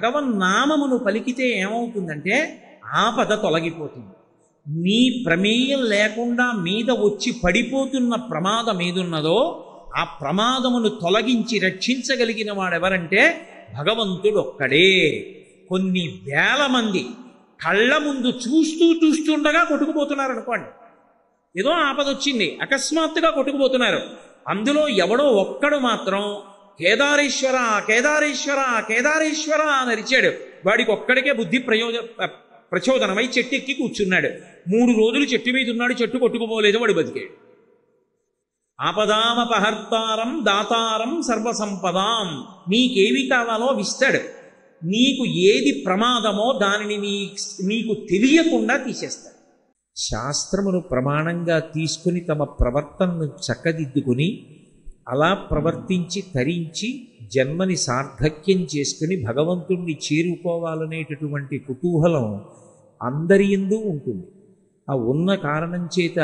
భగవన్నామమును పలికితే ఏమవుతుందంటే ఆపద తొలగిపోతుంది. నీ ప్రమేయం లేకుండా మీద వచ్చి పడిపోతున్న ప్రమాదం ఏదున్నదో ఆ ప్రమాదమును తొలగించి రక్షించగలిగిన వాడెవరంటే భగవంతుడు ఒక్కడే. కొన్ని వేల మంది కళ్ళ ముందు చూస్తుండగా కొట్టుకుపోతున్నారు అనుకోండి. ఏదో ఆపద వచ్చింది, అకస్మాత్తుగా కొట్టుకుపోతున్నారు. అందులో ఎవడో ఒక్కడు మాత్రం కేదారేశ్వర కేదారేశ్వర కేదారేశ్వర అని అరిచాడు. వాడికి ఒక్కడికే బుద్ధి ప్రచోదనమై చెట్టు ఎక్కి కూర్చున్నాడు. 3 రోజులు చెట్టు మీద ఉన్నాడు, చెట్టు కొట్టుకుపోలేదు, వాడు బతికాడు. ఆపదామపహర్తారం దాతారం సర్వసంపదాం. నీకేవి కావాలో విస్తాడు. నీకు ఏది ప్రమాదమో దానిని నీకు తెలియకుండా తీసేస్తాడు. శాస్త్రమును ప్రమాణంగా తీసుకుని తమ ప్రవర్తనను చక్కదిద్దుకుని అలా ప్రవర్తించి తరించి జన్మని సార్థక్యం చేసుకుని భగవంతుణ్ణి చేరుకోవాలనేటటువంటి కుతూహలం అందరి యందు ఉంటుంది. ఆ ఉన్న కారణం చేత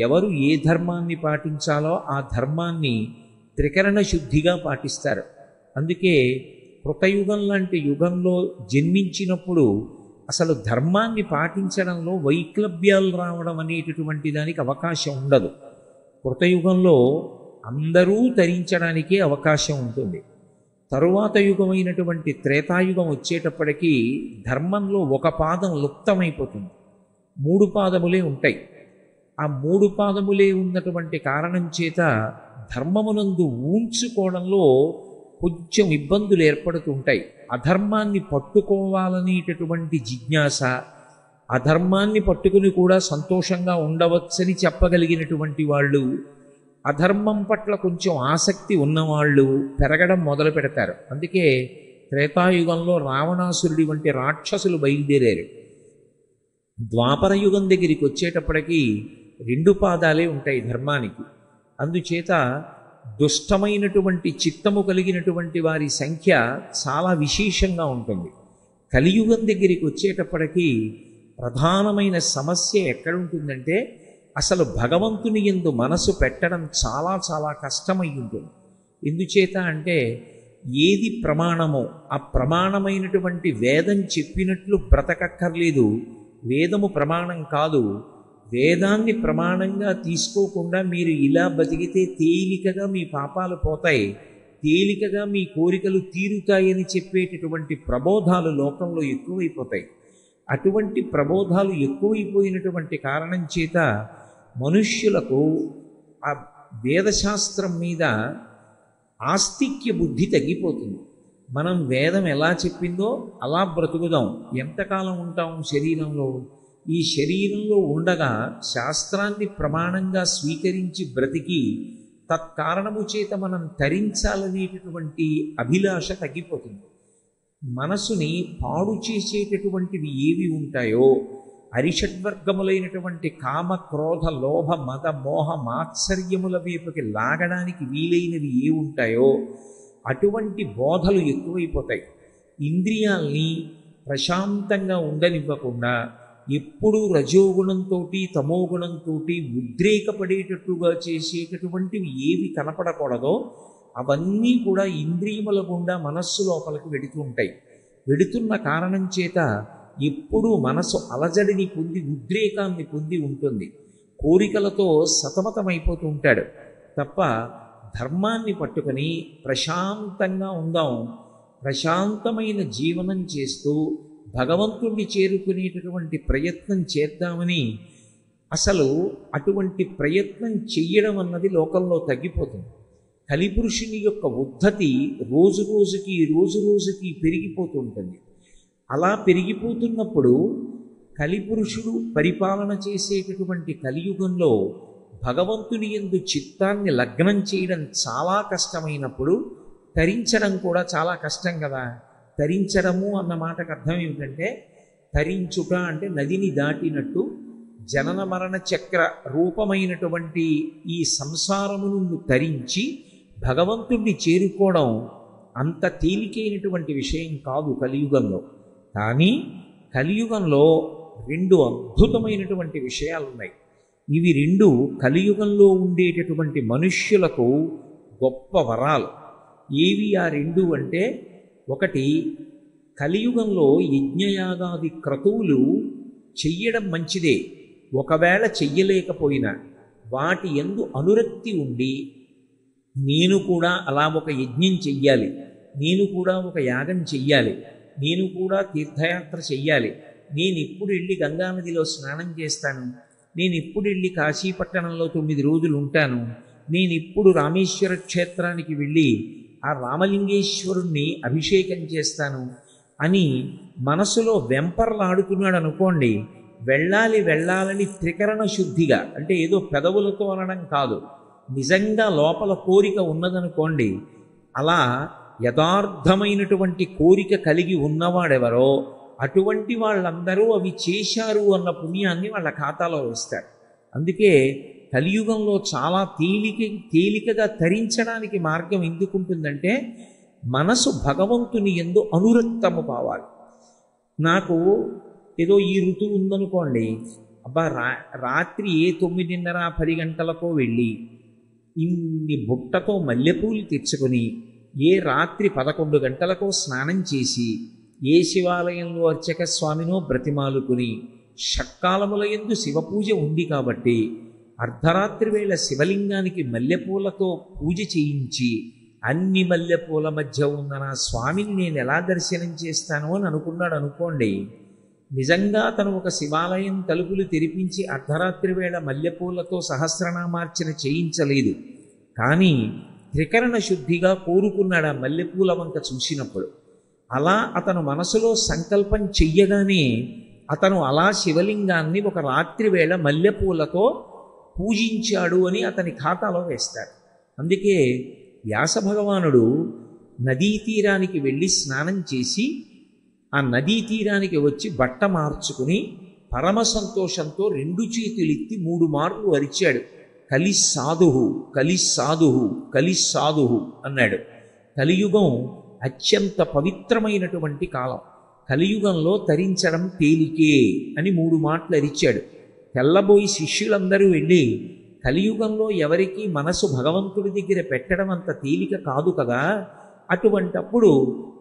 ఎవరు ఏ ధర్మాన్ని పాటించాలో ఆ ధర్మాన్ని త్రికరణ శుద్ధిగా పాటిస్తారు. అందుకే కృతయుగం లాంటి యుగంలో జన్మించినప్పుడు అసలు ధర్మాన్ని పాటించడంలో వైక్లభ్యాలు రావడం అనేటటువంటి దానికి అవకాశం ఉండదు. కృతయుగంలో అందరూ తరించడానికే అవకాశం ఉంటుంది. తరువాత యుగమైనటువంటి త్రేతాయుగం వచ్చేటప్పటికీ ధర్మంలో ఒక పాదం లుప్తమైపోతుంది. 3 పాదములే ఉంటాయి. ఆ 3 పాదములే ఉన్నటువంటి కారణం చేత ధర్మమునందు ఊంచుకోవడంలో కొంచెం ఇబ్బందులు ఏర్పడుతుంటాయి. అధర్మాన్ని పట్టుకోవాలనేటటువంటి జిజ్ఞాస, అధర్మాన్ని పట్టుకుని కూడా సంతోషంగా ఉండవచ్చని చెప్పగలిగినటువంటి వాళ్ళు, అధర్మం పట్ల కొంచెం ఆసక్తి ఉన్నవాళ్ళు పెరగడం మొదలు పెడతారు. అందుకే త్రేతాయుగంలో రావణాసురుడి వంటి రాక్షసులు బయలుదేరారు. ద్వాపర యుగం దగ్గరికి వచ్చేటప్పటికీ 2 పాదాలే ఉంటాయి ధర్మానికి. అందుచేత దుష్టమైనటువంటి చిత్తము కలిగినటువంటి వారి సంఖ్య చాలా విశేషంగా ఉంటుంది. కలియుగం దగ్గరికి వచ్చేటప్పటికీ ప్రధానమైన సమస్య ఎక్కడుంటుందంటే అసలు భగవంతుని యందు మనసు పెట్టడం చాలా చాలా కష్టమై ఉంటుంది. ఎందుచేత అంటే ఏది ప్రమాణమో ఆ ప్రమాణమైనటువంటి వేదం చెప్పినట్లు బ్రతకక్కర్లేదు. వేదము ప్రమాణం కాదు. వేదాన్ని ప్రమాణంగా తీసుకోకుండా మీరు ఇలా బతికితే తేలికగా మీ పాపాలు పోతాయి, తేలికగా మీ కోరికలు తీరుతాయని చెప్పేటటువంటి ప్రబోధాలు లోకంలో ఎక్కువైపోతాయి. అటువంటి ప్రబోధాలు ఎక్కువైపోయినటువంటి కారణం చేత మనుష్యులకు ఆ వేదశాస్త్రం మీద ఆస్తిక్య బుద్ధి తగ్గిపోతుంది. మనం వేదం ఎలా చెప్పిందో అలా బ్రతుకుదాం, ఎంతకాలం ఉంటాం శరీరంలో? ఈ శరీరంలో ఉండగా శాస్త్రాన్ని ప్రమాణంగా స్వీకరించి బ్రతికి తత్కారణము చేత మనం తరించాలనేటటువంటి అభిలాష తగ్గిపోతుంది. మనసుని పాడు చేసేటటువంటివి ఏవి ఉంటాయో, అరిషడ్వర్గములైనటువంటి కామ క్రోధ లోభ మద మోహ మాత్సర్యముల వైపుకి లాగడానికి వీలైనవి ఏ ఉంటాయో అటువంటి బోధలు ఎక్కువైపోతాయి. ఇంద్రియాల్ని ప్రశాంతంగా ఉండనివ్వకుండా ఎప్పుడూ రజోగుణంతో తమోగుణంతో ఉద్రేకపడేటట్టుగా చేసేటటువంటివి ఏవి కనపడకూడదో అవన్నీ కూడా ఇంద్రియముల గుండా మనస్సు లోపలికి వెడుతూ ఉంటాయి. వెడుతున్న కారణం చేత ఎప్పుడూ మనసు అలజడిని పొంది ఉద్రేకాన్ని పొంది ఉంటుంది. కోరికలతో సతమతమైపోతూ ఉంటాడు తప్ప ధర్మాన్ని పట్టుకొని ప్రశాంతంగా ఉందాం, ప్రశాంతమైన జీవనం చేస్తూ భగవంతుణ్ణి చేరుకునేటటువంటి ప్రయత్నం చేద్దామని అసలు అటువంటి ప్రయత్నం చెయ్యడం అన్నది లోకంలో తగ్గిపోతుంది. కలిపురుషుని యొక్క ఉద్ధతి రోజు రోజుకి పెరిగిపోతూ ఉంటుంది. అలా పెరిగిపోతున్నప్పుడు కలిపురుషుడు పరిపాలన చేసేటటువంటి కలియుగంలో భగవంతుని యందు చిత్తాన్ని లగ్నం చేయడం చాలా కష్టమైనప్పుడు తరించడం కూడా చాలా కష్టం కదా. తరించడము అన్న మాటకు అర్థం ఏమిటంటే తరించుట అంటే నదిని దాటినట్టు జనన మరణ చక్ర రూపమైనటువంటి ఈ సంసారమును తరించి భగవంతుణ్ణి చేరుకోవడం అంత తేలికైనటువంటి విషయం కాదు కలియుగంలో. కానీ కలియుగంలో 2 అద్భుతమైనటువంటి విషయాలు ఉన్నాయి. ఇవి 2 కలియుగంలో ఉండేటటువంటి మనుష్యులకు గొప్ప వరాలు. ఏవి ఆ 2 అంటే, ఒకటి కలియుగంలో యజ్ఞయాగాది క్రతువులు చెయ్యడం మంచిదే. ఒకవేళ చెయ్యలేకపోయినా వాటి యందు అనురక్తి ఉండి, నేను కూడా అలా ఒక యజ్ఞం చెయ్యాలి, నేను కూడా ఒక యాగం చెయ్యాలి, నేను కూడా తీర్థయాత్ర చెయ్యాలి, నేను ఇప్పుడు వెళ్ళి గంగానదిలో స్నానం చేస్తాను, నేను ఇప్పుడు వెళ్ళి కాశీపట్టణంలో 9 రోజులు ఉంటాను, నేను ఇప్పుడు రామేశ్వర క్షేత్రానికి వెళ్ళి ఆ రామలింగేశ్వరుణ్ణి అభిషేకం చేస్తాను అని మనసులో వెంపర్లాడుతున్నాడు అనుకోండి, వెళ్ళాలని త్రికరణ శుద్ధిగా, అంటే ఏదో పెదవులతో అనడం కాదు, నిజంగా లోపల కోరిక ఉన్నదనుకోండి, అలా యథార్థమైనటువంటి కోరిక కలిగి ఉన్నవాడెవరో అటువంటి వాళ్ళందరూ అవి చేశారు అన్న పుణ్యాన్ని వాళ్ళ ఖాతాలో వేస్తారు. అందుకే కలియుగంలో చాలా తేలికగా తరించడానికి మార్గం ఎందుకుంటుందంటే, మనసు భగవంతుని యందు అనురక్తము కావాలి. నాకు ఏదో ఈ ఋతువు ఉందనుకోండి, అబ్బా రాత్రి 9:30, 10 గంటలకో వెళ్ళి ఇన్ని బుట్టతో మల్లెపూలు తెచ్చుకొని రాత్రి 11 గంటలకో స్నానం చేసి ఏ శివాలయంలో అర్చక స్వామినో బ్రతిమాలుకుని, షట్కాలముల యందు శివపూజ ఉంది కాబట్టి అర్ధరాత్రి వేళ శివలింగానికి మల్లెపూలతో పూజ చేయించి, అన్ని మల్లెపూల మధ్య ఉన్న నా స్వామిని నేను ఎలా దర్శనం చేస్తాను అని అనుకున్నాడు అనుకోండి, నిజంగా తను ఒక శివాలయం తలుపులు తెరిపించి అర్ధరాత్రి వేళ మల్లెపూలతో సహస్రనామార్చన చేయించలేదు, కానీ త్రికరణ శుద్ధిగా కోరుకున్నాడు ఆ మల్లెపూల వంక చూసినప్పుడు. అలా అతను మనసులో సంకల్పం చెయ్యగానే అతను అలా శివలింగాన్ని ఒక రాత్రి వేళ మల్లెపూలతో పూజించాడు అని అతని ఖాతాలో వేస్తారు. అందుకే వ్యాస భగవానుడు నదీ తీరానికి వెళ్ళి స్నానం చేసి ఆ నదీ తీరానికి వచ్చి బట్ట మార్చుకుని పరమ సంతోషంతో 2 చేతులెత్తి 3 మార్లు అరిచాడు, కలిస్సాధుః కలిస్సాధుః కలిస్సాధుః అన్నాడు. కలియుగం అత్యంత పవిత్రమైనటువంటి కాలం. కలియుగంలో తరించడం తేలికే అని 3 మాటలు అరిచాడు. తెల్లబోయి శిష్యులందరూ వెళ్ళి, కలియుగంలో ఎవరికి మనసు భగవంతుడి దగ్గర పెట్టడం అంత తేలిక కాదు కదా, అటువంటప్పుడు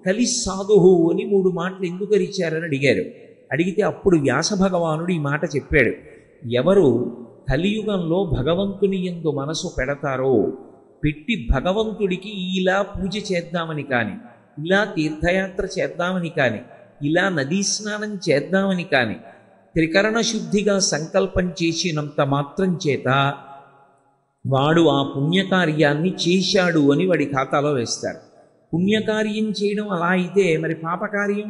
కలిస్సాధుః అని 3 మాటలు ఎందుకు అరిచారని అడిగారు. అడిగితే అప్పుడు వ్యాస భగవానుడు ఈ మాట చెప్పాడు, ఎవరు కలియుగంలో భగవంతుని యందు మనసు పెడతారో, పెట్టి భగవంతుడికి ఇలా పూజ చేద్దామని కానీ, ఇలా తీర్థయాత్ర చేద్దామని కానీ, ఇలా నదీ స్నానం చేద్దామని కానీ త్రికరణ శుద్ధిగా సంకల్పం చేసినంత మాత్రం చేత వాడు ఆ పుణ్యకార్యాన్ని చేశాడు అని వాడి ఖాతాలో వేస్తారు. పుణ్యకార్యం చేయడం అలా అయితే మరి పాపకార్యం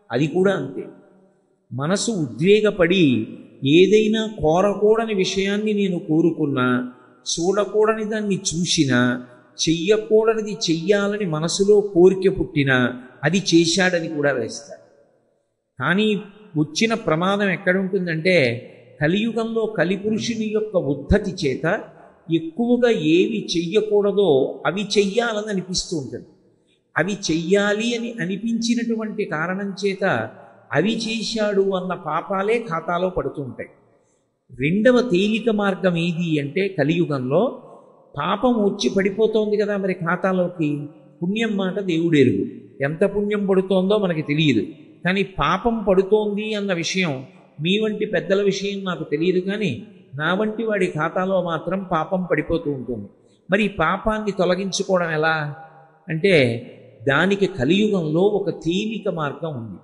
అది కూడా అంతే. మనసు ఉద్వేగపడి ఏదైనా కోరకూడని విషయాన్ని నేను కోరుకున్నా, చూడకూడని దాన్ని చూసినా, చెయ్యకూడనిది చెయ్యాలని మనసులో కోరిక పుట్టినా అది చేశాడని కూడా వేస్తారు. కానీ వచ్చిన ప్రమాదం ఎక్కడుంటుందంటే, కలియుగంలో కలిపురుషుని యొక్క ఉద్ధతి చేత ఎక్కువగా ఏవి చెయ్యకూడదో అవి చెయ్యాలని అనిపిస్తూ ఉంటుంది. అవి చెయ్యాలి అని అనిపించినటువంటి కారణం చేత అవి చేశాడు అన్న పాపాలే ఖాతాలో పడుతూ ఉంటాయి. రెండవ తేలిక మార్గం ఏది అంటే, కలియుగంలో పాపం వచ్చి పడిపోతోంది కదా మరి ఖాతాలోకి, పుణ్యం మాట దేవుడెరుగు, ఎంత పుణ్యం పడుతోందో మనకి తెలియదు, కానీ పాపం పడుతోంది అన్న విషయం మీ వంటి పెద్దల విషయం నాకు తెలియదు, కానీ నా వంటి వాడి ఖాతాలో మాత్రం పాపం పడిపోతూ ఉంటుంది. మరి ఈ పాపాన్ని తొలగించుకోవడం ఎలా అంటే, దానికి కలియుగంలో ఒక తేలిక మార్గం ఉంది.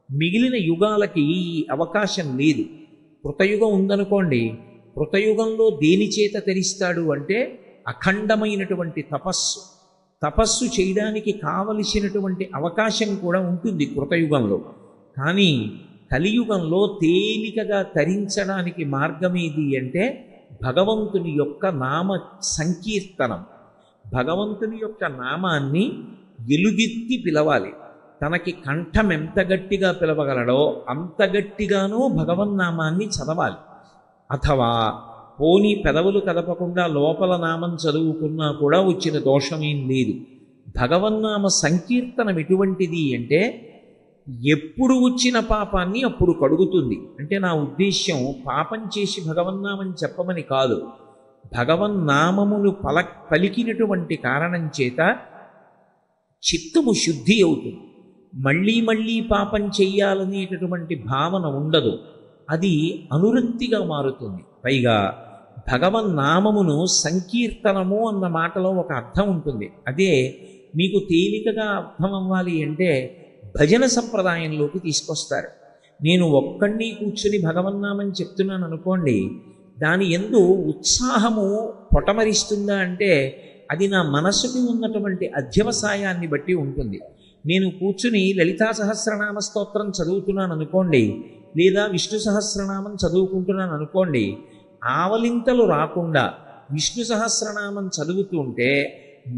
మిగిలిన యుగాలకి ఈ అవకాశం లేదు. కృతయుగం ఉందనుకోండి, కృతయుగంలో దేని చేత తెరిస్తాడు అంటే అఖండమైనటువంటి తపస్సు చేయడానికి కావలసినటువంటి అవకాశం కూడా ఉంటుంది కృతయుగంలో. కానీ కలియుగంలో తేలికగా తరించడానికి మార్గం ఏది అంటే భగవంతుని యొక్క నామ సంకీర్తనం. భగవంతుని యొక్క నామాన్ని ఎలుగెత్తి పిలవాలి. తనకి కంఠం ఎంత గట్టిగా పిలవగలడో అంత గట్టిగానూ భగవన్నామాన్ని చదవాలి. అథవా పోనీ పెదవులు కదపకుండా లోపల నామం చదువుకున్నా కూడా వచ్చిన దోషమేం లేదు. భగవన్నామ సంకీర్తనం ఎటువంటిది అంటే ఎప్పుడు వచ్చిన పాపాన్ని అప్పుడు కడుగుతుంది. అంటే నా ఉద్దేశ్యం పాపం చేసి భగవన్నామం చెప్పమని కాదు, భగవన్నామమును పలికినటువంటి కారణం చేత చిత్తము శుద్ధి అవుతుంది. మళ్ళీ మళ్ళీ పాపం చెయ్యాలనేటటువంటి భావన ఉండదు. అది అనురక్తిగా మారుతుంది. పైగా భగవన్నామమును సంకీర్తనము అన్న మాటలో ఒక అర్థం ఉంటుంది. అదే మీకు తేలికగా అర్థం అవ్వాలి అంటే భజన సంప్రదాయంలోకి తీసుకొస్తారు. నేను ఒక్కడిని కూర్చుని భగవన్నామని చెప్తున్నాను అనుకోండి, దాని యందు ఉత్సాహము పొటమరిస్తుందా అంటే అది నా మనసుకి ఉన్నటువంటి అధ్యవసాయాన్ని బట్టి ఉంటుంది. నేను కూర్చుని లలితా సహస్రనామ స్తోత్రం చదువుతున్నాను అనుకోండి, లేదా విష్ణు సహస్రనామం చదువుకుంటున్నాను అనుకోండి, ఆవలింతలు రాకుండా విష్ణు సహస్రనామం చదువుతుంటే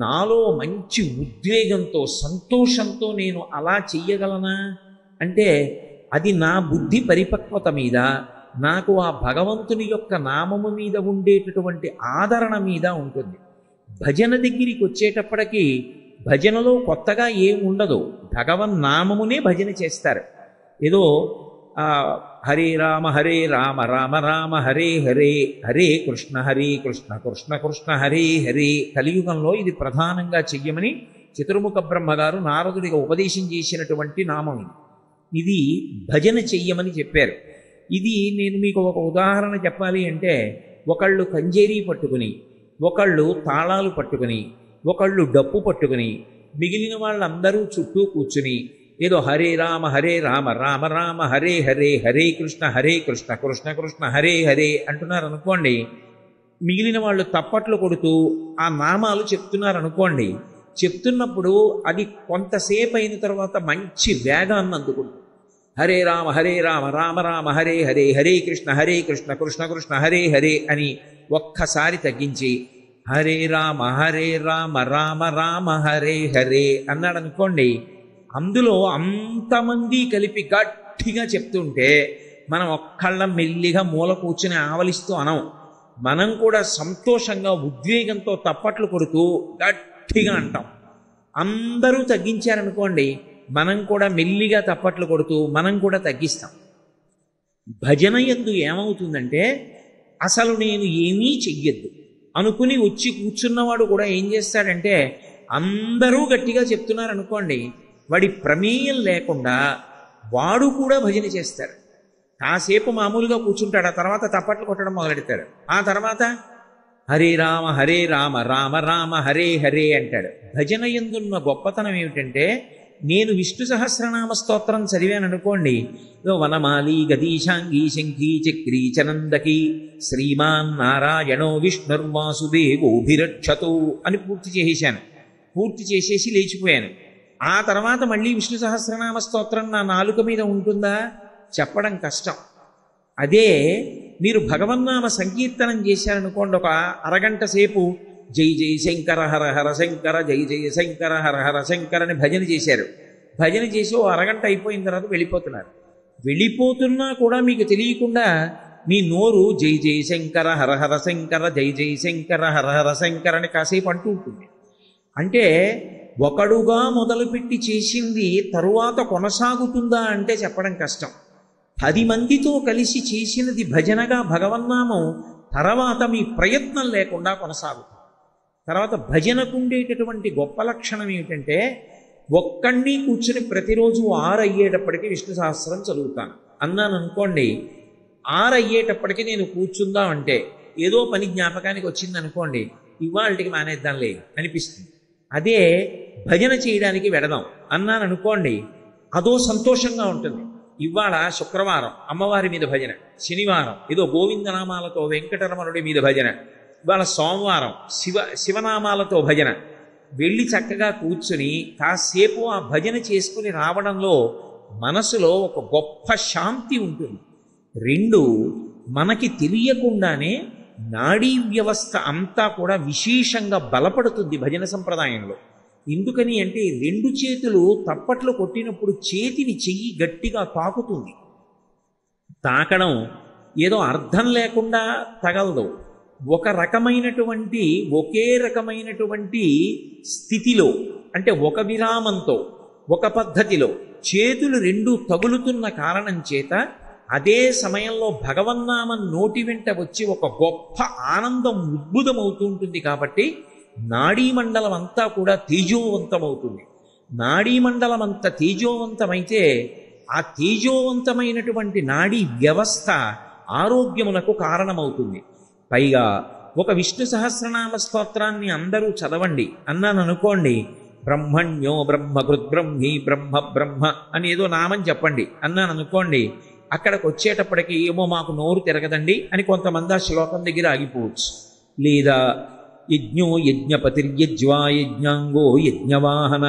నాలో మంచి ఉద్వేగంతో సంతోషంతో నేను అలా చెయ్యగలనా అంటే అది నా బుద్ధి పరిపక్వత మీద, నాకు ఆ భగవంతుని యొక్క నామము మీద ఉండేటటువంటి ఆదరణ మీద ఉంటుంది. భజన దగ్గరికి వచ్చేటప్పటికీ భజనలో కొత్తగా ఏం ఉండదు, భగవన్నామమునే భజన చేస్తారు. ఏదో హరే రామ రామ రామ హరే హరే, హరే కృష్ణ కృష్ణ కృష్ణ హరే హరే. కలియుగంలో ఇది ప్రధానంగా చెయ్యమని చతుర్ముఖ బ్రహ్మగారు నారదుడిగా ఉపదేశం చేసినటువంటి నామం ఇది. ఇది భజన చెయ్యమని చెప్పారు. ఇది నేను మీకు ఒక ఉదాహరణ చెప్పాలి అంటే, ఒకళ్ళు కంజేరీ పట్టుకుని, ఒకళ్ళు తాళాలు పట్టుకుని, ఒకళ్ళు డప్పు పట్టుకుని, మిగిలిన వాళ్ళందరూ చుట్టూ కూర్చుని ఏదో హరే రామ రామ రామ హరే హరే, హరే కృష్ణ కృష్ణ కృష్ణ హరే హరే అంటున్నారు అనుకోండి. మిగిలిన వాళ్ళు తప్పట్లు కొడుతూ ఆ నామాలు చెప్తున్నారు అనుకోండి. చెప్తున్నప్పుడు అది కొంతసేపు అయిన తర్వాత మంచి వేగాన్ని అందుకుంటుంది. హరే రామ రామ రామ హరే హరే, హరే కృష్ణ కృష్ణ కృష్ణ హరే హరే అని ఒక్కసారి తగ్గించి హరే రామ రామ రామ హరే హరే అన్నాడు అనుకోండి. అందులో అంతమంది కలిపి గట్టిగా చెప్తుంటే మనం ఒక్కళ్ళ మెల్లిగా మూల కూర్చుని ఆవలిస్తూ అనం. మనం కూడా సంతోషంగా ఉద్వేగంతో తప్పట్లు కొడుతూ గట్టిగా అంటాం. అందరూ తగ్గించారనుకోండి, మనం కూడా మెల్లిగా తప్పట్లు కొడుతూ మనం కూడా తగ్గిస్తాం. భజన యందు ఏమవుతుందంటే అసలు నేను ఏమీ చెయ్యొద్దు అనుకుని వచ్చి కూర్చున్నవాడు కూడా ఏం చేస్తాడంటే అందరూ గట్టిగా చెప్తున్నారు అనుకోండి, వాడి ప్రమేయం లేకుండా వాడు కూడా భజన చేస్తాడు. కాసేపు మామూలుగా కూర్చుంటాడు, ఆ తర్వాత తప్పట్లు కొట్టడం మొదలెడతాడు. ఆ తర్వాత హరే రామ రామ రామ హరే హరే అంటాడు. భజన యందున్న గొప్పతనం ఏమిటంటే, నేను విష్ణు సహస్రనామ స్తోత్రం చదివాను అనుకోండి, వనమాలి గదీశాంగీ శంఖీ చక్రీ చనందకి శ్రీమాన్ నారాయణో విష్ణుర్వాసుదేవోభిరక్షతు అని పూర్తి చేసేశాను. పూర్తి చేసేసి లేచిపోయాను. ఆ తర్వాత మళ్ళీ విష్ణు సహస్రనామ స్తోత్రం నా నాలుక మీద ఉంటుందా? చెప్పడం కష్టం. అదే మీరు భగవన్నామ సంకీర్తనం చేశారనుకోండి, ఒక అరగంట సేపు జై జై శంకర హర హర శంకర, జై జై శంకర హర హర శంకర అని భజన చేశారు. భజన చేసి ఓ అరగంట అయిపోయిన తర్వాత వెళ్ళిపోతున్నారు. వెళ్ళిపోతున్నా కూడా మీకు తెలియకుండా మీ నోరు జై జై శంకర హర హర శంకర, జై జై శంకర హర హర శంకర అని కాసేపు అంటూ ఉంటుంది. అంటే ఒకడుగా మొదలుపెట్టి చేసింది తరువాత కొనసాగుతుందా అంటే చెప్పడం కష్టం. 10 మందితో కలిసి చేసినది భజనగా భగవన్నామం తర్వాత మీ ప్రయత్నం లేకుండా కొనసాగుతుంది. తర్వాత భజనకు ఉండేటటువంటి గొప్ప లక్షణం ఏమిటంటే, ఒక్కడిని కూర్చుని ప్రతిరోజు 6 అయ్యేటప్పటికీ విష్ణు సహస్రం చదువుతాను అన్నాను అనుకోండి. 6 అయ్యేటప్పటికీ నేను కూర్చుందాం అంటే ఏదో పని జ్ఞాపకానికి వచ్చింది అనుకోండి, ఇవాళకి మానేద్దాంలే అనిపిస్తుంది. అదే భజన చేయడానికి వెడదాం అన్నాను అనుకోండి, అదో సంతోషంగా ఉంటుంది. ఇవాళ శుక్రవారం అమ్మవారి మీద భజన, శనివారం ఏదో గోవిందనామాలతో వెంకటరమణుడి మీద భజన, ఇవాళ సోమవారం శివనామాలతో భజన. వెళ్ళి చక్కగా కూర్చుని కాసేపు ఆ భజన చేసుకుని రావడంలో మనసులో ఒక గొప్ప శాంతి ఉంటుంది. 2, మనకి తెలియకుండానే నాడీ వ్యవస్థ అంతా కూడా విశేషంగా బలపడుతుంది భజన సంప్రదాయంలో. ఎందుకని అంటే 2 చేతులు తప్పట్లు కొట్టినప్పుడు చేతిని చెయ్యి గట్టిగా తాకుతుంది. తాకడం ఏదో అర్థం లేకుండా తగలదు. ఒకే రకమైనటువంటి స్థితిలో, అంటే ఒక విరామంతో, ఒక పద్ధతిలో చేతులు 2 తగులుతున్న కారణం చేత అదే సమయంలో భగవన్నామం నోటి వెంట వచ్చి ఒక గొప్ప ఆనందం ఉద్భుతమవుతూ ఉంటుంది. కాబట్టి నాడీ మండలం అంతా కూడా తేజోవంతమవుతుంది. నాడీమండలం అంత తేజోవంతమైతే ఆ తేజోవంతమైనటువంటి నాడీ వ్యవస్థ ఆరోగ్యమునకు కారణమవుతుంది. పైగా ఒక విష్ణు సహస్రనామ స్తోత్రాన్ని అందరూ చదవండి అన్నాను అనుకోండి, బ్రహ్మణ్యో బ్రహ్మకృత్ బ్రహ్మీ బ్రహ్మ బ్రహ్మ అని ఏదో నామం చెప్పండి అన్నాను అనుకోండి, అక్కడికి వచ్చేటప్పటికి ఏమో మాకు నోరు తిరగదండి అని కొంతమంది ఆ శ్లోకం దగ్గర ఆగిపోవచ్చు. లేదా యజ్ఞో యజ్ఞపతిర్యజ్వా యజ్ఞాంగో యజ్ఞవాహన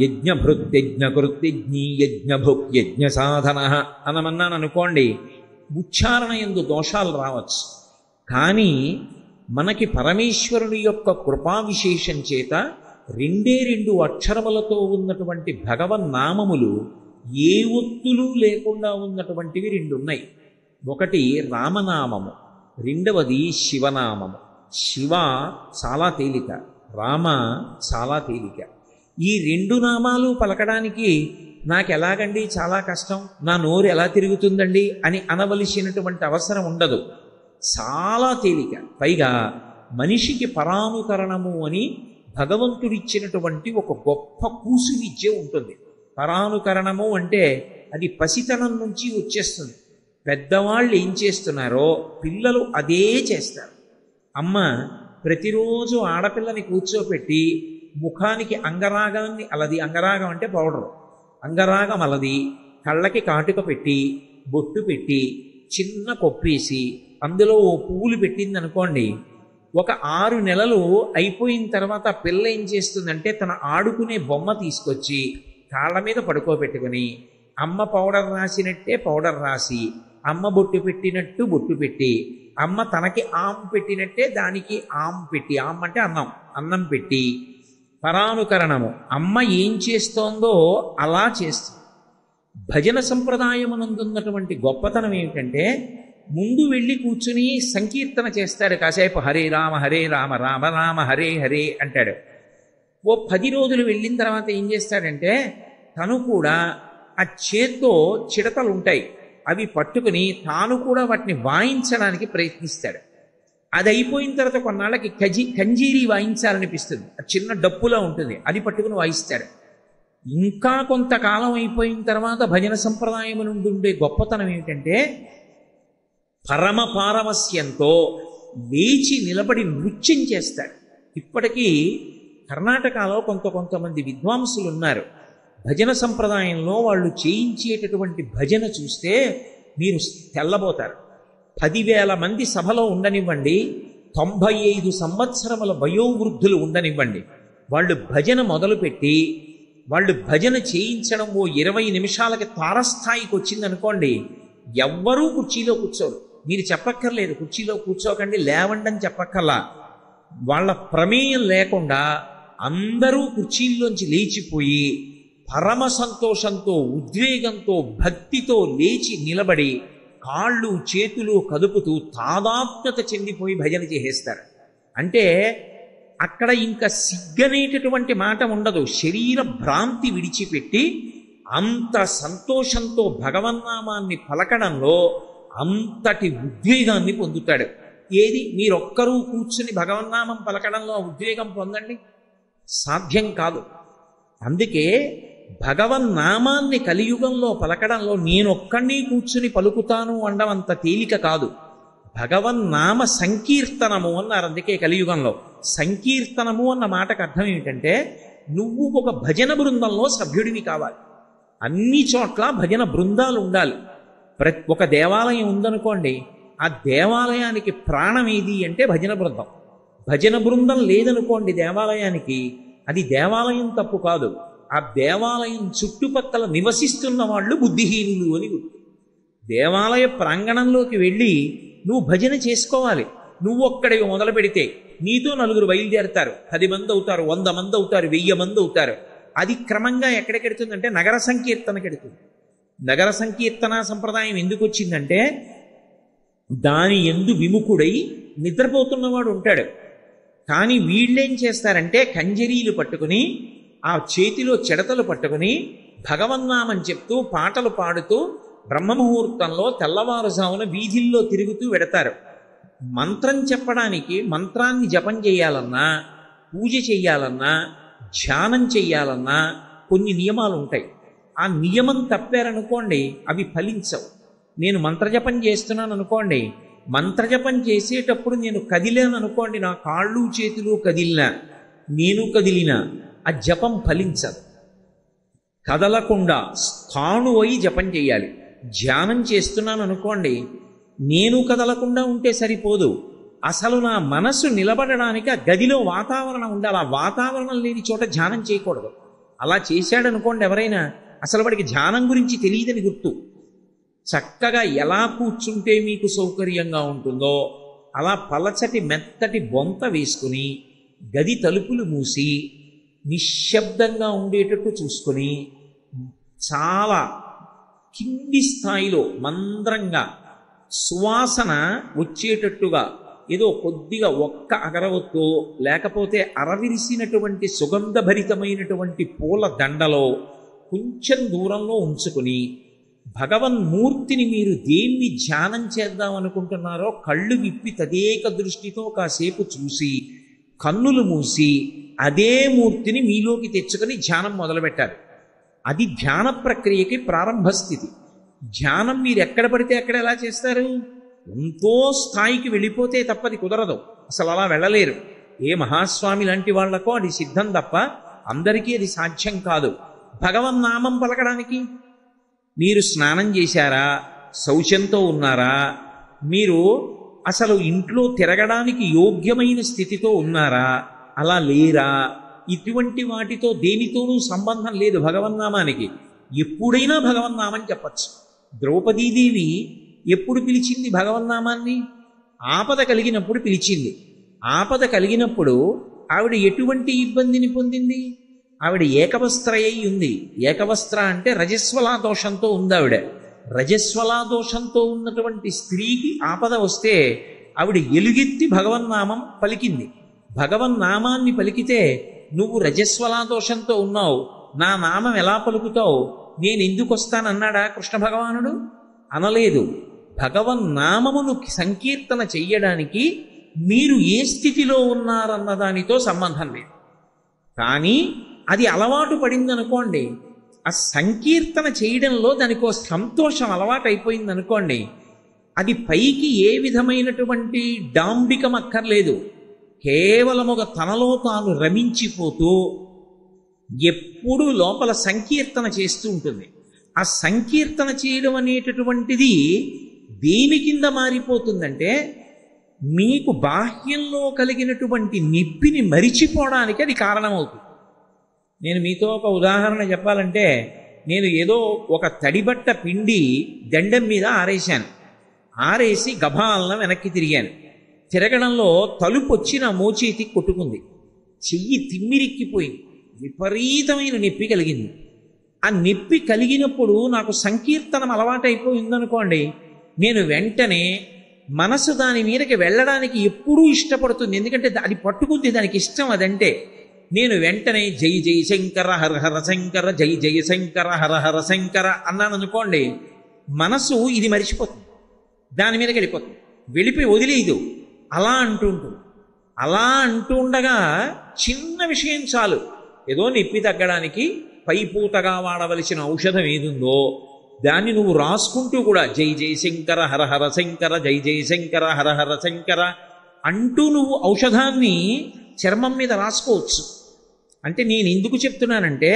యజ్ఞభృత్యజ్ఞకృత్యజ్ఞీ యజ్ఞభుక్ యజ్ఞ సాధన అనమన్నాను అనుకోండి, ఉచ్చారణ యందు దోషాలు రావచ్చు. కానీ మనకి పరమేశ్వరుని యొక్క కృపా విశేషం చేత 2 అక్షరములతో ఉన్నటువంటి భగవన్నామములు ఏ ఒత్తులు లేకుండా ఉన్నటువంటివి 2 ఉన్నాయి. ఒకటి రామనామము, రెండవది శివనామము. శివ చాలా తేలిక, రామ చాలా తేలిక. ఈ 2 నామాలు పలకడానికి నాకెలాగండి చాలా కష్టం, నా నోరు ఎలా తిరుగుతుందండి అని అనవలసినటువంటి అవసరం ఉండదు. చాలా తేలిక. పైగా మనిషికి పరానుకరణము అని భగవంతుడిచ్చినటువంటి ఒక గొప్ప కూసు విద్య ఉంటుంది. పరానుకరణము అంటే అది పసితనం నుంచి వచ్చేస్తుంది. పెద్దవాళ్ళు ఏం చేస్తున్నారో పిల్లలు అదే చేస్తారు. అమ్మ ప్రతిరోజు ఆడపిల్లని కూర్చోపెట్టి ముఖానికి అంగరాగాన్ని అలది, అంగరాగం అంటే పౌడరు, అంగరాగం అలది, కళ్ళకి కాటుక పెట్టి బొట్టు పెట్టి చిన్న కొప్పేసి అందులో ఓ పువ్వులు పెట్టింది అనుకోండి, ఒక 6 నెలలు అయిపోయిన తర్వాత పిల్ల ఏం చేస్తుందంటే తన ఆడుకునే బొమ్మ తీసుకొచ్చి కాళ్ళ మీద పడుకోబెట్టుకుని అమ్మ పౌడర్ రాసినట్టే పౌడర్ రాసి, అమ్మ బొట్టు పెట్టినట్టు బొట్టు పెట్టి, అమ్మ తనకి ఆమ్ పెట్టినట్టే దానికి ఆమ్ పెట్టి, ఆమ్ అంటే అన్నం, అన్నం పెట్టి పరానుకరణము అమ్మ ఏం చేస్తోందో అలా చేస్తుంది. భజన సంప్రదాయమునందున్నటువంటి గొప్పతనం ఏమిటంటే ముందు వెళ్ళి కూర్చుని సంకీర్తన చేస్తాడు కాసేపు, హరే రామ రామ రామ హరే హరే అంటాడు. ఓ 10 రోజులు వెళ్ళిన తర్వాత ఏం చేస్తాడంటే తను కూడా ఆ చేత్తో చిడతలు ఉంటాయి అవి పట్టుకుని తాను కూడా వాటిని వాయించడానికి ప్రయత్నిస్తాడు. అది అయిపోయిన తర్వాత కొన్నాళ్ళకి కంజీరి వాయించాలనిపిస్తుంది, అది చిన్న డప్పులా ఉంటుంది, అది పట్టుకుని వాయిస్తాడు. ఇంకా కొంతకాలం అయిపోయిన తర్వాత భజన సంప్రదాయం నుండి ఉండే గొప్పతనం ఏమిటంటే పరమ పారవస్యంతో లేచి నిలబడి నృత్యం చేస్తాడు. ఇప్పటికీ కర్ణాటకలో కొంతమంది విద్వాంసులు ఉన్నారు. భజన సంప్రదాయంలో వాళ్ళు చేయించేటటువంటి భజన చూస్తే మీరు తెల్లబోతారు. 10,000 మంది సభలో ఉండనివ్వండి, 95 సంవత్సరముల వయోవృద్ధులు ఉండనివ్వండి, వాళ్ళు భజన మొదలుపెట్టి వాళ్ళు భజన చేయించడం ఓ 20 నిమిషాలకి తారస్థాయికి వచ్చిందనుకోండి, ఎవ్వరూ కుర్చీలో కూర్చోరు. మీరు చెప్పక్కర్లేదు కుర్చీలో కూర్చోకండి లేవండి అని చెప్పక్కర్లా. వాళ్ళ ప్రమేయం లేకుండా అందరూ కుర్చీల్లోంచి లేచిపోయి పరమ సంతోషంతో ఉద్వేగంతో భక్తితో లేచి నిలబడి కాళ్ళు చేతులు కదుపుతూ తాదాత్మ్యత చెందిపోయి భజన చేసేస్తారు. అంటే అక్కడ ఇంకా సిగ్గనేటటువంటి మాట ఉండదు. శరీర భ్రాంతి విడిచిపెట్టి అంత సంతోషంతో భగవన్నామాన్ని పలకడంలో అంతటి ఉద్వేగాన్ని పొందుతాడు. ఏది మీరొక్కరూ కూర్చుని భగవన్నామం పలకడంలో ఉద్వేగం పొందండి, సాధ్యం కాదు. అందుకే భగవన్నామాన్ని కలియుగంలో పలకడంలో నేనొక్కడిని కూర్చుని పలుకుతాను అనడం అంత తేలిక కాదు. భగవన్నామ సంకీర్తనము అన్నారు. అందుకే కలియుగంలో సంకీర్తనము అన్న మాటకు అర్థం ఏమిటంటే నువ్వు ఒక భజన బృందంలో సభ్యుడివి కావాలి. అన్ని చోట్ల భజన బృందాలు ఉండాలి. ఒక దేవాలయం ఉందనుకోండి, ఆ దేవాలయానికి ప్రాణం ఏది అంటే భజన బృందం. భజన బృందం లేదనుకోండి దేవాలయానికి, అది దేవాలయం తప్పు కాదు, ఆ దేవాలయం చుట్టుపక్కల నివసిస్తున్న వాళ్ళు బుద్ధిహీనులు అని గుర్తు. దేవాలయ ప్రాంగణంలోకి వెళ్ళి నువ్వు భజన చేసుకోవాలి. నువ్వు ఒక్కడే మొదలు పెడితే నీతో 4 బయలుదేరుతారు, 10 మంది అవుతారు, 100 మంది అవుతారు, 1000 మంది అవుతారు. అది క్రమంగా ఎక్కడికెడుతుందంటే నగర సంకీర్తనకెడుతుంది. నగర సంకీర్తన సంప్రదాయం ఎందుకు వచ్చిందంటే దాని యందు విముఖుడై నిద్రపోతున్నవాడు ఉంటాడు. కానీ వీళ్ళేం చేస్తారంటే కంజరీలు పట్టుకుని ఆ చేతిలో చెడతలు పట్టుకుని భగవన్నామం చెప్తూ పాటలు పాడుతూ బ్రహ్మముహూర్తంలో తెల్లవారుజామున వీధుల్లో తిరుగుతూ వెడతారు. మంత్రం చెప్పడానికి, మంత్రాన్ని జపం చేయాలన్నా, పూజ చెయ్యాలన్నా, ధ్యానం చెయ్యాలన్నా కొన్ని నియమాలు ఉంటాయి. ఆ నియమం తప్పారనుకోండి అవి ఫలించవు. నేను మంత్రజపం చేస్తున్నాను అనుకోండి, మంత్రజపం చేసేటప్పుడు నేను కదిలాను అనుకోండి, నా కాళ్ళు చేతులు కదిలినా నేను కదిలినా ఆ జపం ఫలించదు. కదలకుండా స్థాణువై జపం చేయాలి. ధ్యానం చేస్తున్నాను అనుకోండి, నేను కదలకుండా ఉంటే సరిపోదు, అసలు నా మనస్సు నిలబడడానికి ఆ గదిలో వాతావరణం ఉండాలి. ఆ వాతావరణం లేని చోట ధ్యానం చేయకూడదు. అలా చేశాడనుకోండి ఎవరైనా, అసలు వాడికి ధ్యానం గురించి తెలియదని గుర్తు. చక్కగా ఎలా కూర్చుంటే మీకు సౌకర్యంగా ఉంటుందో అలా పలచటి మెత్తటి బొంత వేసుకుని గది తలుపులు మూసి నిశ్శబ్దంగా ఉండేటట్టు చూసుకొని చాలా కింది స్థాయిలో మంద్రంగా సువాసన వచ్చేటట్టుగా ఏదో కొద్దిగా ఒక్క అగరవత్తో లేకపోతే అరవిరిసినటువంటి సుగంధభరితమైనటువంటి పూల దండలో కొంచెం దూరంలో ఉంచుకుని భగవన్మూర్తిని మీరు దేన్ని ధ్యానం చేద్దాం అనుకుంటున్నారో కళ్ళు విప్పి తదేక దృష్టితో కాసేపు చూసి కన్నులు మూసి అదే మూర్తిని మీలోకి తెచ్చుకొని ధ్యానం మొదలుపెట్టారు. అది ధ్యాన ప్రక్రియకి ప్రారంభ స్థితి. ధ్యానం మీరు ఎక్కడ పడితే అక్కడ ఎలా చేస్తారు? ఎంతో స్థాయికి వెళ్ళిపోతే తప్పది కుదరదు, అసలు అలా వెళ్ళలేరు. ఏ మహాస్వామి లాంటి వాళ్లకో అది సిద్ధం తప్ప అందరికీ అది సాధ్యం కాదు. భగవన్నామం పలకడానికి మీరు స్నానం చేశారా, శౌచంతో ఉన్నారా, మీరు అసలు ఇంట్లో తిరగడానికి యోగ్యమైన స్థితితో ఉన్నారా, అలా లేరా, ఇటువంటి వాటితో దేనితోనూ సంబంధం లేదు భగవన్నామానికి. ఎప్పుడైనా భగవన్నామని చెప్పచ్చు. ద్రౌపదీదేవి ఎప్పుడు పిలిచింది భగవన్నామాన్ని? ఆపద కలిగినప్పుడు పిలిచింది. ఆపద కలిగినప్పుడు ఆవిడ ఎటువంటి ఇబ్బందిని పొందింది? ఆవిడ ఏకవస్త్రయ్యి ఉంది. ఏకవస్త్ర అంటే రజస్వలా దోషంతో ఉంది ఆవిడ. రజస్వలా దోషంతో ఉన్నటువంటి స్త్రీకి ఆపద వస్తే ఆవిడ ఎలుగెత్తి భగవన్నామం పలికింది. భగవన్నామాన్ని పలికితే నువ్వు రజస్వలా దోషంతో ఉన్నావు, నా నామం ఎలా పలుకుతావు, నేను ఎందుకు వస్తానన్నాడా కృష్ణ భగవానుడు? అనలేదు. భగవన్నామమును సంకీర్తన చెయ్యడానికి మీరు ఏ స్థితిలో ఉన్నారన్న దానితో సంబంధం లేదు. కానీ అది అలవాటు పడిందనుకోండి, ఆ సంకీర్తన చేయడంలో దానికో సంతోషం అలవాటు అయిపోయిందనుకోండి, అది పైకి ఏ విధమైనటువంటి డాంబికం అక్కర్లేదు. కేవలం ఒక తనలో తాను రమించిపోతూ ఎప్పుడూ లోపల సంకీర్తన చేస్తూ ఉంటుంది. ఆ సంకీర్తన చేయడం అనేటటువంటిది దేని కింద మారిపోతుందంటే, మీకు బాహ్యంలో కలిగినటువంటి నొప్పిని మరిచిపోవడానికి అది కారణమవుతుంది. నేను మీతో ఒక ఉదాహరణ చెప్పాలంటే, నేను ఏదో ఒక తడిబట్ట పిండి దండం మీద ఆరేశాను. ఆరేసి గభాలన వెనక్కి తిరిగాను. తిరగడంలో తలుపు వచ్చి నా మోచేతికి కొట్టుకుంది. చెయ్యి తిమ్మిరిక్కిపోయింది. విపరీతమైన నొప్పి కలిగింది. ఆ నొప్పి కలిగినప్పుడు నాకు సంకీర్తనం అలవాటైపోయిందనుకోండి, నేను వెంటనే మనసు దాని మీదకి వెళ్ళడానికి ఎప్పుడూ ఇష్టపడుతుంది. ఎందుకంటే అది పట్టుకుంది, దానికి ఇష్టం అదంటే. నేను వెంటనే జై జై శంకర హర హర శంకర, జై జై శంకర హర హర శంకర అన్నాను అనుకోండి, మనసు ఇది మరిచిపోతుంది, దాని మీదకి వెళ్ళిపోతుంది, వెళ్ళిపోయి వదిలేదు. అలా అంటుంటుంది. అలా అంటూ ఉండగా చిన్న విషయం చాలు, ఏదో నొప్పి తగ్గడానికి పైపూతగా వాడవలసిన ఔషధం ఏదుందో దాన్ని నువ్వు రాసుకుంటూ కూడా జై జై శంకర హర హర శంకర, జై జై శంకర హర హర శంకర అంటూ నువ్వు ఔషధాన్ని చర్మం మీద రాసుకోవచ్చు. అంటే నేను ఎందుకు చెప్తున్నానంటే,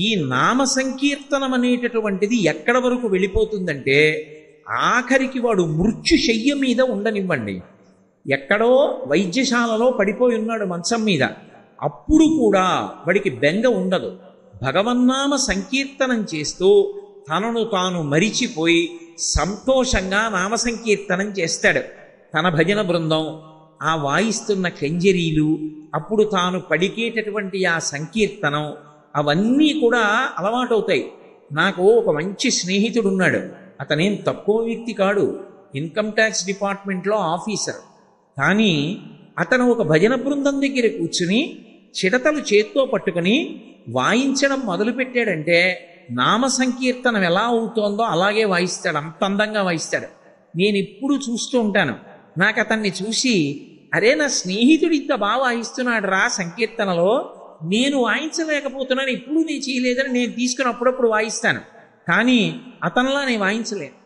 ఈ నామ సంకీర్తనం అనేటటువంటిది ఎక్కడ వరకు వెళ్ళిపోతుందంటే, ఆఖరికి వాడు మృత్యుశయ్య మీద ఉండనివ్వండి, ఎక్కడో వైద్యశాలలో పడిపోయి ఉన్నాడు మంచం మీద, అప్పుడు కూడా వాడికి బెంగ ఉండదు. భగవన్నామ సంకీర్తనం చేస్తూ తనను తాను మరిచిపోయి సంతోషంగా నామ సంకీర్తనం చేస్తాడు. తన భజన బృందం, ఆ వాయిస్తున్న కంజరీలు, అప్పుడు తాను పడికేటటువంటి ఆ సంకీర్తనం, అవన్నీ కూడా అలవాటవుతాయి. నాకు ఒక మంచి స్నేహితుడు ఉన్నాడు. అతనేం తక్కువ వ్యక్తి కాడు, ఇన్కమ్ ట్యాక్స్ డిపార్ట్మెంట్లో ఆఫీసర్. కానీ అతను ఒక భజన బృందం దగ్గర కూర్చుని చిడతలు చేత్తో పట్టుకుని వాయించడం మొదలుపెట్టాడంటే, నామ సంకీర్తనం ఎలా అవుతోందో అలాగే వాయిస్తాడు. అంత అందంగా వాయిస్తాడు. నేను ఎప్పుడు చూస్తూ ఉంటాను. నాకు అతన్ని చూసి, అరే నా స్నేహితుడు ఇంత బాగా వాయిస్తున్నాడు రా సంకీర్తనలో, నేను వాయించలేకపోతున్నాను, ఎప్పుడు నేను చేయలేదని నేను తీసుకుని అప్పుడప్పుడు వాయిస్తాను. కానీ అతనిలా నేను వాయించలేను.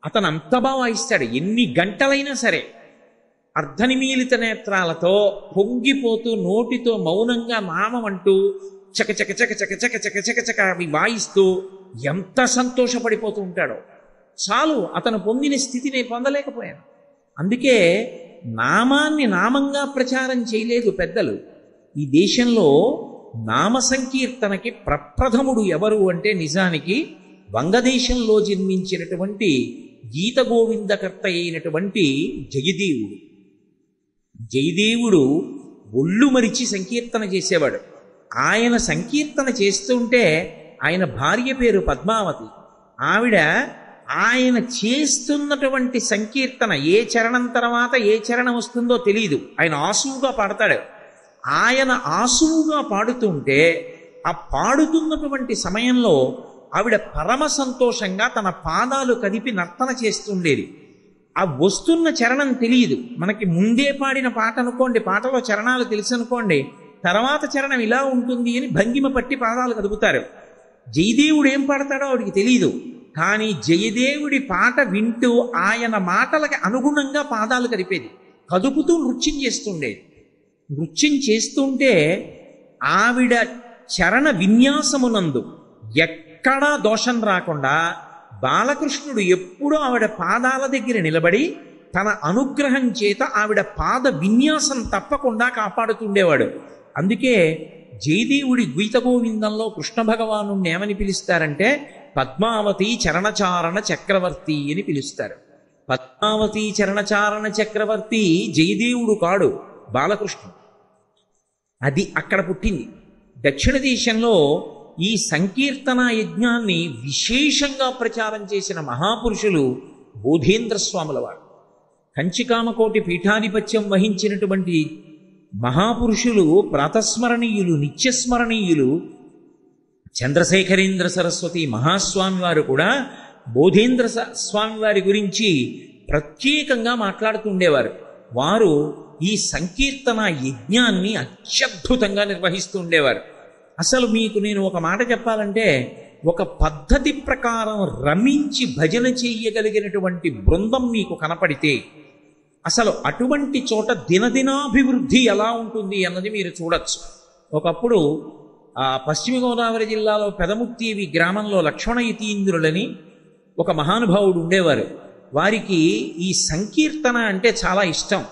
అతను అంత బాగా వాయిస్తాడు. ఎన్ని గంటలైనా సరే అర్ధనిమీలిత నేత్రాలతో పొంగిపోతూ నోటితో మౌనంగా నామం అంటూ చక చక చక చక చక చక చక చక అవి వాయిస్తూ ఎంత సంతోషపడిపోతూ ఉంటాడో. చాలు, అతను పొందిన స్థితి నేను పొందలేకపోయాను. అందుకే నామాన్ని నామంగా ప్రచారం చేయలేదు పెద్దలు. ఈ దేశంలో నామ సంకీర్తనకి ప్రప్రథముడు ఎవరు అంటే నిజానికి వంగదేశంలో జన్మించినటువంటి గీత గోవిందకర్త అయినటువంటి జయదేవుడు. జయదేవుడు ఒళ్ళు మరిచి సంకీర్తన చేసేవాడు. ఆయన సంకీర్తన చేస్తుంటే ఆయన భార్య పేరు పద్మావతి. ఆవిడ ఆయన చేస్తున్నటువంటి సంకీర్తన ఏ చరణం తర్వాత ఏ చరణం వస్తుందో తెలియదు. ఆయన ఆసువుగా పాడతాడు. ఆయన ఆసువుగా పాడుతుంటే ఆ పాడుతున్నటువంటి సమయంలో ఆవిడ పరమ సంతోషంగా తన పాదాలు కదిపి నర్తన చేస్తుండేది. ఆ వస్తున్న చరణం తెలియదు. మనకి ముందే పాడిన పాట అనుకోండి, పాటలో చరణాలు తెలుసు అనుకోండి, తర్వాత చరణం ఇలా ఉంటుంది అని భంగిమ పట్టి పాదాలు కదుపుతారు. జయదేవుడు ఏం పాడతాడో ఆవిడికి తెలియదు. కానీ జయదేవుడి పాట వింటూ ఆయన మాటలకి అనుగుణంగా పాదాలు కదిపేది, కదుపుతూ నృత్యం చేస్తుండేది. నృత్యం చేస్తుంటే ఆవిడ చరణ విన్యాసమునందు ఎక్కడా దోషం రాకుండా బాలకృష్ణుడు ఎప్పుడూ ఆవిడ పాదాల దగ్గర నిలబడి తన అనుగ్రహం చేత ఆవిడ పాద విన్యాసం తప్పకుండా కాపాడుతుండేవాడు. అందుకే జయదేవుడి గీత గోవిందంలో కృష్ణ భగవాను ఏమని పిలుస్తారంటే పద్మావతి చరణచారణ చక్రవర్తి అని పిలుస్తారు. పద్మావతి చరణచారణ చక్రవర్తి జయదేవుడు కాడు, బాలకృష్ణుడు. అది అక్కడ పుట్టింది. దక్షిణ దేశంలో ఈ సంకీర్తన యజ్ఞాన్ని విశేషంగా ప్రచారం చేసిన మహాపురుషులు బోధేంద్ర స్వాముల వారు. కంచికామకోటి పీఠాధిపత్యం వహించినటువంటి మహాపురుషులు, ప్రాతస్మరణీయులు, నిత్యస్మరణీయులు చంద్రశేఖరేంద్ర సరస్వతి మహాస్వామి వారు కూడా బోధేంద్ర స్వామి వారి గురించి ప్రత్యేకంగా మాట్లాడుతుండేవారు. వారు ఈ సంకీర్తన యజ్ఞాన్ని అత్యద్భుతంగా నిర్వహిస్తూ ఉండేవారు. అసలు మీకు నేను ఒక మాట చెప్పాలంటే, ఒక పద్ధతి ప్రకారం రమించి భజన చెయ్యగలిగినటువంటి బృందం మీకు కనపడితే అసలు అటువంటి చోట దినదినాభివృద్ధి ఎలా ఉంటుంది అన్నది మీరు చూడొచ్చు. ఒకప్పుడు పశ్చిమ గోదావరి జిల్లాలో పెదముత్తీవి గ్రామంలో లక్ష్మణ యతీంద్రులని ఒక మహానుభావుడు ఉండేవారు. వారికి ఈ సంకీర్తన అంటే చాలా ఇష్టం.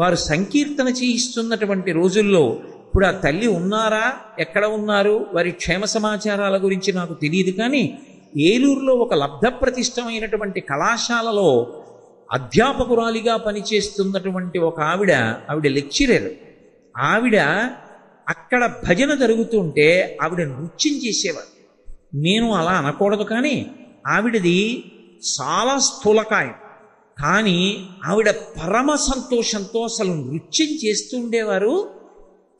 వారు సంకీర్తన చేయిస్తున్నటువంటి రోజుల్లో, ఇప్పుడు ఆ తల్లి ఉన్నారా, ఎక్కడ ఉన్నారు, వారి క్షేమ సమాచారాల గురించి నాకు తెలియదు, కానీ ఏలూరులో ఒక లబ్ధప్రతిష్టమైనటువంటి కళాశాలలో అధ్యాపకురాలిగా పనిచేస్తున్నటువంటి ఒక ఆవిడ లెక్చరర్. ఆవిడ అక్కడ భజన జరుగుతుంటే ఆవిడ నృత్యం చేసేవారు. నేను అలా అనకూడదు, కానీ ఆవిడది చాలా స్థూలకాయం. కానీ ఆవిడ పరమ సంతోషంతో అసలు నృత్యం చేస్తుండేవారు.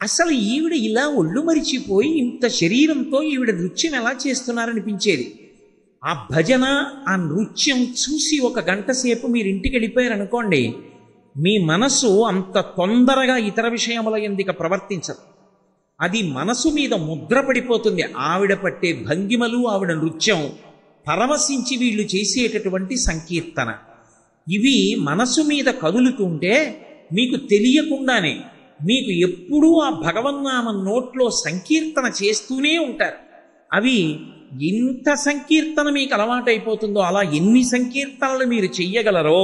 అసలు ఈవిడ ఇలా ఒళ్ళు మరిచిపోయి ఇంత శరీరంతో ఈవిడ నృత్యం ఎలా చేస్తున్నారనిపించేది. ఆ భజన, ఆ నృత్యం చూసి ఒక గంట సేపు మీరు ఇంటికి వెళ్ళిపోయారనుకోండి, మీ మనసు అంత తొందరగా ఇతర విషయముల ఎందుకు ప్రవర్తించదు. అది మనసు మీద ముద్ర పడిపోతుంది. ఆవిడ పట్టే భంగిమలు, ఆవిడ నృత్యం పరవశించి వీళ్ళు చేసేటటువంటి సంకీర్తన, ఇవి మనసు మీద కదులుతుంటే మీకు తెలియకుండానే మీకు ఎప్పుడూ ఆ భగవన్నామం నోట్లో సంకీర్తన చేస్తూనే ఉంటారు. అవి ఎంత సంకీర్తన మీకు అలవాటైపోతుందో, అలా ఎన్ని సంకీర్తనలు మీరు చెయ్యగలరో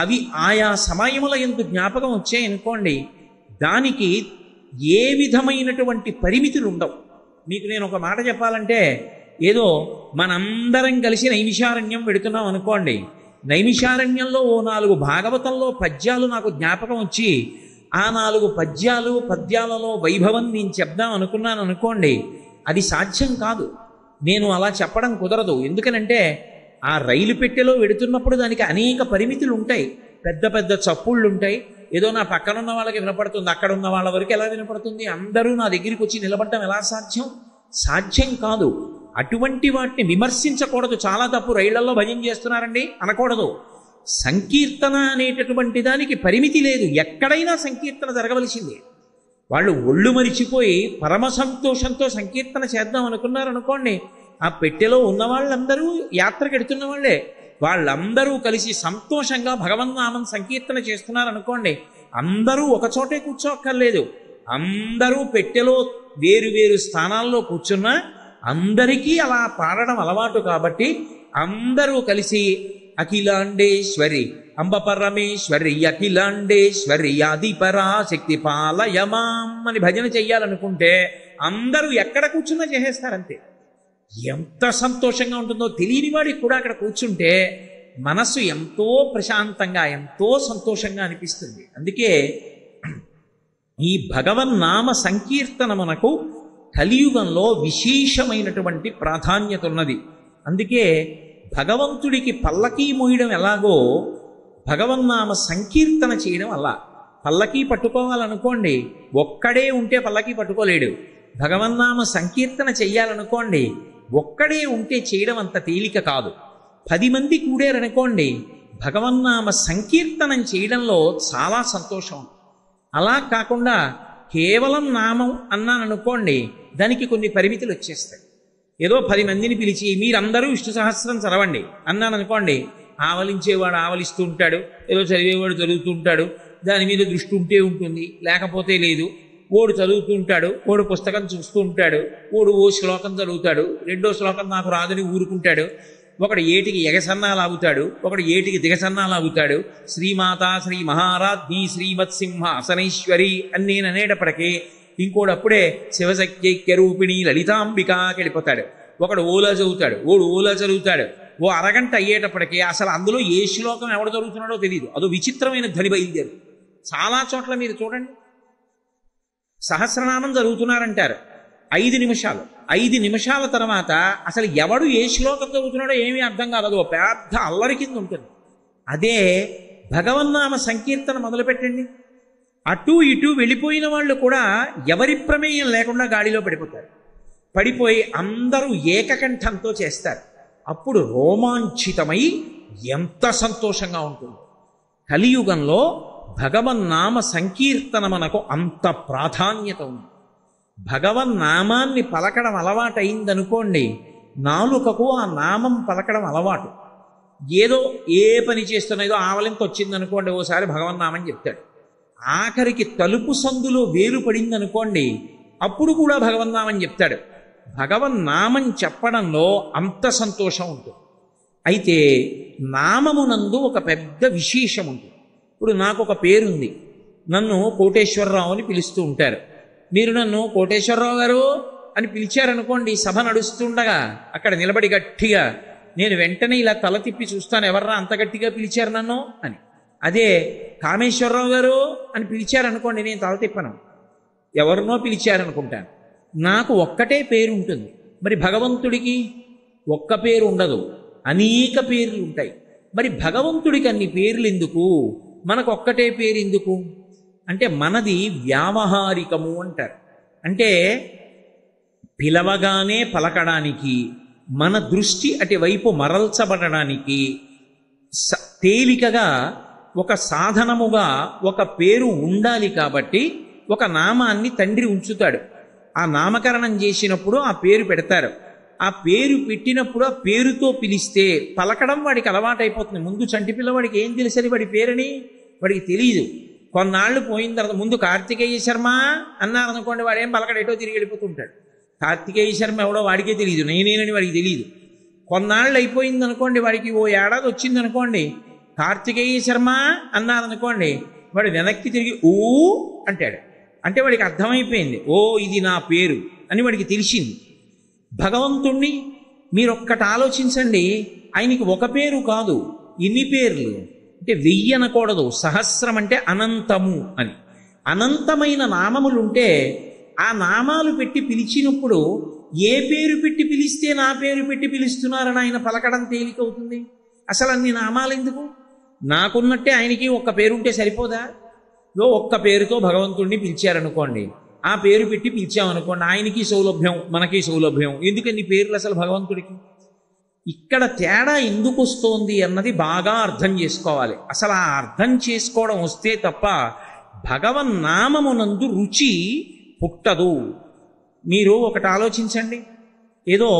అవి ఆయా సమయముల యందు జ్ఞాపకం వచ్చాయనుకోండి, దానికి ఏ విధమైనటువంటి పరిమితులు ఉండవు. మీకు నేను ఒక మాట చెప్పాలంటే, ఏదో మనందరం కలిసి నైమిషారణ్యం పెడుతున్నాం అనుకోండి, నైమిషారణ్యంలో ఓ 4 భాగవతంలో పద్యాలు నాకు జ్ఞాపకం వచ్చి ఆ 4 పద్యాలలో వైభవం నేను చెప్దాం అనుకున్నాను అనుకోండి, అది సాధ్యం కాదు. నేను అలా చెప్పడం కుదరదు. ఎందుకనంటే ఆ రైలు పెట్టెలో వెడుతున్నప్పుడు దానికి అనేక పరిమితులు ఉంటాయి. పెద్ద పెద్ద చప్పుళ్ళు ఉంటాయి. ఏదో నా పక్కన ఉన్న వాళ్ళకి వినపడుతుంది, అక్కడ ఉన్న వాళ్ళ వరకు ఎలా వినపడుతుంది? అందరూ నా దగ్గరికి వచ్చి నిలబడటం ఎలా సాధ్యం? సాధ్యం కాదు. అటువంటి వాటిని విమర్శించకూడదు. చాలా తప్పు, రైళ్లలో భజన చేస్తున్నారండి అనకూడదు. సంకీర్తన అనేటటువంటి దానికి పరిమితి లేదు. ఎక్కడైనా సంకీర్తన జరగవలసిందే. వాళ్ళు ఒళ్ళు మరిచిపోయి పరమ సంతోషంతో సంకీర్తన చేద్దాం అనుకున్నారనుకోండి, ఆ పెట్టెలో ఉన్న వాళ్ళందరూ యాత్రకు ఎడుతున్న వాళ్ళే, వాళ్ళందరూ కలిసి సంతోషంగా భగవన్నామం సంకీర్తన చేస్తున్నారనుకోండి, అందరూ ఒకచోటే కూర్చోక్కర్లేదు, అందరూ పెట్టెలో వేరు వేరు స్థానాల్లో కూర్చున్నా అందరికీ అలా పాడడం అలవాటు కాబట్టి అందరూ కలిసి అఖిలాండేశ్వరి అంబ పరమేశ్వరి అఖిలాండేశ్వరి ఆదిపరాశక్తి పాలయమాం అని భజన చెయ్యాలనుకుంటే అందరూ ఎక్కడ కూర్చున్నా చేసేస్తారంతే. ఎంత సంతోషంగా ఉంటుందో తెలియని వాడికి కూడా అక్కడ కూర్చుంటే మనస్సు ఎంతో ప్రశాంతంగా ఎంతో సంతోషంగా అనిపిస్తుంది. అందుకే ఈ భగవన్నామ సంకీర్తన మనకు కలియుగంలో విశేషమైనటువంటి ప్రాధాన్యత ఉన్నది. అందుకే భగవంతుడికి పల్లకీ మోయడం ఎలాగో భగవన్నామ సంకీర్తన చేయడం అలా. పల్లకీ పట్టుకోవాలనుకోండి, ఒక్కడే ఉంటే పల్లకీ పట్టుకోలేడు. భగవన్నామ సంకీర్తన చెయ్యాలనుకోండి, ఒక్కడే ఉంటే చేయడం అంత తేలిక కాదు. 10 మంది కూడారనుకోండి, భగవన్నామ సంకీర్తనం చేయడంలో చాలా సంతోషం. అలా కాకుండా కేవలం నామం అన్నాననుకోండి, దానికి కొన్ని పరిమితులు వచ్చేస్తాయి. ఏదో 10 మందిని పిలిచి మీరందరూ విష్ణు సహస్రం చదవండి అన్నాననుకోండి, ఆవలించేవాడు ఆవలిస్తూ ఉంటాడు, ఏదో చదివేవాడు చదువుతూ ఉంటాడు, దాని మీద దృష్టి ఉంటే ఉంటుంది, లేకపోతే లేదు. ఓడు చదువుతూ ఉంటాడు, ఓడు పుస్తకం చూస్తూ ఉంటాడు, ఓడు ఓ శ్లోకం చదువుతాడు, రెండో శ్లోకం నాకు రాదని ఊరుకుంటాడు, ఒకడు ఏటికి ఎగసన్నాలాగుతాడు, ఒకడు ఏటికి దిగసన్నాలాగుతాడు. శ్రీమాతా శ్రీ మహారాజ్ఞి శ్రీమత్సింహ అసనైశ్వరి అని నేను అనేటప్పటికీ ఇంకోడు అప్పుడే శివశక్యైక్యరూపిణి లలితాంబికాకి వెళ్ళిపోతాడు. ఒకడు ఓలా చదువుతాడు, ఓడు ఓలా చదువుతాడు. ఓ అరగంట అయ్యేటప్పటికీ అసలు అందులో ఏ శ్లోకం ఎవడు చదువుతున్నాడో తెలియదు. అదో విచిత్రమైన ధ్వని బయలుదేరు. చాలా చోట్ల మీరు చూడండి, సహస్రనామం చదువుతున్నారంటారు 5 నిమిషాలు, 5 నిమిషాల తర్వాత అసలు ఎవడు ఏ శ్లోకం చదువుతున్నాడో ఏమీ అర్థం కాదు. అదో పెద్ద అల్లరి కింద ఉంటుంది. అదే భగవన్నామ సంకీర్తన మొదలుపెట్టండి, అటు ఇటు వెళ్ళిపోయిన వాళ్ళు కూడా ఎవరి ప్రమేయం లేకుండా గాడిలో పడిపోతారు. పడిపోయి అందరూ ఏకకంఠంతో చేస్తారు. అప్పుడు రోమాంచితమై ఎంత సంతోషంగా ఉంటుంది. కలియుగంలో భగవన్నామ సంకీర్తన మనకు అంత ప్రాధాన్యత ఉంది. భగవన్నామాన్ని పలకడం అలవాటైందనుకోండి, నాలుకకు ఆ నామం పలకడం అలవాటు. ఏదో ఏ పని చేస్తున్నదో ఆవలింత వచ్చిందనుకోండి, ఓసారి భగవన్నామం చెప్తాడు. ఆఖరికి తలుపు సందులో వేలు పడిందనుకోండి, అప్పుడు కూడా భగవన్నామం చెప్తాడు. భగవన్నామం చెప్పడంలో అంత సంతోషం ఉంటుంది. అయితే నామమునందు ఒక పెద్ద విశేషం ఉంటుంది. ఇప్పుడు నాకు ఒక పేరుంది, నన్ను కోటేశ్వరరావు అని పిలుస్తూ ఉంటారు. మీరు నన్ను కోటేశ్వరరావు గారు అని పిలిచారనుకోండి, సభ నడుస్తుండగా అక్కడ నిలబడి గట్టిగా నేను వెంటనే ఇలా తల తిప్పి చూస్తాను, ఎవర్రా అంత గట్టిగా పిలిచారు నన్ను అని. అదే కామేశ్వరరావు గారు అని పిలిచారనుకోండి, నేను తల తిప్పను, ఎవరినో పిలిచారనుకుంటాను. నాకు ఒక్కటే పేరు ఉంటుంది. మరి భగవంతుడికి ఒక్క పేరు ఉండదు, అనేక పేర్లు ఉంటాయి. మరి భగవంతుడికి అన్ని పేర్లు ఎందుకు, మనకు ఒక్కటే పేరు ఎందుకు అంటే, మనది వ్యావహారికము అంటారు. అంటే పిలవగానే పలకడానికి, మన దృష్టి అటువైపు మరల్చబడడానికి తేలికగా ఒక సాధనముగా ఒక పేరు ఉండాలి. కాబట్టి ఒక నామాన్ని తండ్రి ఉంచుతాడు. ఆ నామకరణం చేసినప్పుడు ఆ పేరు పెడతారు. ఆ పేరు పెట్టినప్పుడు ఆ పేరుతో పిలిస్తే పలకడం వాడికి అలవాటైపోతుంది. ముందు చంటి పిల్లవాడికి ఏం తెలుసని వాడి పేరని వాడికి తెలియదు. కొన్నాళ్ళు పోయిన తర్వాత ముందు కార్తికేయ శర్మ అన్నారనుకోండి, వాడేం పలకడేటో తిరిగి వెళ్ళిపోతుంటాడు. కార్తికేయ శర్మ ఎవడో వాడికే తెలియదు, నేనేనని వాడికి తెలియదు. కొన్నాళ్ళు అయిపోయింది అనుకోండి, వాడికి ఓ ఏడాది వచ్చిందనుకోండి, కార్తికేయ శర్మ అన్నారనుకోండి, వాడు వెనక్కి తిరిగి ఊ అంటాడు. అంటే వాడికి అర్థమైపోయింది, ఓ ఇది నా పేరు అని వాడికి తెలిసింది. భగవంతుణ్ణి మీరొక్కటి ఆలోచించండి, ఆయనకి ఒక పేరు కాదు, ఇన్ని పేర్లు. అంటే 1000 అనకూడదు, సహస్రం అంటే అనంతము అని. అనంతమైన నామములుంటే ఆ నామాలు పెట్టి పిలిచినప్పుడు ఏ పేరు పెట్టి పిలిస్తే నా పేరు పెట్టి పిలుస్తున్నారని ఆయన పలకడం తేలికవుతుంది. అసలు అన్ని నామాలు ఎందుకు? నాకున్నట్టే ఆయనకి ఒక్క పేరుంటే సరిపోదా? ఒక్క పేరుతో భగవంతుడిని పిలిచారనుకోండి, ఆ పేరు పెట్టి పిలిచామనుకోండి, ఆయనకి సౌలభ్యం మనకి సౌలభ్యం. ఎందుకని పేర్లు అసలు భగవంతుడికి? ఇక్కడ తేడా ఎందుకు వస్తోంది అన్నది బాగా అర్థం చేసుకోవాలి. అసలు ఆ అర్థం చేసుకోవడం వస్తే తప్ప భగవన్నామమునందు రుచి పుట్టదు. మీరు ఒకటి ఆలోచించండి. ఏదో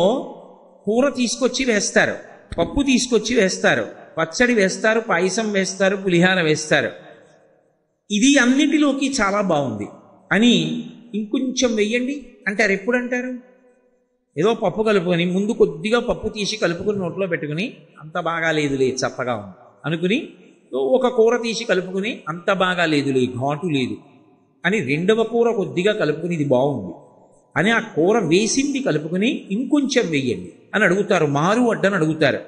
కూర తీసుకొచ్చి వేస్తారు, పప్పు తీసుకొచ్చి వేస్తారు, పచ్చడి వేస్తారు, పాయసం వేస్తారు, పులిహార వేస్తారు. ఇది అన్నిటిలోకి చాలా బాగుంది అని ఇంకొంచెం వెయ్యండి అంటారు. ఎప్పుడు అంటారు? ఏదో పప్పు కలుపుకొని ముందు కొద్దిగా పప్పు తీసి కలుపుకుని నోట్లో పెట్టుకుని అంత బాగా లేదులే చప్పగా ఉంది అనుకుని ఒక కూర తీసి కలుపుకుని అంత బాగా లేదులే ఘాటు లేదు అని రెండవ కూర కొద్దిగా కలుపుకుని ఇది బాగుంది అని ఆ కూర వేసింది కలుపుకుని ఇంకొంచెం వెయ్యండి అని అడుగుతారు. మారు అడ్డని అడుగుతారు.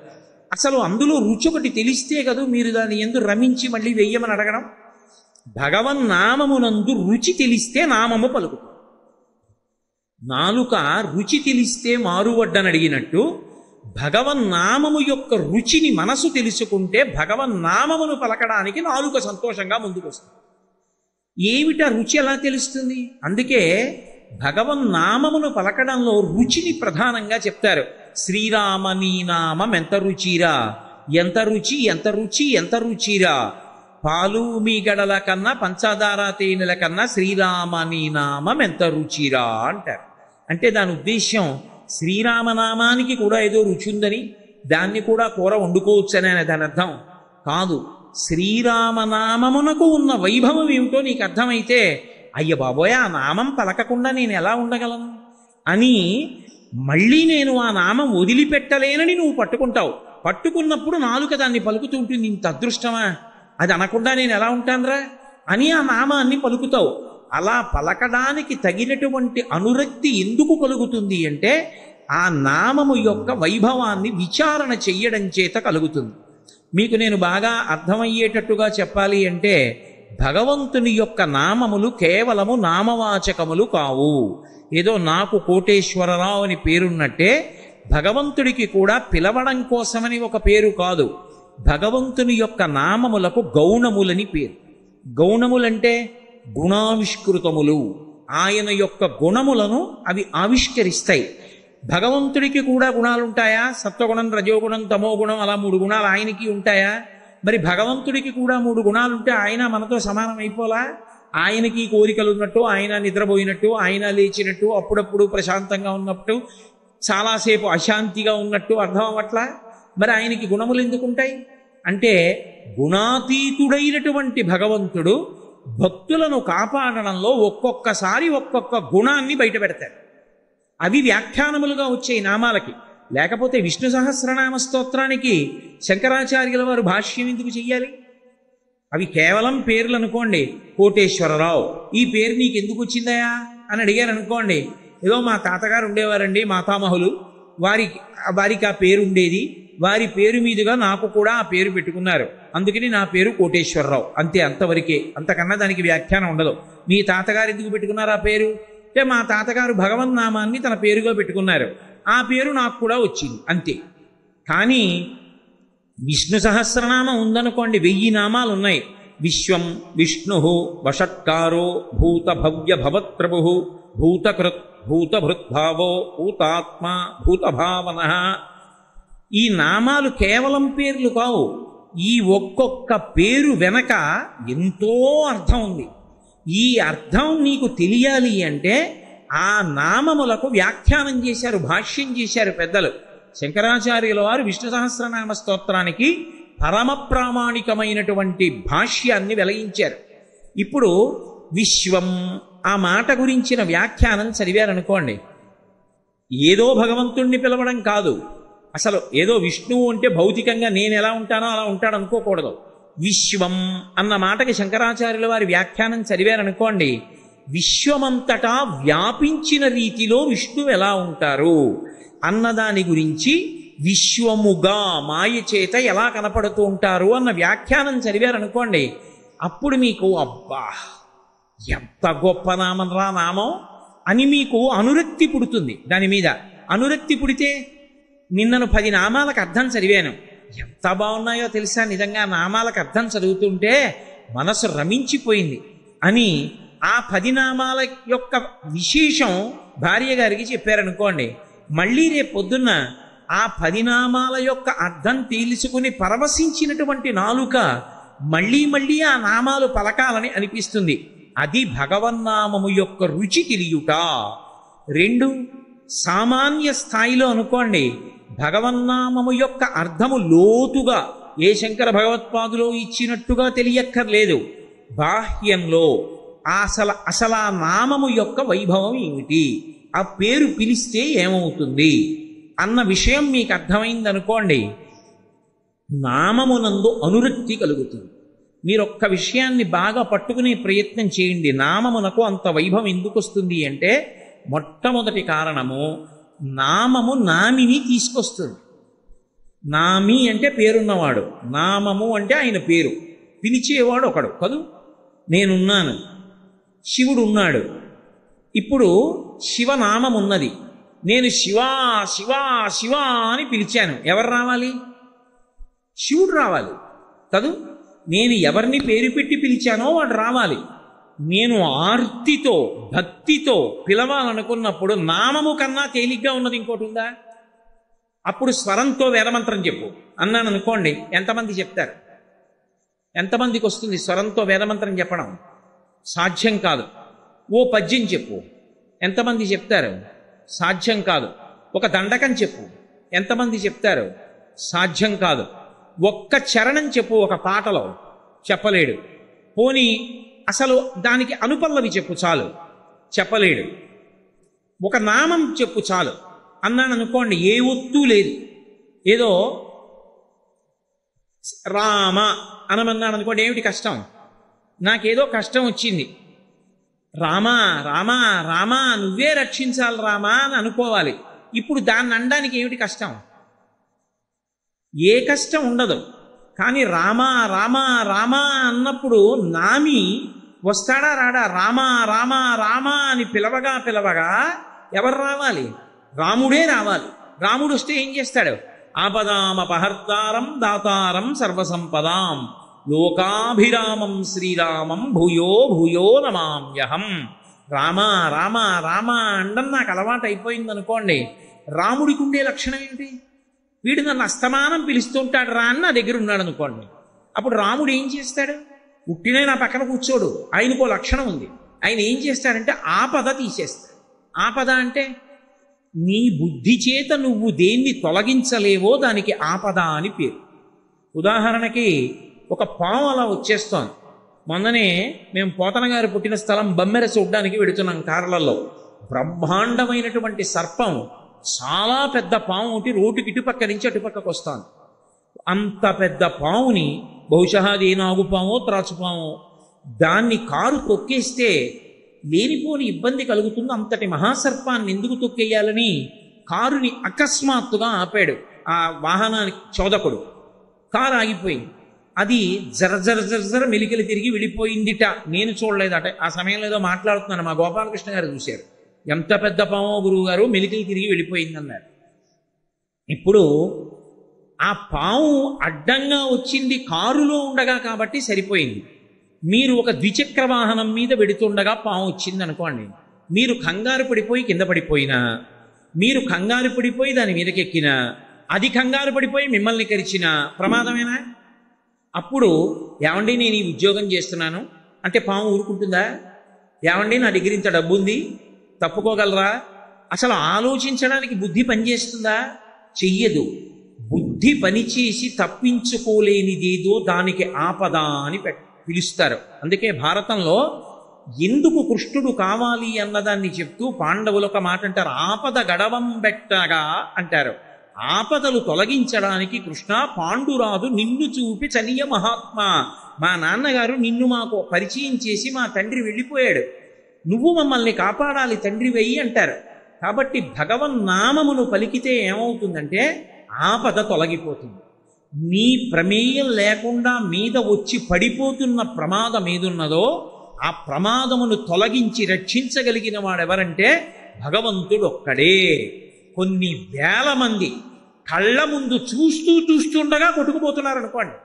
అసలు అందులో రుచి ఒకటి తెలిస్తే కదా మీరు దాన్ని ఎందు రమించి మళ్ళీ వెయ్యమని అడగడం. భగవన్నామమునందు రుచి తెలిస్తే నామము పలుకుతాం. నాలుక రుచి తెలిస్తే మారువడ్డని అడిగినట్టు భగవన్నామము యొక్క రుచిని మనసు తెలుసుకుంటే భగవన్నామమును పలకడానికి నాలుక సంతోషంగా ముందుకొస్తుంది. ఏమిటా రుచి ఎలా తెలుస్తుంది? అందుకే భగవన్నామమును పలకడంలో రుచిని ప్రధానంగా చెప్తారు. శ్రీరామ నీ నామం ఎంత రుచిరా, ఎంత రుచి ఎంత రుచి ఎంత రుచిరా, పాలు మీ గడల కన్నా పంచదార తేనెల కన్నా శ్రీరామ నీ నామం ఎంత రుచిరా అంటారు. అంటే దాని ఉద్దేశ్యం శ్రీరామనామానికి కూడా ఏదో రుచి ఉందని, దాన్ని కూడా కూర వండుకోవచ్చని అనే దాని అర్థం కాదు. శ్రీరామనామమునకు ఉన్న వైభవం ఏమిటో నీకు అర్థమైతే అయ్య బాబోయ్ ఆ నామం పలకకుండా నేను ఎలా ఉండగలను అని మళ్ళీ నేను ఆ నామం వదిలిపెట్టలేనని నువ్వు పట్టుకుంటావు. పట్టుకున్నప్పుడు నాలుక దాన్ని పలుకుతూ ఉంటుంది. ఇంత అదృష్టమా, అది అనకుండా నేను ఎలా ఉంటానురా అని ఆ నామాన్ని పలుకుతావు. అలా పలకడానికి తగినటువంటి అనురక్తి ఎందుకు కలుగుతుంది అంటే ఆ నామము యొక్క వైభవాన్ని విచారణ చెయ్యడం చేత కలుగుతుంది. మీకు నేను బాగా అర్థమయ్యేటట్టుగా చెప్పాలి అంటే భగవంతుని యొక్క నామములు కేవలము నామవాచకములు కావు. ఏదో నాకు కోటేశ్వరరావు అని పేరున్నట్టే భగవంతుడికి కూడా పిలవడం కోసమని ఒక పేరు కాదు. భగవంతుని యొక్క నామములకు గౌణములని పేరు. గౌణములంటే గుణావిష్కృతములు. ఆయన యొక్క గుణములను అవి ఆవిష్కరిస్తాయి. భగవంతుడికి కూడా గుణాలుంటాయా? సత్వగుణం, రజోగుణం, తమోగుణం, అలా 3 గుణాలు ఆయనకి ఉంటాయా? మరి భగవంతుడికి కూడా 3 గుణాలుంటే ఆయన మనతో సమానం అయిపోలా? ఆయనకి కోరికలు ఉన్నట్టు, ఆయన నిద్రపోయినట్టు, ఆయన లేచినట్టు, అప్పుడప్పుడు ప్రశాంతంగా ఉన్నట్టు, చాలాసేపు అశాంతిగా ఉన్నట్టు అర్థం అవ్వట్లా? మరి ఆయనకి గుణములు ఎందుకుంటాయి అంటే గుణాతీతుడైనటువంటి భగవంతుడు భక్తులను కాపాడడంలో ఒక్కొక్కసారి ఒక్కొక్క గుణాన్ని బయట పెడతాడు. అవి వ్యాఖ్యానములుగా వచ్చే నామాలకి. లేకపోతే విష్ణు సహస్రనామ స్తోత్రానికి శంకరాచార్యుల వారు భాష్యం ఎందుకు చెయ్యాలి? అవి కేవలం పేర్లు అనుకోండి. కోటేశ్వరరావు ఈ పేరు నీకు ఎందుకు వచ్చిందయా అని అడిగారు అనుకోండి. ఏదో మా తాతగారు ఉండేవారండి, మాతామహులు, వారికి ఆ పేరు ఉండేది, వారి పేరు మీదుగా నాకు కూడా ఆ పేరు పెట్టుకున్నారు, అందుకని నా పేరు కోటేశ్వరరావు, అంతే, అంతవరకే. అంతకన్నా దానికి వ్యాఖ్యానం ఉండదు. మీ తాతగారు ఎందుకు పెట్టుకున్నారు ఆ పేరు అంటే మా తాతగారు భగవన్నామాన్ని తన పేరుగా పెట్టుకున్నారు, ఆ పేరు నాకు కూడా వచ్చింది, అంతే. కానీ విష్ణు సహస్రనామం ఉందనుకోండి, 1000 నామాలు ఉన్నాయి. విశ్వం విష్ణు వషట్కారో భూత భవ్య భవత్ప్రభు భూతకృత్ భూతభృద్భావో భూతాత్మ భూతభావన. ఈ నామాలు కేవలం పేర్లు కావు. ఈ ఒక్కొక్క పేరు వెనక ఎంతో అర్థం ఉంది. ఈ అర్థం నీకు తెలియాలి అంటే ఆ నామములకు వ్యాఖ్యానం చేశారు, భాష్యం చేశారు పెద్దలు. శంకరాచార్యుల వారు విష్ణు సహస్రనామ స్తోత్రానికి పరమ ప్రామాణికమైనటువంటి భాష్యాన్ని వెలగించారు. ఇప్పుడు విశ్వం ఆ మాట గురించిన వ్యాఖ్యానం చదివారనుకోండి, ఏదో భగవంతుణ్ణి పిలవడం కాదు. అసలు ఏదో విష్ణువు అంటే భౌతికంగా నేను ఎలా ఉంటానో అలా ఉంటాడు అనుకోకూడదు. విశ్వం అన్న మాటకి శంకరాచార్యుల వారి వ్యాఖ్యానం చదివారనుకోండి, విశ్వమంతటా వ్యాపించిన రీతిలో విష్ణువు ఎలా ఉంటారు అన్నదాని గురించి, విశ్వముగా మాయ చేత ఎలా కనపడుతూ ఉంటారు అన్న వ్యాఖ్యానం చదివారనుకోండి, అప్పుడు మీకు అబ్బా ఎంత గొప్ప నామం రా నామం అని మీకు అనురక్తి పుడుతుంది. దాని మీద అనురక్తి పుడితే, నిన్నను 10 నామాలకు అర్థం చదివాను, ఎంత బాగున్నాయో తెలుసా, నిజంగా నామాలకు అర్థం చదువుతుంటే మనసు రమించిపోయింది అని ఆ 10 నామాల యొక్క విశేషం భార్య గారికి చెప్పారనుకోండి, మళ్ళీ రేపు పొద్దున్న ఆ 10 నామాల యొక్క అర్థం తెలుసుకుని పరవశించినటువంటి నాలుక మళ్ళీ మళ్ళీ ఆ నామాలు పలకాలని అనిపిస్తుంది. అది భగవన్నామము యొక్క రుచి తెలియుట. రెండు, సామాన్య స్థాయిలో అనుకోండి, భగవన్నామము యొక్క అర్థము లోతుగా ఏ శంకర భగవత్పాదులో ఇచ్చినట్టుగా తెలియక్కర్లేదు. బాహ్యంలో అసలు ఆ నామము యొక్క వైభవం ఏమిటి, ఆ పేరు పిలిస్తే ఏమవుతుంది అన్న విషయం మీకు అర్థమైందనుకోండి, నామమునందు అనురక్తి కలుగుతుంది. మీరు ఒక్క విషయాన్ని బాగా పట్టుకునే ప్రయత్నం చేయండి. నామమునకు అంత వైభవం ఎందుకు వస్తుంది అంటే, మొట్టమొదటి కారణము, నామము నామిని తీసుకొస్తుంది. నామి అంటే పేరున్నవాడు, నామము అంటే ఆయన పేరు, పిలిచేవాడు ఒకడు కదూ. నేనున్నాను, శివుడు ఉన్నాడు. ఇప్పుడు శివనామం ఉన్నది, నేను శివా శివా శివా అని పిలిచాను. ఎవరు రావాలి? శివుడు రావాలి కదూ. నేను ఎవరిని పేరు పెట్టి పిలిచానో వాడు రావాలి. నేను ఆర్తితో భక్తితో పిలవాలనుకున్నప్పుడు నామము కన్నా తేలిగ్గా ఉన్నది ఇంకోటి ఉందా? అప్పుడు స్వరంతో వేదమంత్రం చెప్పు అన్నాను అనుకోండి, ఎంతమంది చెప్తారు? ఎంతమందికి వస్తుంది స్వరంతో వేదమంత్రం చెప్పడం? సాధ్యం కాదు. ఓ పద్యం చెప్పు, ఎంతమంది చెప్తారు? సాధ్యం కాదు. ఒక దండకం చెప్పు, ఎంతమంది చెప్తారు? సాధ్యం కాదు. ఒక్క చరణం చెప్పు ఒక పాటలో, చెప్పలేడు. పోనీ అసలు దానికి అనుపల్లవి చెప్పు చాలు, చెప్పలేడు. ఒక నామం చెప్పు చాలు అన్నాను అనుకోండి, ఏ ఒత్తు లేదు. ఏదో రామ అనమన్నాడు అనుకోండి, ఏమిటి కష్టం? నాకేదో కష్టం వచ్చింది, రామా రామా రామా నువ్వే రక్షించాలి రామా అని అనుకోవాలి. ఇప్పుడు దాన్ని అనడానికి ఏమిటి కష్టం? ఏ కష్టం ఉండదు. కానీ రామా రామా రామా అన్నప్పుడు నామి వస్తాడా రాడా? రామా రామా రామా అని పిలవగా పిలవగా ఎవరు రావాలి? రాముడే రావాలి. రాముడు వస్తే ఏం చేస్తాడు? ఆపదామపహర్తారం దాతారం సర్వసంపదాం లోకాభిరామం శ్రీరామం భూయో భూయో నమామ్యహం. రామా రామా రామా అండం నాకు అలవాటు అయిపోయింది అనుకోండి. రాముడికి ఉండే లక్షణం ఏమిటి? వీడు నన్ను అస్తమానం పిలుస్తుంటాడు రా అని నా దగ్గర ఉన్నాడు అనుకోండి. అప్పుడు రాముడు ఏం చేస్తాడు? ఉట్టినే నా పక్కన కూర్చోడు, ఆయనకో లక్షణం ఉంది. ఆయన ఏం చేస్తాడంటే ఆపద తీసేస్తాడు. ఆపద అంటే నీ బుద్ధి చేత నువ్వు దేన్ని తొలగించలేవో దానికి ఆపద అని పేరు. ఉదాహరణకి ఒక పాము అలా వచ్చేస్తోంది. మొన్ననే మేము పోతన గారు పుట్టిన స్థలం బమ్మెర చూడ్డానికి వెడుతున్నాం కార్లలో. బ్రహ్మాండమైనటువంటి సర్పం, చాలా పెద్ద పాము ఒకటి రోడ్డుకి ఇటుపక్క నుంచి అటుపక్కకు వస్తాను. అంత పెద్ద పాముని, బహుశా అది నాగుపామో త్రాచుపామో, దాన్ని కారు తొక్కేస్తే లేనిపోని ఇబ్బంది కలుగుతుంది. అంతటి మహాసర్పాన్ని ఎందుకు తొక్కేయాలని కారుని అకస్మాత్తుగా ఆపాడు ఆ వాహనానికి చోదకుడు. కారు ఆగిపోయింది. అది జర జర మెలికలు తిరిగి వెళ్ళిపోయిందిట. నేను చూడలేదట. ఆ సమయంలో ఏదో మాట్లాడుతున్నాను, మా గోపాలకృష్ణ గారు చూశారు. ఎంత పెద్ద పామో గురువు గారు, మెలికలు తిరిగి వెళ్ళిపోయిందన్నారు. ఇప్పుడు ఆ పాము అడ్డంగా వచ్చింది కారులో ఉండగా కాబట్టి సరిపోయింది. మీరు ఒక ద్విచక్ర వాహనం మీద వెడుతుండగా పాము వచ్చింది అనుకోండి, మీరు కంగారు పడిపోయి కింద పడిపోయినా, మీరు కంగారు పడిపోయి దాని మీదకెక్కినా, అది కంగారు పడిపోయి మిమ్మల్ని కరిచినా ప్రమాదమేనా? అప్పుడు ఏమండి నేను ఈ ఉద్యోగం చేస్తున్నాను అంటే పాము ఊరుకుంటుందా? ఏమండి నా దగ్గర ఇంత డబ్బు ఉంది, తప్పుకోగలరా? అసలు ఆలోచించడానికి బుద్ధి పనిచేస్తుందా? చెయ్యదు. బుద్ధి పనిచేసి తప్పించుకోలేనిదేదో దానికి ఆపద అని పిలుస్తారు. అందుకే భారతంలో ఎందుకు కృష్ణుడు కావాలి అన్నదాన్ని చెప్తూ పాండవులు ఒక మాట అంటారు, ఆపద గడవం బెట్టగా అంటారు. ఆపదలు తొలగించడానికి కృష్ణ పాండురాదు నిన్ను చూపి చనియ మహాత్మా. మా నాన్నగారు నిన్ను మాకు పరిచయం చేసి మా తండ్రి వెళ్ళిపోయాడు, నువ్వు మమ్మల్ని కాపాడాలి తండ్రి వెయ్యి అంటారు. కాబట్టి భగవన్నామమును పలికితే ఏమవుతుందంటే ఆపద తొలగిపోతుంది. నీ ప్రమేయం లేకుండా మీద వచ్చి పడిపోతున్న ప్రమాదం ఏదున్నదో ఆ ప్రమాదమును తొలగించి రక్షించగలిగిన వాడెవరంటే భగవంతుడు ఒక్కడే. కొన్ని వేల మంది కళ్ళ ముందు చూస్తుండగా కొట్టుకుపోతున్నారు అనుకోండి.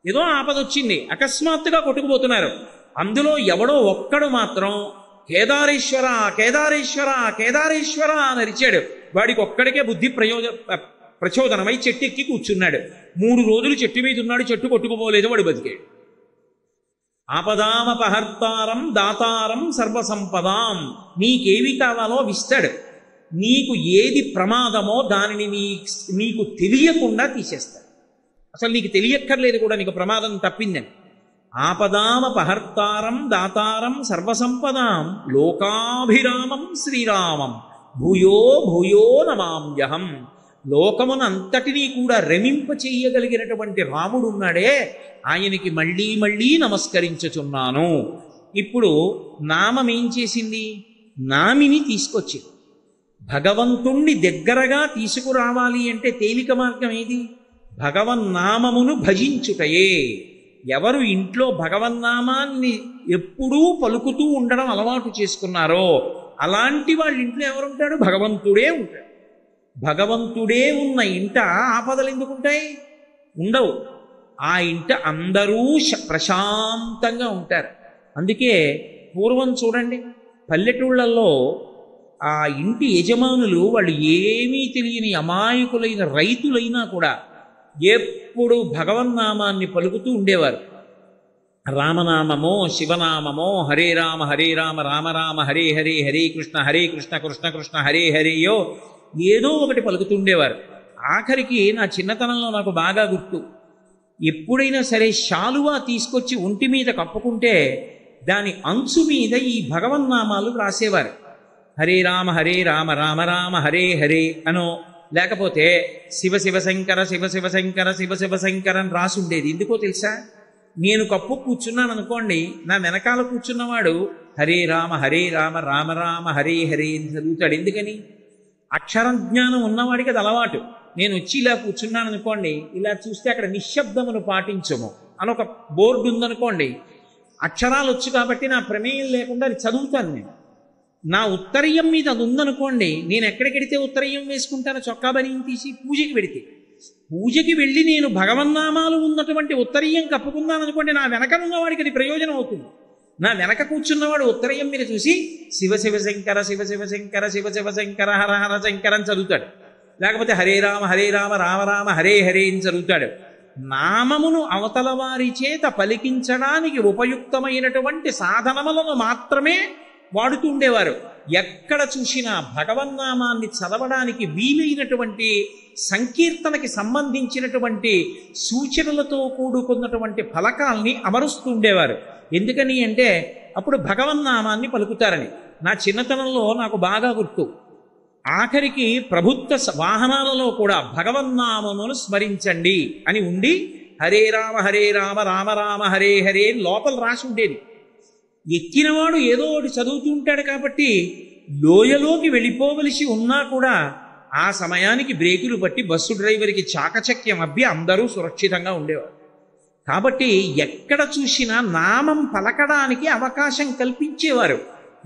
ఏదో ఆపద వచ్చింది, అకస్మాత్తుగా కొట్టుకుపోతున్నారు. అందులో ఎవడో ఒక్కడు మాత్రం కేదారేశ్వర కేదారేశ్వర కేదారేశ్వర అని అరిచాడు. వాడికి ఒక్కడికే బుద్ధి ప్రచోదనమై చెట్టు ఎక్కి కూర్చున్నాడు. 3 రోజులు చెట్టు మీద ఉన్నాడు, చెట్టు కొట్టుకుపోలేదు, వాడు బతికాడు. ఆపదామపహర్తారం దాతారం సర్వసంపదాం. నీకేవి కావాలో విస్తాడు. నీకు ఏది ప్రమాదమో దానిని నీకు తెలియకుండా తీసేస్తాడు. అసలు నీకు తెలియక్కర్లేదు కూడా నీకు ప్రమాదం తప్పిందని. ఆపదామపహర్తారం దాతారం సర్వసంపదాం లోకాభిరామం శ్రీరామం భూయో భూయో నమామ్యహం. లోకమునంతటినీ కూడా రమింప చెయ్యగలిగినటువంటి రాముడు ఉన్నాడే, ఆయనకి మళ్ళీ మళ్ళీ నమస్కరించుచున్నాను. ఇప్పుడు నామం ఏం చేసింది? నామిని తీసుకొచ్చింది. భగవంతుణ్ణి దగ్గరగా తీసుకురావాలి అంటే తేలిక మార్గం ఏది? భగవన్నామమును భజించుటయే. ఎవరు ఇంట్లో భగవన్నామాన్ని ఎప్పుడూ పలుకుతూ ఉండడం అలవాటు చేసుకున్నారో అలాంటి వాళ్ళ ఇంట్లో ఎవరుంటాడు? భగవంతుడే ఉంటాడు. భగవంతుడే ఉన్న ఇంట ఆపదలు ఎందుకుంటాయి? ఉండవు. ఆ ఇంట అందరూ ప్రశాంతంగా ఉంటారు. అందుకే పూర్వం చూడండి, పల్లెటూళ్ళల్లో ఆ ఇంటి యజమానులు వాళ్ళు ఏమీ తెలియని అమాయకులైన రైతులైనా కూడా ఎప్పుడు భగవన్నామాన్ని పలుకుతూ ఉండేవారు. రామనామమో శివనామమో హరే రామ రామ రామ హరే హరే హరే కృష్ణ కృష్ణ కృష్ణ హరే హరేయో ఏదో ఒకటి పలుకుతుండేవారు. ఆఖరికి నా చిన్నతనంలో నాకు బాగా గుర్తు, ఎప్పుడైనా సరే శాలువా తీసుకొచ్చి ఒంటి మీద కప్పుకుంటే దాని అంచు మీద ఈ భగవన్నామాలు రాసేవారు. హరే రామ రామ రామ హరే హరే అనో, లేకపోతే శివ శివ శంకర శివ శివ శంకర శివ శివ శంకర అని రాసి ఉండేది. ఎందుకో తెలుసా? నేను కప్పు కూర్చున్నాను అనుకోండి, నా వెనకాల కూర్చున్నవాడు హరే రామ రామ రామ హరే హరే అని చదువుతాడు. ఎందుకని? అక్షరం జ్ఞానం ఉన్నవాడికి అది అలవాటు. నేను వచ్చి ఇలా కూర్చున్నాను అనుకోండి, ఇలా చూస్తే అక్కడ నిశ్శబ్దమును పాటించము అని ఒక బోర్డు ఉందనుకోండి, అక్షరాలు వచ్చు కాబట్టి నా ప్రమేయం లేకుండా అది చదువుతాను. నేను నా ఉత్తరీయం మీద అది ఉందనుకోండి, నేను ఎక్కడికెడితే ఉత్తరీయం వేసుకుంటానో చొక్కా బనియం తీసి పూజకి పెడితే, పూజకి వెళ్ళి నేను భగవన్నామాలు ఉన్నటువంటి ఉత్తరీయం కప్పుకున్నాను అనుకోండి, నా వెనకనున్న వాడికి అది ప్రయోజనం అవుతుంది. నా వెనక కూర్చున్నవాడు ఉత్తరీయం మీద చూసి శివ శివ శంకర శివ శివ శంకర శివ శివ శంకర హర హర శంకర అని చదువుతాడు. లేకపోతే హరే రామ రామ రామ హరే హరే అని చదువుతాడు. నామమును అవతల వారి చేత పలికించడానికి ఉపయుక్తమైనటువంటి సాధనములను మాత్రమే వాడుతూ ఉండేవారు. ఎక్కడ చూసినా భగవన్నామాన్ని చదవడానికి వీలైనటువంటి సంకీర్తనకి సంబంధించినటువంటి సూచనలతో కూడుకున్నటువంటి ఫలకాల్ని అమరుస్తూ ఉండేవారు. ఎందుకని అంటే అప్పుడు భగవన్నామాన్ని పలుకుతారని. నా చిన్నతనంలో నాకు బాగా గుర్తు, ఆఖరికి ప్రభుత్వ వాహనాలలో కూడా భగవన్నామమును స్మరించండి అని ఉండి హరే రామ రామ రామ హరే హరే లోపల రాసి ఉండేది. ఎక్కినవాడు ఏదో ఒకటి చదువుతూ ఉంటాడు కాబట్టి లోయలోకి వెళ్ళిపోవలసి ఉన్నా కూడా ఆ సమయానికి బ్రేకులు పట్టి బస్సు డ్రైవర్కి చాకచక్యం అబ్బి అందరూ సురక్షితంగా ఉండేవారు. కాబట్టి ఎక్కడ చూసినా నామం పలకడానికి అవకాశం కల్పించేవారు.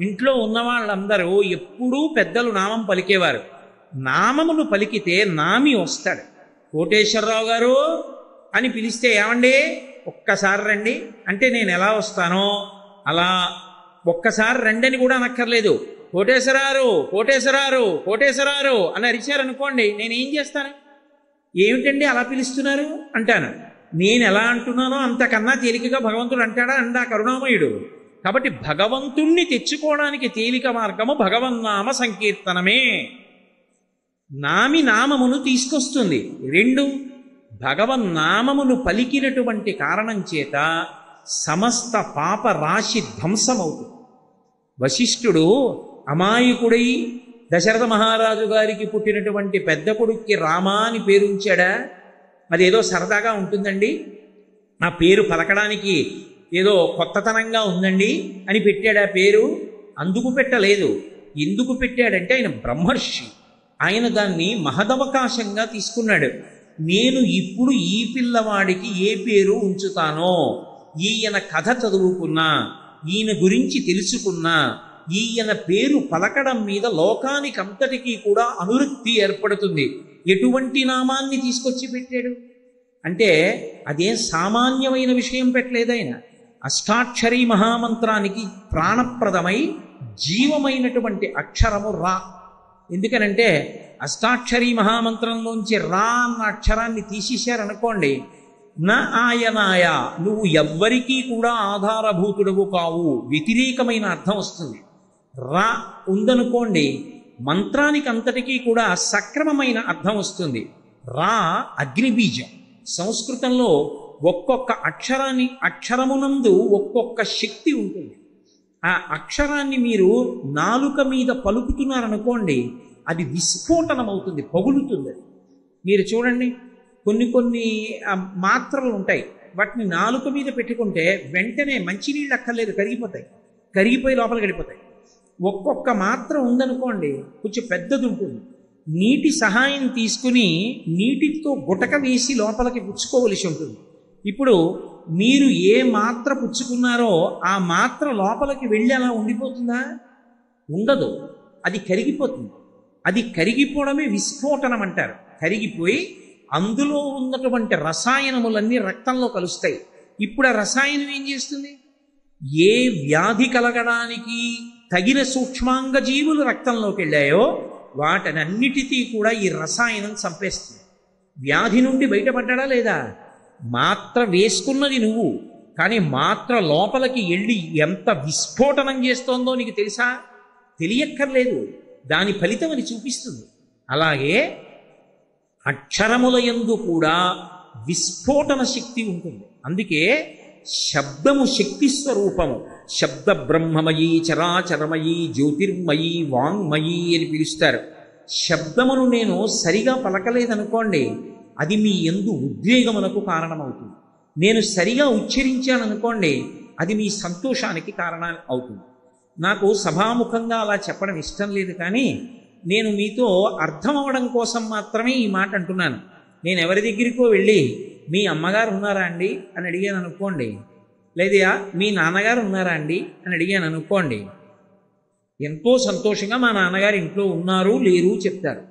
ఇంట్లో ఉన్న వాళ్ళందరూ ఎప్పుడూ పెద్దలు నామం పలికేవారు. నామమును పలికితే నామి వస్తాడు. కోటేశ్వరరావు గారు అని పిలిస్తే ఏమండి ఒక్కసారి రండి అంటే నేను ఎలా వస్తానో అలా ఒక్కసారి రండని కూడా అనక్కర్లేదు. కోటేశ్వరారు కోటేశ్వరారు కోటేశ్వరారు అని అరిచారనుకోండి, నేనేం చేస్తాను? ఏమిటండి అలా పిలుస్తున్నారు అంటాను. నేను ఎలా అంటున్నానో అంతకన్నా తేలికగా భగవంతుడు అంటాడా? అండా కరుణామయుడు. కాబట్టి భగవంతుణ్ణి తెచ్చుకోవడానికి తేలిక మార్గము భగవన్నామ సంకీర్తనమే. నామమును తీసుకొస్తుంది. 2, భగవన్నామమును పలికినటువంటి కారణం చేత సమస్త పాప రాశి ధ్వంసమవుతుంది. వశిష్ఠుడు అమాయకుడై దశరథ మహారాజు గారికి పుట్టినటువంటి పెద్ద కొడుక్కి రామా అని పేరు ఉంచాడా? అదేదో సరదాగా ఉంటుందండి, నా పేరు పలకడానికి ఏదో కొత్తతనంగా ఉందండి అని పెట్టాడా పేరు? అందుకు పెట్టలేదు. ఎందుకు పెట్టాడంటే ఆయన బ్రహ్మర్షి. ఆయన దాన్ని మహదవకాశంగా తీసుకున్నాడు. నేను ఇప్పుడు ఈ పిల్లవాడికి ఏ పేరు ఉంచుతానో, ఈయన కథ చదువుకున్నా, ఈయన గురించి తెలుసుకున్నా, ఈయన పేరు పలకడం మీద లోకానికంతటికీ కూడా అనురక్తి ఏర్పడుతుంది. ఎటువంటి నామాన్ని తీసుకొచ్చి పెట్టాడు అంటే అదేం సామాన్యమైన విషయం పెట్టలేదు. ఆయన అష్టాక్షరీ మహామంత్రానికి ప్రాణప్రదమై జీవమైనటువంటి అక్షరము రా. ఎందుకనంటే అష్టాక్షరీ మహామంత్రంలోంచి రా అన్న అక్షరాన్ని తీసేశారనుకోండి, నా ఆయనాయ, నువ్వు ఎవ్వరికీ కూడా ఆధారభూతుడవు కావు, వ్యతిరేకమైన అర్థం వస్తుంది. రా ఉందనుకోండి, మంత్రానికి అంతటికీ కూడా సక్రమమైన అర్థం వస్తుంది. రా అగ్నిబీజం. సంస్కృతంలో ఒక్కొక్క అక్షరమునందు ఒక్కొక్క శక్తి ఉంటుంది. ఆ అక్షరాన్ని మీరు నాలుక మీద పలుకుతున్నారనుకోండి, అది విస్ఫోటనమవుతుంది, పగులుతుంది. అది మీరు చూడండి, కొన్ని మాత్రలు ఉంటాయి, వాటిని నాలుక మీద పెట్టుకుంటే వెంటనే మంచినీళ్ళు అక్కర్లేదు, కరిగిపోయి లోపలికి వెళ్ళిపోతాయి. ఒక్కొక్క మాత్ర ఉందనుకోండి, కొంచెం పెద్దది ఉంటుంది, నీటి సహాయం తీసుకుని నీటితో గుటక వేసి లోపలికి పుచ్చుకోవలసి ఉంటుంది. ఇప్పుడు మీరు ఏ మాత్ర పుచ్చుకున్నారో ఆ మాత్ర లోపలికి వెళ్ళి అలా ఉండిపోతుందా? ఉండదు, అది కరిగిపోతుంది. అది కరిగిపోవడమే విస్ఫోటనం అంటారు. కరిగిపోయి అందులో ఉన్నటువంటి రసాయనములన్నీ రక్తంలో కలుస్తాయి. ఇప్పుడు ఆ రసాయనం ఏం చేస్తుంది? ఏ వ్యాధి కలగడానికి తగిన సూక్ష్మాంగ జీవులు రక్తంలోకి వెళ్ళాయో వాటనన్నిటికీ కూడా ఈ రసాయనం చంపేస్తుంది. వ్యాధి నుండి బయటపడ్డా లేదా? మాత్ర వేసుకున్నది నువ్వు, కానీ మాత్ర లోపలికి వెళ్ళి ఎంత విస్ఫోటనం చేస్తోందో నీకు తెలుసా? తెలియక్కర్లేదు, దాని ఫలితం అని చూపిస్తుంది. అలాగే అక్షరముల యందు కూడా విస్ఫోటన శక్తి ఉంటుంది. అందుకే శబ్దము శక్తి స్వరూపము. శబ్ద బ్రహ్మమయీ చరాచరమయీ జ్యోతిర్మయీ వాంగ్మయీ అని పిలుస్తారు. శబ్దమును నేను సరిగా పలకలేదనుకోండి, అది మీ యందు ఉద్వేగమునకు కారణమవుతుంది. నేను సరిగా ఉచ్చరించాననుకోండి, అది మీ సంతోషానికి కారణం అవుతుంది. నాకు సభాముఖంగా అలా చెప్పడం ఇష్టం లేదు, కానీ నేను మీతో అర్థం అవ్వడం కోసం మాత్రమే ఈ మాట అంటున్నాను. నేను ఎవరి దగ్గరికో వెళ్ళి మీ అమ్మగారు ఉన్నారా అండి అని అడిగాను అనుకోండి, లేదా మీ నాన్నగారు ఉన్నారా అండి అని అడిగాను అనుకోండి, ఎంతో సంతోషంగా మా నాన్నగారు ఇంట్లో ఉన్నారు లేరు చెప్తారు.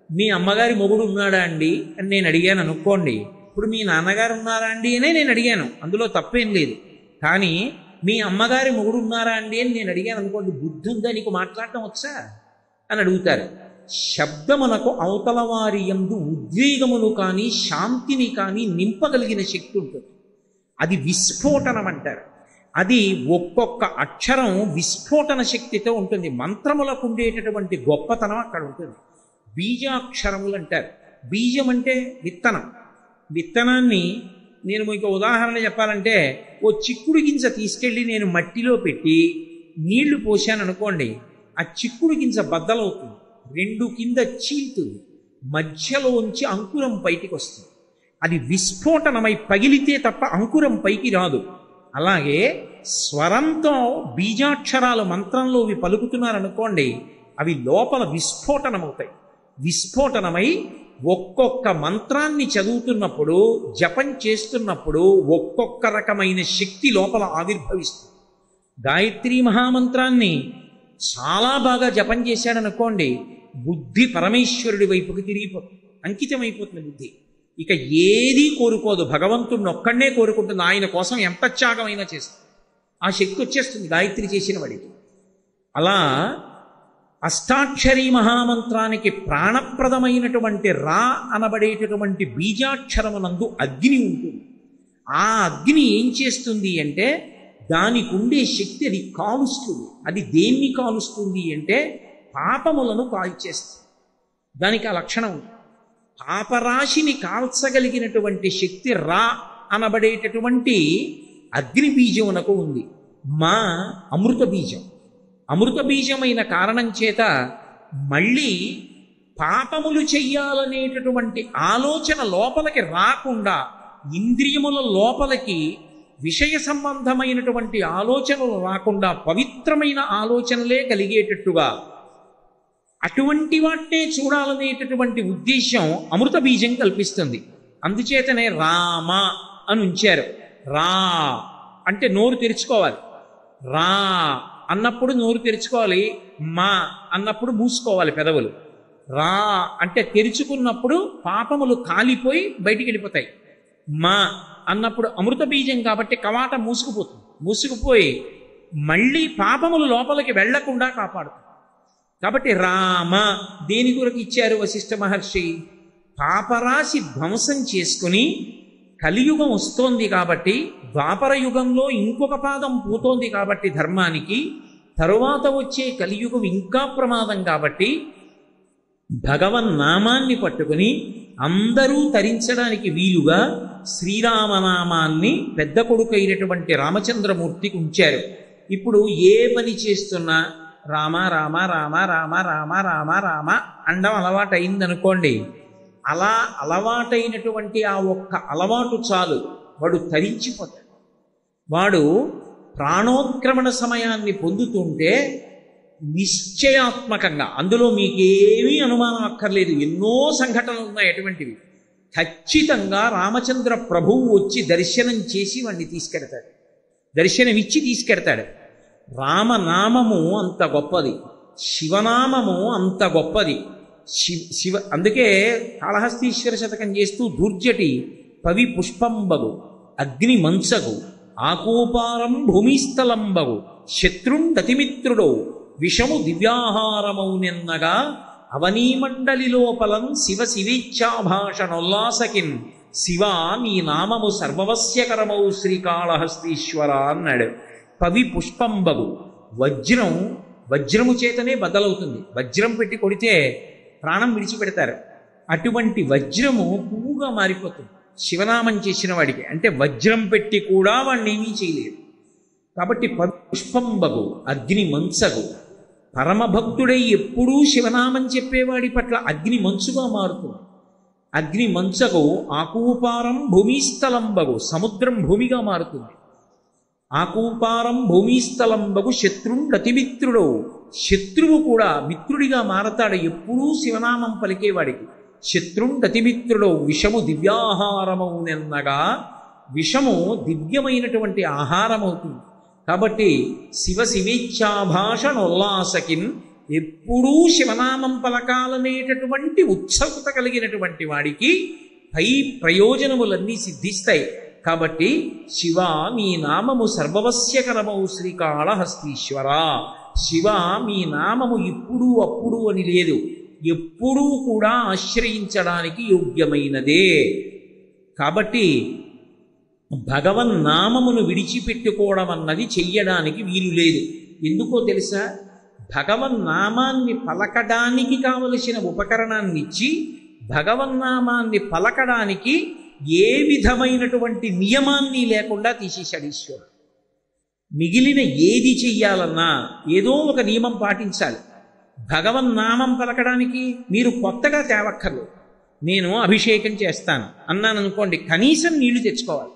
మీ అమ్మగారి మొగుడు ఉన్నాడా అండి అని నేను అడిగాను అనుకోండి, ఇప్పుడు మీ నాన్నగారు ఉన్నారా అండి అనే నేను అడిగాను, అందులో తప్పేం లేదు. కానీ మీ అమ్మగారి మొగుడు ఉన్నారా అండి అని నేను అడిగాను అనుకోండి, బుద్ధి ఉందా నీకు, మాట్లాడటం వచ్చా అని అడుగుతారు. శబ్దమునకు అవతల వారి యందు ఉద్వేగమును కానీ శాంతిని కానీ నింపగలిగిన శక్తి ఉంటుంది. అది విస్ఫోటనం అంటారు. అది ఒక్కొక్క అక్షరం విస్ఫోటన శక్తితో ఉంటుంది. మంత్రములకు ఉండేటటువంటి గొప్పతనం అక్కడ ఉంటుంది. బీజాక్షరములు అంటారు. బీజం అంటే విత్తనం. విత్తనాన్ని నేను మీకు ఉదాహరణ చెప్పాలంటే, ఓ చిక్కుడు గింజ తీసుకెళ్ళి నేను మట్టిలో పెట్టి నీళ్లు పోసాను అనుకోండి, ఆ చిక్కుడు గింజ బద్దలవుతుంది, రెండు కింద చీలుతుంది, మధ్యలోంచి అంకురం బయటికి వస్తుంది. అది విస్ఫోటనమై పగిలితే తప్ప అంకురం పైకి రాదు. అలాగే స్వరంతో బీజాక్షరాలు మంత్రంలోవి పలుకుతున్నారనుకోండి, అవి లోపల విస్ఫోటనమవుతాయి. విస్ఫోటనమై ఒక్కొక్క మంత్రాన్ని చదువుతున్నప్పుడు, జపం చేస్తున్నప్పుడు ఒక్కొక్క రకమైన శక్తి లోపల ఆవిర్భవిస్తుంది. గాయత్రీ మహామంత్రాన్ని చాలా బాగా జపం చేశాడనుకోండి, బుద్ధి పరమేశ్వరుడి వైపుకి తిరిగిపోతుంది, అంకితమైపోతుంది బుద్ధి. ఇక ఏదీ కోరుకోదు, భగవంతుడిని ఒక్కడనే కోరుకుంటుంది. ఆయన కోసం ఎంత త్యాగమైనా చేస్తుంది. ఆ శక్తి వచ్చేస్తుంది గాయత్రి చేసిన వాడికి. అలా అష్టాక్షరీ మహామంత్రానికి ప్రాణప్రదమైనటువంటి రా అనబడేటటువంటి బీజాక్షరమునందు అగ్ని ఉంటుంది. ఆ అగ్ని ఏం చేస్తుంది అంటే, దానికి ఉండే శక్తి అది కాలుస్తుంది. అది దేన్ని కాలుస్తుంది అంటే పాపములను కాల్చేస్తుంది. దానికి ఆ లక్షణం ఉంది. పాపరాశిని కాల్చగలిగినటువంటి శక్తి రా అనబడేటటువంటి అగ్ని బీజమునకు ఉంది. మా అమృత బీజం. అమృత బీజమైన కారణం చేత మళ్ళీ పాపములు చెయ్యాలనేటటువంటి ఆలోచన లోపలికి రాకుండా, ఇంద్రియముల లోపలికి విషయ సంబంధమైనటువంటి ఆలోచనలు రాకుండా పవిత్రమైన ఆలోచనలే కలిగేటట్టుగా, అటువంటి వాటినే చూడాలనేటటువంటి ఉద్దేశం అమృత బీజం కల్పిస్తుంది. అందుచేతనే రామ అని ఉంచారు. రా అంటే నోరు తెరుచుకోవాలి. రా అన్నప్పుడు నోరు తెరుచుకోవాలి, మా అన్నప్పుడు మూసుకోవాలి పెదవులు. రా అంటే తెరుచుకున్నప్పుడు పాపములు కాలిపోయి బయటికి వెళ్ళిపోతాయి. మా అన్నప్పుడు అమృత బీజం కాబట్టి కవాటం మూసుకుపోతుంది. మూసుకుపోయి మళ్ళీ పాపములు లోపలికి వెళ్లకుండా కాపాడుతుంది. కాబట్టి రామ దేని కొరకు ఇచ్చారు వశిష్ఠ మహర్షి? పాపరాశి ధ్వంసం చేసుకుని కలియుగం వస్తోంది కాబట్టి, ద్వాపర యుగంలో ఇంకొక పాదం పోతోంది కాబట్టి ధర్మానికి, తరువాత వచ్చే కలియుగం ఇంకా ప్రమాదం కాబట్టి భగవన్నామాన్ని పట్టుకుని అందరూ తరించడానికి వీలుగా శ్రీరామనామాన్ని పెద్ద కొడుకు అయినటువంటి రామచంద్రమూర్తికి ఉంచారు. ఇప్పుడు ఏ పని చేస్తున్నా రామ రామ రామ రామ రామ రామ రామ అండం అలవాటు అయిందనుకోండి, అలా అలవాటైనటువంటి ఆ ఒక్క అలవాటు చాలు, వాడు తరించిపోతాడు. వాడు ప్రాణోత్క్రమణ సమయాన్ని పొందుతుంటే నిశ్చయాత్మకంగా, అందులో మీకేమీ అనుమానం అక్కర్లేదు, ఎన్నో సంఘటనలు ఉన్నాయి అటువంటివి, ఖచ్చితంగా రామచంద్ర ప్రభువు వచ్చి దర్శనం చేసి వాడిని తీసుకెడతాడు, దర్శనమిచ్చి తీసుకెడతాడు. రామనామము అంత గొప్పది, శివనామము అంత గొప్పది. అందుకే కాళహస్తీశ్వర శతకం చేస్తూ దూర్జటి పవి పుష్పంబగు అగ్ని మంచగు ఆకోపారం భూమిస్థలంబగు శత్రుండతిమిత్రుడో విషము దివ్యాహారమౌనెన్నగా అవనీమండలి లోపలం శివ శివేచ్ఛాభాషణోల్లాసకిన్ శివ నీ నామము సర్వవస్యకరమౌ శ్రీకాళహస్తీశ్వర అన్నాడు. పవి పుష్పంబగు, వజ్రము చేతనే బద్దలవుతుంది, వజ్రం పెట్టి కొడితే ప్రాణం విడిచిపెడతారు, అటువంటి వజ్రము పువ్వుగా మారిపోతుంది శివనామం చేసిన వాడికి. అంటే వజ్రం పెట్టి కూడా వాడిని ఏమీ చేయలేడు. కాబట్టి పుష్పంబగు అగ్ని మంచగు, పరమభక్తుడై ఎప్పుడూ శివనామం చెప్పేవాడి పట్ల అగ్ని మంచుగా మారుతుంది. అగ్ని మంచగు ఆకూపారం భూమిస్థలంబగు, సముద్రం భూమిగా మారుతుంది. ఆకూపారం భూమిస్థలంబగు శత్రుండతిమిత్రుడో, శత్రువు కూడా మిత్రుడిగా మారతాడు ఎప్పుడూ శివనామం పలికేవాడికి. శత్రుండతిమిత్రుడో విషము దివ్యాహారమౌనెన్నగా, విషము దివ్యమైనటువంటి ఆహారం అవుతుంది. కాబట్టి శివ శివేచ్ఛాభాషణోల్లాసకిన్, ఎప్పుడూ శివనామం పలకాలనేటటువంటి ఉత్సుకత కలిగినటువంటి వాడికి పై ప్రయోజనములన్నీ సిద్ధిస్తాయి. కాబట్టి శివ మీ నామము సర్వవస్యకరమౌ శ్రీకాళహస్తీశ్వర, శివ మీ నామము ఇప్పుడు అప్పుడు అని లేదు, ఎప్పుడూ కూడా ఆశ్రయించడానికి యోగ్యమైనదే. కాబట్టి భగవన్నామమును విడిచిపెట్టుకోవడం అన్నది చెయ్యడానికి వీలు లేదు. ఎందుకో తెలుసా? భగవన్నామాన్ని పలకడానికి కావలసిన ఉపకరణాన్ని ఇచ్చి భగవన్నామాన్ని పలకడానికి ఏ విధమైనటువంటి నియమాన్ని లేకుండా తీసేశాడు ఈశ్వరుడు. మిగిలిన ఏది చెయ్యాలన్నా ఏదో ఒక నియమం పాటించాలి. భగవన్నామం పలకడానికి మీరు కొత్తగా తేవక్కర్లేదు. నేను అభిషేకం చేస్తాను అన్నాను అనుకోండి, కనీసం నీళ్లు తెచ్చుకోవాలి.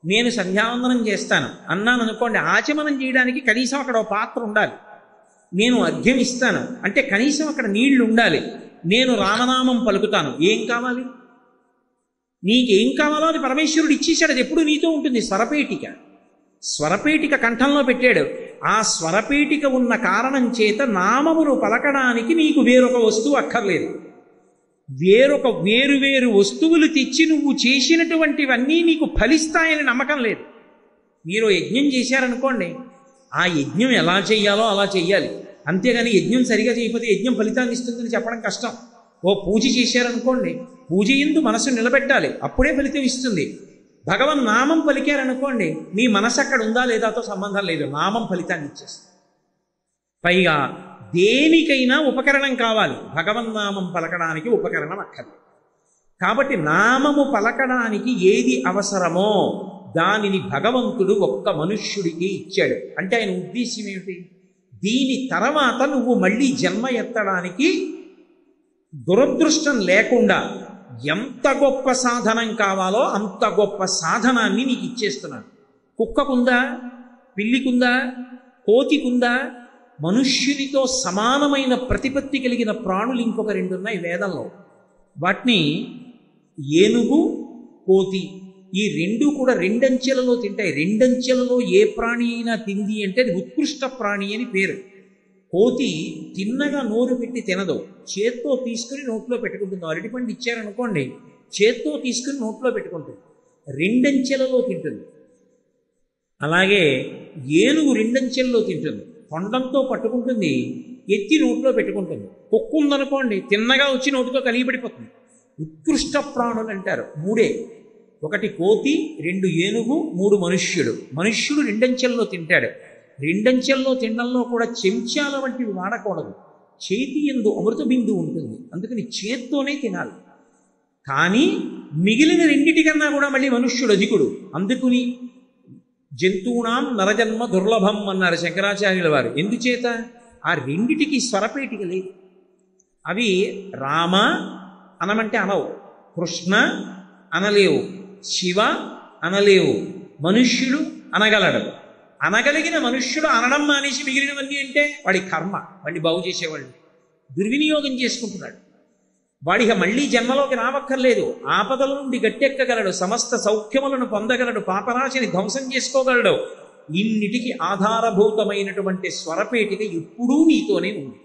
నేను సంధ్యావందనం చేస్తాను అన్నాను అనుకోండి, ఆచమనం చేయడానికి కనీసం అక్కడ ఒక పాత్ర ఉండాలి. నేను అర్ఘ్యం ఇస్తాను అంటే కనీసం అక్కడ నీళ్లు ఉండాలి. నేను రామనామం పలుకుతాను, ఏం కావాలి? నీకేం కావాలో అది పరమేశ్వరుడు ఇచ్చేశాడు, అది ఎప్పుడు నీతో ఉంటుంది. స్వరపేటిక కంఠంలో పెట్టాడు. ఆ స్వరపేటిక ఉన్న కారణం చేత నామమును పలకడానికి నీకు వేరొక వస్తువు అక్కర్లేదు. వేరు వస్తువులు తెచ్చి నువ్వు చేసినటువంటివన్నీ నీకు ఫలిస్తాయని నమ్మకం లేదు. మీరు యజ్ఞం చేశారనుకోండి, ఆ యజ్ఞం ఎలా చెయ్యాలో అలా చెయ్యాలి. అంతేగాని యజ్ఞం సరిగా చేయకపోతే యజ్ఞం ఫలితాన్ని ఇస్తుందని చెప్పడం కష్టం. ఓ పూజ చేశారనుకోండి, పూజ యందు మనసు నిలబెట్టాలి, అప్పుడే ఫలితం ఇస్తుంది. భగవన్నామం పలికారనుకోండి, మీ మనసు అక్కడ ఉందా లేదాతో సంబంధం లేదు, నామం ఫలితాన్ని ఇచ్చేస్తుంది. పైగా దేనికైనా ఉపకరణం కావాలి, భగవన్నామం పలకడానికి ఉపకరణం అక్కర్లేదు. కాబట్టి నామము పలకడానికి ఏది అవసరమో దానిని భగవంతుడు ఒక్క మనుష్యుడికి ఇచ్చాడు. అంటే ఆయన ఉద్దేశ్యం ఏమిటి? దీని తర్వాత నువ్వు మళ్ళీ జన్మ ఎత్తడానికి దురదృష్టం లేకుండా ఎంత గొప్ప సాధనం కావాలో అంత గొప్ప సాధనాన్ని నీకు ఇచ్చేస్తున్నాను. కుక్కకుందా, పిల్లికుందా, కోతికుందా? మనుష్యునితో సమానమైన ప్రతిపత్తి కలిగిన ప్రాణులు ఇంకొక రెండు ఉన్నాయి వేదంలో. వాటిని ఏనుగు, కోతి, ఈ రెండు కూడా రెండంచెలలో తింటాయి. రెండంచెలలో ఏ ప్రాణి అయినా తింది అంటే అది ఉత్కృష్ట ప్రాణి అని పేరు. కోతి తిన్నగా నోరు పెట్టి తినదు, చేత్తో తీసుకుని నోట్లో పెట్టుకుంటుంది. అరటిపండు ఇచ్చారనుకోండి, చేత్తో తీసుకుని నోట్లో పెట్టుకుంటుంది, రెండంచెలలో తింటుంది. అలాగే ఏనుగు రెండంచెలలో తింటుంది, తొండంతో పట్టుకుంటుంది, ఎత్తి నోట్లో పెట్టుకుంటుంది. కుక్క ఉందనుకోండి, తిన్నగా వచ్చి నోటితో కలిగిపడిపోతుంది. ఉత్కృష్ట ప్రాణులు అంటారు మూడే. ఒకటి కోతి, 2 ఏనుగు, 3 మనుష్యుడు. మనుష్యుడు రెండంచెల్లో తింటాడు. రెండంచెల్లో తినడంలో కూడా చెంచాల వంటివి వాడకూడదు. చేతి యందు అమృత బిందు ఉంటుంది, అందుకని చేత్తోనే తినాలి. కానీ మిగిలిన రెండిటికన్నా కూడా మళ్ళీ మనుష్యుడు అధికుడు. అందుకుని జంతువునాం నరజన్మ దుర్లభం అన్నారు శంకరాచార్యుల వారు. ఎందుచేత? ఆ రెండిటికి స్వరపేటిక లేదు. అవి రామ అనమంటే అనవు, కృష్ణ అనలేవు, శివ అనలేవు, మనుష్యుడు అనగలడు. అనగలిగిన మనుష్యుడు అనడం మానేసి మిగిలినవన్నీ అంటే వాడి కర్మ, వాడిని బాగు చేసేవాళ్ళు దుర్వినియోగం చేసుకుంటున్నాడు. వాడికి మళ్ళీ జన్మలోకి రావక్కర్లేదు. ఆపదల నుండి గట్టెక్కగలడు, సమస్త సౌఖ్యములను పొందగలడు, పాపరాశిని ధ్వంసం చేసుకోగలడు. ఇన్నిటికి ఆధారభూతమైనటువంటి స్వరపేటిక ఎప్పుడూ నీతోనే ఉంది.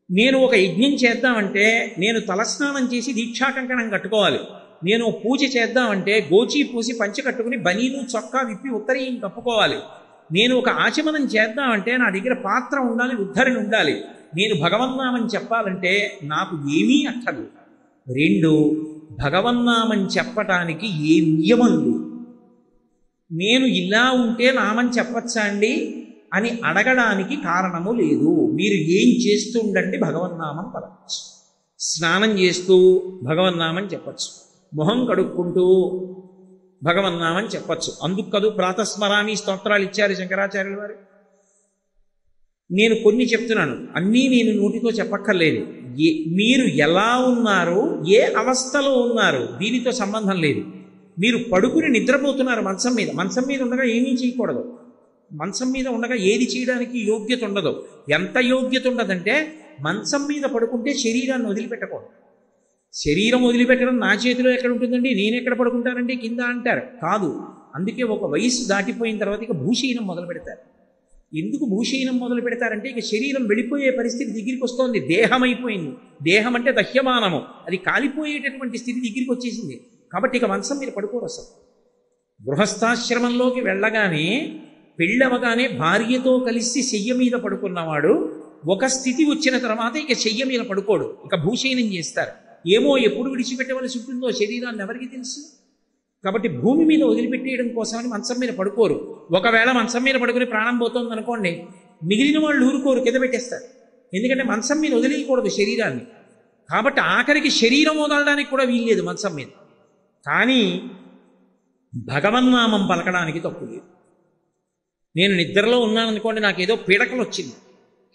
నేను ఒక యజ్ఞం చేద్దామంటే నేను తలస్నానం చేసి దీక్షాకంకణం కట్టుకోవాలి. నేను పూజ చేద్దామంటే గోచి పూసి పంచె కట్టుకుని బనీను చొక్కా విప్పి ఉత్తరీయం కప్పుకోవాలి. నేను ఒక ఆచమనం చేద్దామంటే నా దగ్గర పాత్ర ఉండాలి, ఉద్ధరణ ఉండాలి. నేను భగవన్నామం చెప్పాలంటే నాకు ఏమీ అక్కర్లేదు. 2, భగవన్నామం చెప్పటానికి ఏ నియమం లేదు. నేను ఇలా ఉంటే నామం చెప్పచ్చా అండి అని అడగడానికి కారణము లేదు. మీరు ఏం చేస్తూ ఉండండి భగవన్నామం పలకచ్చు. స్నానం చేస్తూ భగవన్నామం చెప్పచ్చు, మొహం కడుక్కుంటూ భగవన్నామం చెప్పచ్చు. అందుకు కదూ ప్రాతస్మరామి స్తోత్రాలు ఇచ్చారు శంకరాచార్యుల వారు. నేను కొన్ని చెప్తున్నాను, అన్నీ నేను నోటితో చెప్పక్కర్లేదు. మీరు ఎలా ఉన్నారు, ఏ అవస్థలో ఉన్నారు దీనితో సంబంధం లేదు. మీరు పడుకుని నిద్రపోతున్నారు మంచం మీద. మంచం మీద ఉండగా ఏమీ చేయకూడదు. మంచం మీద ఉండగా ఏది చేయడానికి యోగ్యత ఉండదు. ఎంత యోగ్యత ఉండదంటే మంచం మీద పడుకుంటే శరీరాన్ని వదిలిపెట్టకూడదు. శరీరం వదిలిపెట్టడం నా చేతిలో ఎక్కడ ఉంటుందండి, నేను ఎక్కడ పడుకుంటానండి కింద అంటారు. కాదు, అందుకే ఒక వయసు దాటిపోయిన తర్వాత ఇక భూషీనం మొదలు పెడతారు. ఎందుకు భూషీనం మొదలు పెడతారంటే ఇక శరీరం వెళ్ళిపోయే పరిస్థితి దగ్గరికి వస్తోంది. దేహం అయిపోయింది. దేహం అంటే దహ్యమానము, అది కాలిపోయేటటువంటి స్థితి దగ్గరికి వచ్చేసింది. కాబట్టి ఇక మంచం మీద పడుకోరు అసలు. గృహస్థాశ్రమంలోకి వెళ్ళగానే పెళ్ళవగానే భార్యతో కలిసి శయ్య మీద పడుకున్నవాడు ఒక స్థితి వచ్చిన తర్వాత ఇక శయ్య మీద పడుకోడు, ఇక భూషీనం చేస్తారు. ఏమో ఎప్పుడు విడిచిపెట్టవలసి ఉంటుందో శరీరాన్ని ఎవరికి తెలుసు. కాబట్టి భూమి మీద వదిలిపెట్టేయడం కోసమని మంచం మీద పడుకోరు. ఒకవేళ మంచం మీద పడుకుని ప్రాణం పోతుంది అనుకోండి, మిగిలిన వాళ్ళు ఊరుకోరు, కింద పెట్టేస్తారు. ఎందుకంటే మంచం మీద వదిలేయకూడదు శరీరాన్ని. కాబట్టి ఆఖరికి శరీరం వదలడానికి కూడా వీల్లేదు మంచం మీద. కానీ భగవన్నామం పలకడానికి తప్పు లేదు. నేను నిద్రలో ఉన్నాను అనుకోండి, నాకేదో పీడకలు వచ్చింది,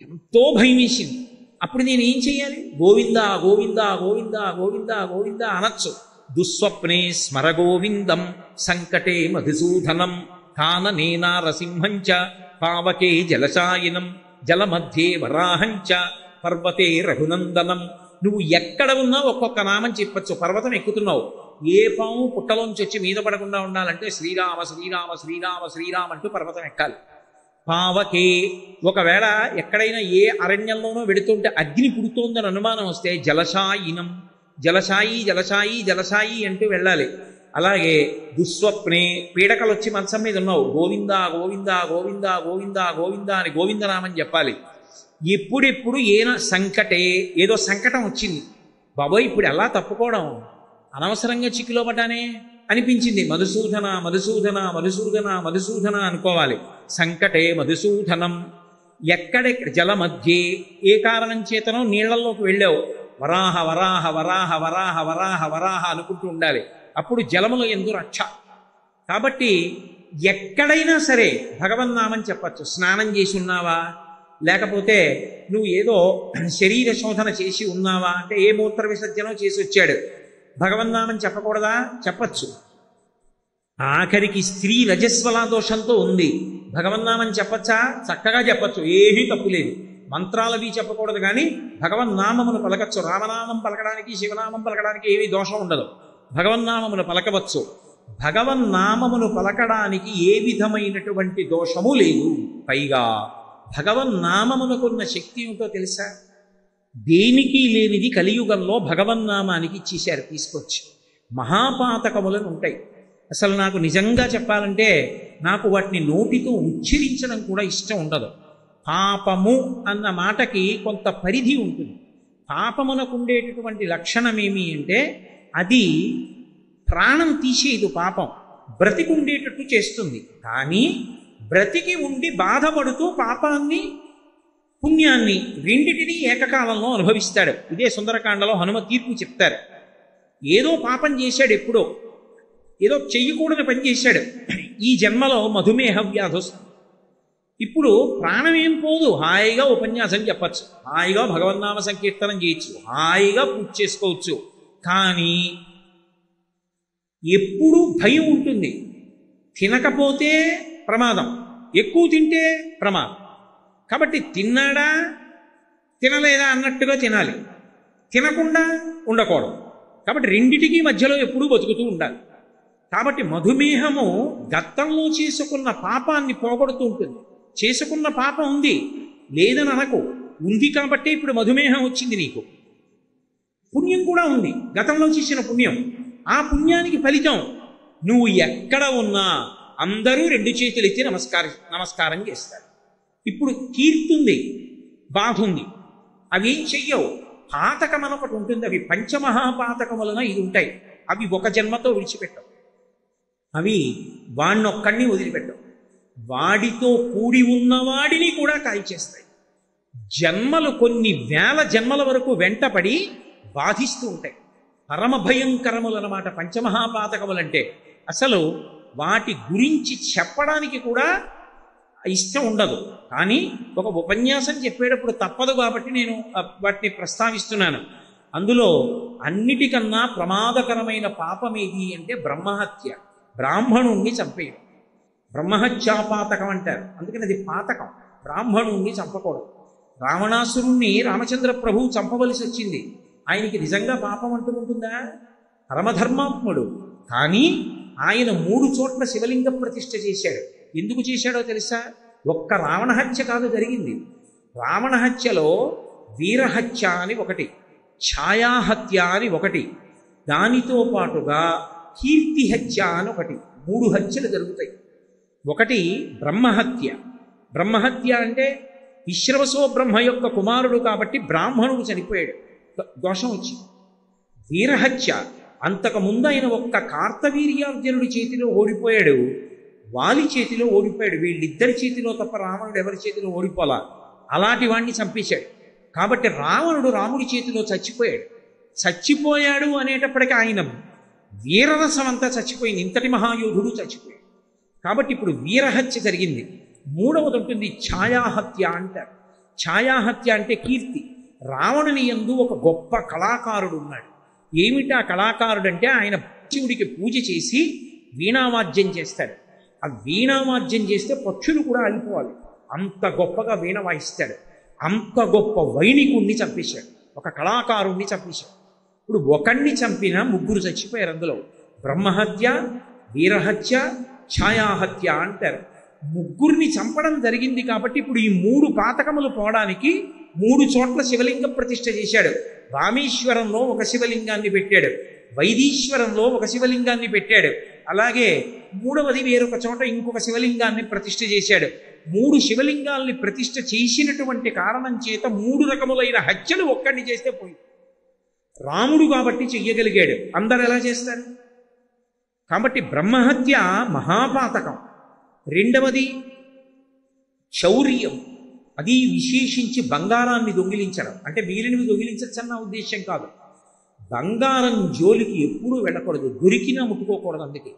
ఎంతో భయం వేసింది. అప్పుడు నేను ఏం చెయ్యాలి? గోవిందా గోవిందా గోవిందా గోవిందా గోవిందా అనొచ్చు. దుస్వప్నే స్మర గోవిందం సంకటే మధుసూదనం కాననే నారసింహంచ పావకే జలశాయినం జలమధ్యే వరాహంచ పర్వతే రఘునందనం. నువ్వు ఎక్కడ ఉన్నా ఒక్కొక్క నామం చెప్పచ్చు. పర్వతం ఎక్కుతున్నావు, ఏ పాము పుట్టలోంచి వచ్చి మీద పడకుండా ఉండాలంటే శ్రీరామ శ్రీరామ శ్రీరామ శ్రీరామ అంటూ పర్వతం ఎక్కాలి. పావకే, ఒకవేళ ఎక్కడైనా ఏ అరణ్యంలోనో వెడుతుంటే అగ్ని పుడుతోందని అనుమానం వస్తే జలశాయినం, జలశాయి జలశాయి జలశాయి అంటూ వెళ్ళాలి. అలాగే దుస్వప్నే, పీడకలు వచ్చి మంచం మీద ఉన్నావు, గోవిందా గోవిందా గోవిందా గోవిందా గోవిందా అని గోవిందనామని చెప్పాలి. ఎప్పుడెప్పుడు సంకటే, ఏదో సంకటం వచ్చింది, బాబోయ్ ఇప్పుడు ఎలా తప్పుకోవడం, అనవసరంగా చిక్కులో పడ్డానే అనిపించింది, మధుసూదన మధుసూదన మధుసూదన మధుసూదన అనుకోవాలి. సంకటే మధుసూదనం. ఎక్కడెక్కడ జలమధ్యే, ఏ కారణం చేతనో నీళ్లలోకి వెళ్ళావు, వరాహ వరాహ వరాహ వరాహ వరాహ వరాహ అనుకుంటూ ఉండాలి. అప్పుడు జలముల యందు రక్ష. కాబట్టి ఎక్కడైనా సరే భగవన్నామని చెప్పచ్చు. స్నానం చేసి ఉన్నావా, లేకపోతే నువ్వు ఏదో శరీర శోధన చేసి ఉన్నావా అంటే ఏ మూత్ర విసర్జనో చేసి వచ్చాడు, భగవన్నామం చెప్పకూడదా? చెప్పచ్చు. ఆఖరికి స్త్రీ రజస్వలా దోషంతో ఉంది, భగవన్నామం చెప్పచ్చా? చక్కగా చెప్పచ్చు, ఏమీ తప్పులేదు. మంత్రాలవి చెప్పకూడదు కానీ భగవన్నామమును పలకచ్చు. రామనామం పలకడానికి శివనామం పలకడానికి ఏమీ దోషం ఉండదు, భగవన్నామమును పలకవచ్చు. భగవన్నామమును పలకడానికి ఏ విధమైనటువంటి దోషము లేదు. పైగా భగవన్నామమునకున్న శక్తి ఏమిటో తెలుసా? దేనికి లేనిది కలియుగంలో భగవన్నామానికి ఇచ్చేశారు తీసుకొచ్చి. మహాపాతకములను ఉంటాయి. అసలు నాకు నిజంగా చెప్పాలంటే నాకు వాటిని నోటితో ఉచ్చరించడం కూడా ఇష్టం ఉండదు. పాపము అన్న మాటకి కొంత పరిధి ఉంటుంది. పాపమునకు ఉండేటటువంటి లక్షణం ఏమి అంటే అది ప్రాణం తీసేది. పాపం బ్రతికుండేటట్టు చేస్తుంది. కానీ బ్రతికి ఉండి బాధపడుతూ పాపాన్ని పుణ్యాన్ని రెండిటినీ ఏకకాలంలో అనుభవిస్తాడు. ఇదే సుందరకాండలో హనుమ తీర్పు చెప్తారు. ఏదో పాపం చేశాడు, ఎప్పుడో ఏదో చెయ్యకూడని పని చేశాడు. ఈ జన్మలో మధుమేహ వ్యాధి వస్తుంది. ఇప్పుడు ప్రాణం ఏం పోదు, హాయిగా ఉపన్యాసం చెప్పచ్చు, హాయిగా భగవన్నామ సంకీర్తనం చేయొచ్చు, హాయిగా పూజ చేసుకోవచ్చు. కానీ ఎప్పుడూ భయం ఉంటుంది. తినకపోతే ప్రమాదం, ఎక్కువ తింటే ప్రమాదం. కాబట్టి తిన్నాడా తినలేదా అన్నట్టుగా తినాలి, తినకుండా ఉండకూడదు. కాబట్టి రెండిటికీ మధ్యలో ఎప్పుడూ బతుకుతూ ఉండాలి. కాబట్టి మధుమేహము గతంలో చేసుకున్న పాపాన్ని పోగొడుతూ ఉంటుంది. చేసుకున్న పాపం ఉంది లేదని అనకు, ఉంది కాబట్టి ఇప్పుడు మధుమేహం వచ్చింది. నీకు పుణ్యం కూడా ఉంది, గతంలో చేసిన పుణ్యం. ఆ పుణ్యానికి ఫలితం నువ్వు ఎక్కడ ఉన్నా అందరూ రెండు చేతులు ఎత్తి నమస్కారం చేస్తారు. ఇప్పుడు కీర్తి ఉంది, బాధ ఉంది, అవి చెయ్యవు. పాతకం అనొకటి ఉంటుంది, అవి పంచమహాపాతకములన ఇది ఉంటాయి. అవి ఒక జన్మతో విడిచిపెట్టవు, అవి వాణ్ణొక్కడిని వదిలిపెట్టవు. వాడితో కూడి ఉన్నవాడిని కూడా కాల్చేస్తాయి. జన్మలు కొన్ని వేల జన్మల వరకు వెంటపడి బాధిస్తూ ఉంటాయి. పరమ భయంకరములన్నమాట పంచమహాపాతకములంటే. అసలు వాటి గురించి చెప్పడానికి కూడా ఇష్టం ఉండదు. కానీ ఒక ఉపన్యాసం చెప్పేటప్పుడు తప్పదు కాబట్టి నేను వాటిని ప్రస్తావిస్తున్నాను. అందులో అన్నిటికన్నా ప్రమాదకరమైన పాపం ఏది అంటే బ్రహ్మహత్య, బ్రాహ్మణుణ్ణి చంపేయడం. బ్రహ్మహత్యాపాతకం అంటారు, అందుకని అది పాతకం. బ్రాహ్మణుణ్ణి చంపకూడదు. రావణాసురుణ్ణి రామచంద్ర ప్రభువు చంపవలసి వచ్చింది. ఆయనకి నిజంగా పాపం అంటుకుంటుందా? పరమధర్మాత్ముడు. కానీ ఆయన 3 చోట్ల శివలింగ ప్రతిష్ఠ చేశాడు. ఎందుకు చేశాడో తెలుసా? ఒక్క రావణహత్య కాదు జరిగింది. రావణహత్యలో వీరహత్య అని ఒకటి, ఛాయాహత్య అని ఒకటి, దానితో పాటుగా కీర్తిహత్య అని ఒకటి, 3 హత్యలు జరుగుతాయి. ఒకటి బ్రహ్మహత్య. బ్రహ్మహత్య అంటే విశ్రవసో బ్రహ్మ యొక్క కుమారుడు కాబట్టి బ్రాహ్మణుడు చనిపోయాడు, దోషం వచ్చింది. వీరహత్య, అంతకుముందు ఆయన ఒక్క కార్తవీర్యార్జునుడి చేతిలో ఓడిపోయాడు, వాలి చేతిలో ఓడిపోయాడు. వీళ్ళిద్దరి చేతిలో తప్ప రావణుడు ఎవరి చేతిలో ఓడిపోలా. అలాంటి వాణ్ణి చంపేశాడు. కాబట్టి రావణుడు రాముడి చేతిలో చచ్చిపోయాడు. చచ్చిపోయాడు అనేటప్పటికీ ఆయన వీరరసం అంతా చచ్చిపోయింది. ఇంతటి మహాయోధుడు చచ్చిపోయాడు. కాబట్టి ఇప్పుడు వీరహత్య జరిగింది. 3వది ఉంటుంది ఛాయాహత్య అంటారు. ఛాయాహత్య అంటే కీర్తి. రావణుని యందు ఒక గొప్ప కళాకారుడు ఉన్నాడు. ఏమిటి ఆ కళాకారుడు అంటే ఆయన శివుడికి పూజ చేసి వీణావాద్యం చేస్తాడు. ఆ వీణావాద్యం చేస్తే పక్షులు కూడా అలిపోవాలి, అంత గొప్పగా వీణ వాయిస్తాడు. అంత గొప్ప వైణికుణ్ణి చంపేశాడు, ఒక కళాకారుణ్ణి చంపేశాడు. ఇప్పుడు ఒకణ్ణి చంపిన 3 చచ్చిపోయారు. అందులో బ్రహ్మహత్య, వీరహత్య, ఛాయాహత్య అంటారు. 3 చంపడం జరిగింది. కాబట్టి ఇప్పుడు ఈ 3 పాతకములు పోవడానికి 3 చోట్ల శివలింగ ప్రతిష్ఠ చేశాడు. రామేశ్వరంలో ఒక శివలింగాన్ని పెట్టాడు, వైదీశ్వరంలో ఒక శివలింగాన్ని పెట్టాడు, అలాగే 3వది వేరొక చోట ఇంకొక శివలింగాన్ని ప్రతిష్ఠ చేశాడు. 3 శివలింగాల్ని ప్రతిష్ఠ చేసినటువంటి కారణం చేత 3 రకములైన హత్యలు ఒక్కడిని చేస్తే పోయి. రాముడు కాబట్టి చెయ్యగలిగాడు, అందరు ఎలా చేస్తారు? కాబట్టి బ్రహ్మహత్య మహాపాతకం. 2వది శౌర్యం, అది విశేషించి బంగారాన్ని దొంగిలించడం. అంటే మిగిలినవి దొంగిలించచ్చన్న ఉద్దేశం కాదు. బంగారం జోలికి ఎప్పుడూ వెళ్ళకూడదు, దొరికినా ముట్టుకోకూడదు. అందుకే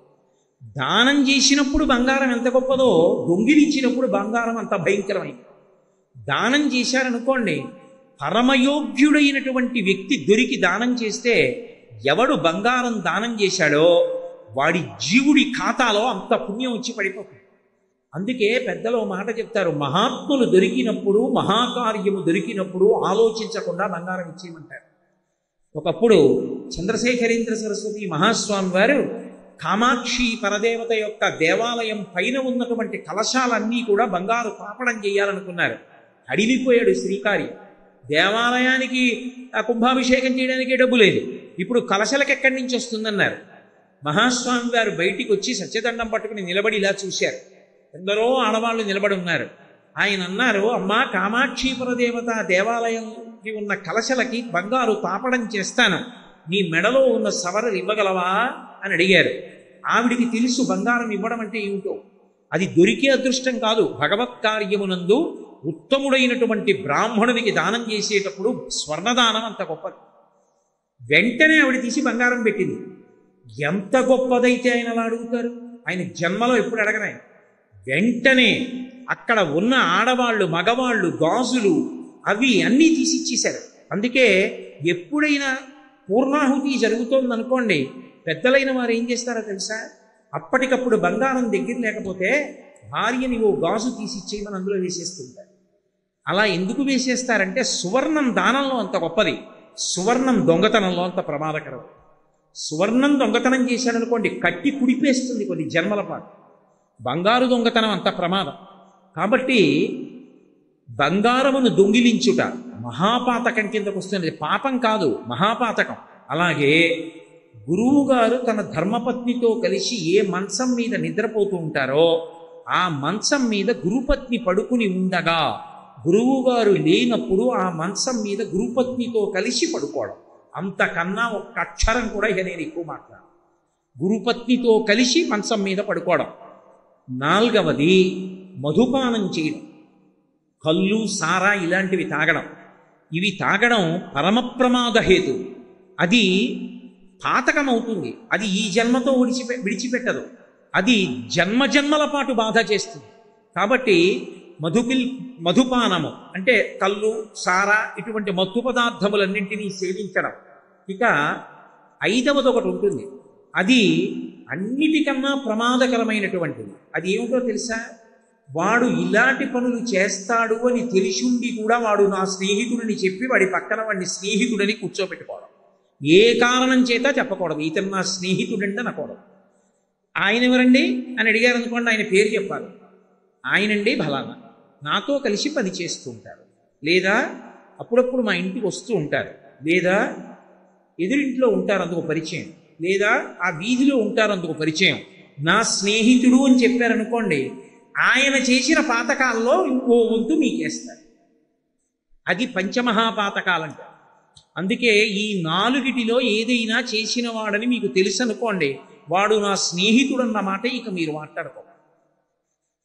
దానం చేసినప్పుడు బంగారం ఎంత గొప్పదో, దొంగిలించినప్పుడు బంగారం అంత భయంకరమైంది. దానం చేశారనుకోండి, పరమయోగ్యుడైనటువంటి వ్యక్తి దొరికి దానం చేస్తే ఎవడు బంగారం దానం చేశాడో వాడి జీవుడి ఖాతాలో అంత పుణ్యం వచ్చి పడిపోతుంది. అందుకే పెద్దలు మాట చెప్తారు, మహాత్ములు దొరికినప్పుడు, మహాకార్యము దొరికినప్పుడు ఆలోచించకుండా బంగారం ఇచ్చేయమంటారు. ఒకప్పుడు చంద్రశేఖరేంద్ర సరస్వతి మహాస్వామి వారు కామాక్షి పరదేవత యొక్క దేవాలయం పైన ఉన్నటువంటి కలశాలన్నీ కూడా బంగారు తాపడం చేయాలనుకున్నారు. అడిగిపోయాడు శ్రీకార్యం. దేవాలయానికి కుంభాభిషేకం చేయడానికి డబ్బు లేదు, ఇప్పుడు కలశలకు ఎక్కడి నుంచి వస్తుందన్నారు. మహాస్వామి వారు బయటికి వచ్చి సత్యదండం పట్టుకుని నిలబడి ఇలా చూశారు. ఎందరో ఆడవాళ్ళు నిలబడి ఉన్నారు. ఆయన అన్నారు, అమ్మా కామాక్షీపుర దేవత దేవాలయంకి ఉన్న కలశలకి బంగారు తాపడం చేస్తాను, నీ మెడలో ఉన్న సవరలు ఇవ్వగలవా అని అడిగారు. ఆవిడికి తెలుసు బంగారం ఇవ్వడం అంటే ఏమిటో. అది దొరికే అదృష్టం కాదు. భగవత్ కార్యమునందు ఉత్తముడైనటువంటి బ్రాహ్మణునికి దానం చేసేటప్పుడు స్వర్ణదానం అంత గొప్పది. వెంటనే ఆవిడ తీసి బంగారం పెట్టింది. ఎంత గొప్పదైతే ఆయన అలా అడుగుతారు? ఆయన జన్మలో ఎప్పుడు అడగరాయి. వెంటనే అక్కడ ఉన్న ఆడవాళ్ళు మగవాళ్ళు గాజులు అవి అన్నీ తీసి ఇచ్చేశారు. అందుకే ఎప్పుడైనా పూర్ణాహుతి జరుగుతోందనుకోండి, పెద్దలైన వారు ఏం చేస్తారో తెలుసా? అప్పటికప్పుడు బంగారం దగ్గర లేకపోతే భార్యని ఓ గాజు తీసి ఇచ్చేయమని అందులో వేసేస్తుంటారు. అలా ఎందుకు వేసేస్తారంటే సువర్ణం దానంలో అంత గొప్పది, సువర్ణం దొంగతనంలో అంత ప్రమాదకరం. సువర్ణం దొంగతనం చేశాడనుకోండి, కట్టి కుడిపేస్తుంది కొన్ని జన్మల పాటు. బంగారు దొంగతనం అంత ప్రమాదం. కాబట్టి బంగారమును దొంగిలించుట మహాపాతకం కిందకు వస్తుంది. పాపం కాదు, మహాపాతకం. అలాగే గురువుగారు తన ధర్మపత్నితో కలిసి ఏ మంచం మీద నిద్రపోతూ ఉంటారో ఆ మంచం మీద గురుపత్ని పడుకుని ఉండగా గురువుగారు లేనప్పుడు ఆ మంచం మీద గురుపత్నితో కలిసి పడుకోవడం, అంతకన్నా ఒక్క అక్షరం కూడా ఇక నేను ఎక్కువ మాట్లాడాను. గురుపత్నితో కలిసి మంచం మీద పడుకోవడం. 4వది మధుపానం చేయడం, కళ్ళు సారా ఇలాంటివి తాగడం. ఇవి తాగడం పరమప్రమాద హేతు. అది పాతకం అవుతుంది. అది ఈ జన్మతో విడిచిపెట్టదు. అది జన్మజన్మల పాటు బాధ చేస్తుంది. కాబట్టి మధుపానము అంటే కళ్ళు సారా ఇటువంటి మత్తు పదార్థములన్నింటినీ సేవించడం. ఇక 5వది ఒకటి ఉంటుంది, అది అన్నిటికన్నా ప్రమాదకరమైనటువంటిది. అది ఏమిటో తెలుసా? వాడు ఇలాంటి పనులు చేస్తాడు అని తెలిసిండి కూడా వాడు నా స్నేహితుడిని చెప్పి వాడి పక్కన వాడిని స్నేహితుడని కూర్చోబెట్టుకోవడం. ఏ కారణం చేత చెప్పకూడదు, ఇతను నా స్నేహితుడంటే అనకూడదు. ఆయన ఎవరండి అని అడిగారు అనుకోండి, ఆయన పేరు చెప్పాలి. ఆయనండి ఫలానా, నాతో కలిసి పని చేస్తూ ఉంటారు, లేదా అప్పుడప్పుడు మా ఇంటికి వస్తూ ఉంటారు, లేదా ఎదురింట్లో ఉంటారు అందుకు పరిచయం, లేదా ఆ వీధిలో ఉంటారు అందుకు పరిచయం, నా స్నేహితుడు అని చెప్పారనుకోండి, ఆయన చేసిన పాతకాల్లో ఇంకో వంతు మీకేస్తారు. అది పంచమహాపాతకాలంటారు. అందుకే ఈ 4టిలో ఏదైనా చేసిన వాడని మీకు తెలుసు అనుకోండి, వాడు నా స్నేహితుడు అన్నమాట ఇక మీరు మాట్లాడుకో.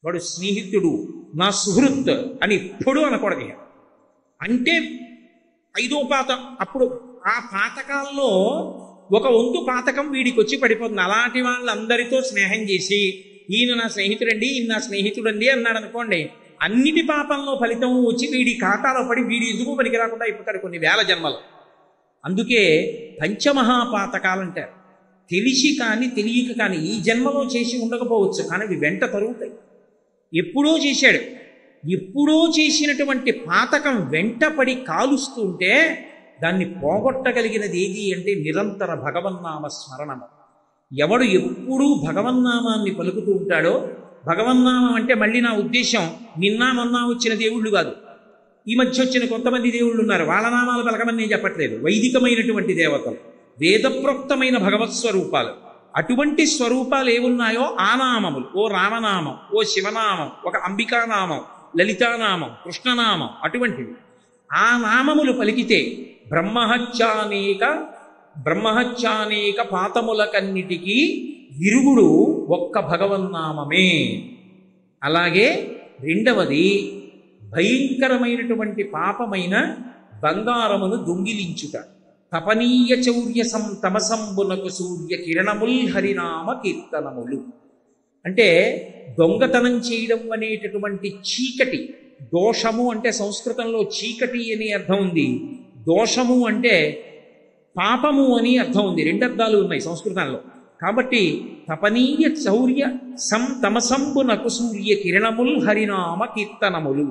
వాడు స్నేహితుడు, నా సుహృత్ అని ఎప్పుడు అనకూడదు. అంటే 5వ పాతం. అప్పుడు ఆ పాతకాల్లో ఒక వంతు పాతకం వీడికి వచ్చి పడిపోతుంది. అలాంటి వాళ్ళందరితో స్నేహం చేసి ఈయన నా స్నేహితుడండి, ఈయన నా స్నేహితుడండి అన్నాడు అనుకోండి, అన్నిటి పాపంలో ఫలితం వచ్చి వీడి ఖాతాలో పడి వీడి ఎందుకు పనికి రాకుండా అయిపోతాడు కొన్ని వేల జన్మలు. అందుకే పంచమహాపాతకాలంటారు. తెలిసి కానీ తెలియక కానీ ఈ జన్మలో చేసి ఉండకపోవచ్చు, కానీ ఇవి వెంట తరుగుతాయి. ఎప్పుడో చేశాడు, ఎప్పుడో చేసినటువంటి పాతకం వెంట పడి కాలుస్తూ ఉంటే దాన్ని పోగొట్టగలిగినది ఏది అంటే నిరంతర భగవన్నామ స్మరణము. ఎవడు ఎప్పుడూ భగవన్నామాన్ని పలుకుతూ ఉంటాడో, భగవన్నామం అంటే మళ్ళీ నా ఉద్దేశం నిన్న మొన్న వచ్చిన దేవుళ్ళు కాదు. ఈ మధ్య వచ్చిన కొంతమంది దేవుళ్ళు ఉన్నారు, వాళ్ళ నామాలు పలకమని నేను చెప్పట్లేదు. వైదికమైనటువంటి దేవతలు, వేదప్రోక్తమైన భగవత్ స్వరూపాలు. అటువంటి స్వరూపాలు ఏమున్నాయో ఆ నామములు, ఓ రామనామం, ఓ శివనామం, ఒక అంబికానామం, లలితానామం, కృష్ణనామం, అటువంటివి ఆ నామములు పలికితే బ్రహ్మహత్యానేక పాతములకన్నిటికీ విరుగుడు ఒక్క భగవన్నామమే. అలాగే 2వది భయంకరమైనటువంటి పాపమైన బంగారమును దొంగిలించుట. తపనీయ చౌర్య తమసంబునకు సూర్య కిరణముల్ హరినామ కీర్తనములు. అంటే దొంగతనం చేయడం అనేటటువంటి చీకటి. దోషము అంటే సంస్కృతంలో చీకటి అనే అర్థం ఉంది, దోషము అంటే పాపము అని అర్థం ఉంది. 2 అర్థాలు ఉన్నాయి సంస్కృతంలో. కాబట్టి తపనీయ చౌర్య తమసంబునకు సూర్య కిరణముల్ హరినామ కీర్తనములు.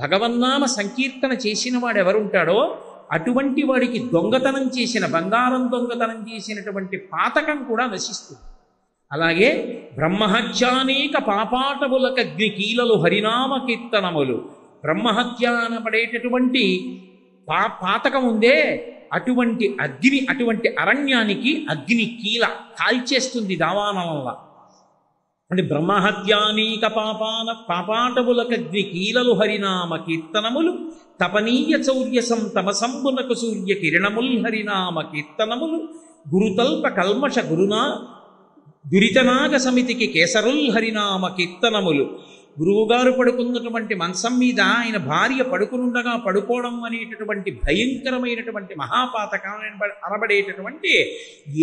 భగవన్నామ సంకీర్తన చేసిన వాడు ఎవరుంటాడో అటువంటి వాడికి దొంగతనం చేసిన బంగారం దొంగతనం చేసినటువంటి పాతకం కూడా నశిస్తుంది. అలాగే బ్రహ్మహత్యానేక పాపాటములకగ్ని కీలలు హరినామ కీర్తనములు. బ్రహ్మహత్య అనబడేటటువంటి పాతకం ఉందే, అటువంటి అగ్ని, అటువంటి అరణ్యానికి అగ్ని కీల కాల్చేస్తుంది దావానం వల్ల. అంటే బ్రహ్మహత్యానీక పాపాటములకగ్ని కీలలు హరినామ కీర్తనములు తపనీయ చౌర్య సంతమసంబునకు సూర్య కిరణముల్ హరినామ కీర్తనములు గురుతల్ప కల్మష దురితనాగ సమితికి కేసరుల్ హరినామ కీర్తనములు. గురువుగారు పడుకున్నటువంటి మంచం మీద ఆయన భార్య పడుకునుండగా పడుకోవడం అనేటటువంటి భయంకరమైనటువంటి మహాపాతకం అనబడేటటువంటి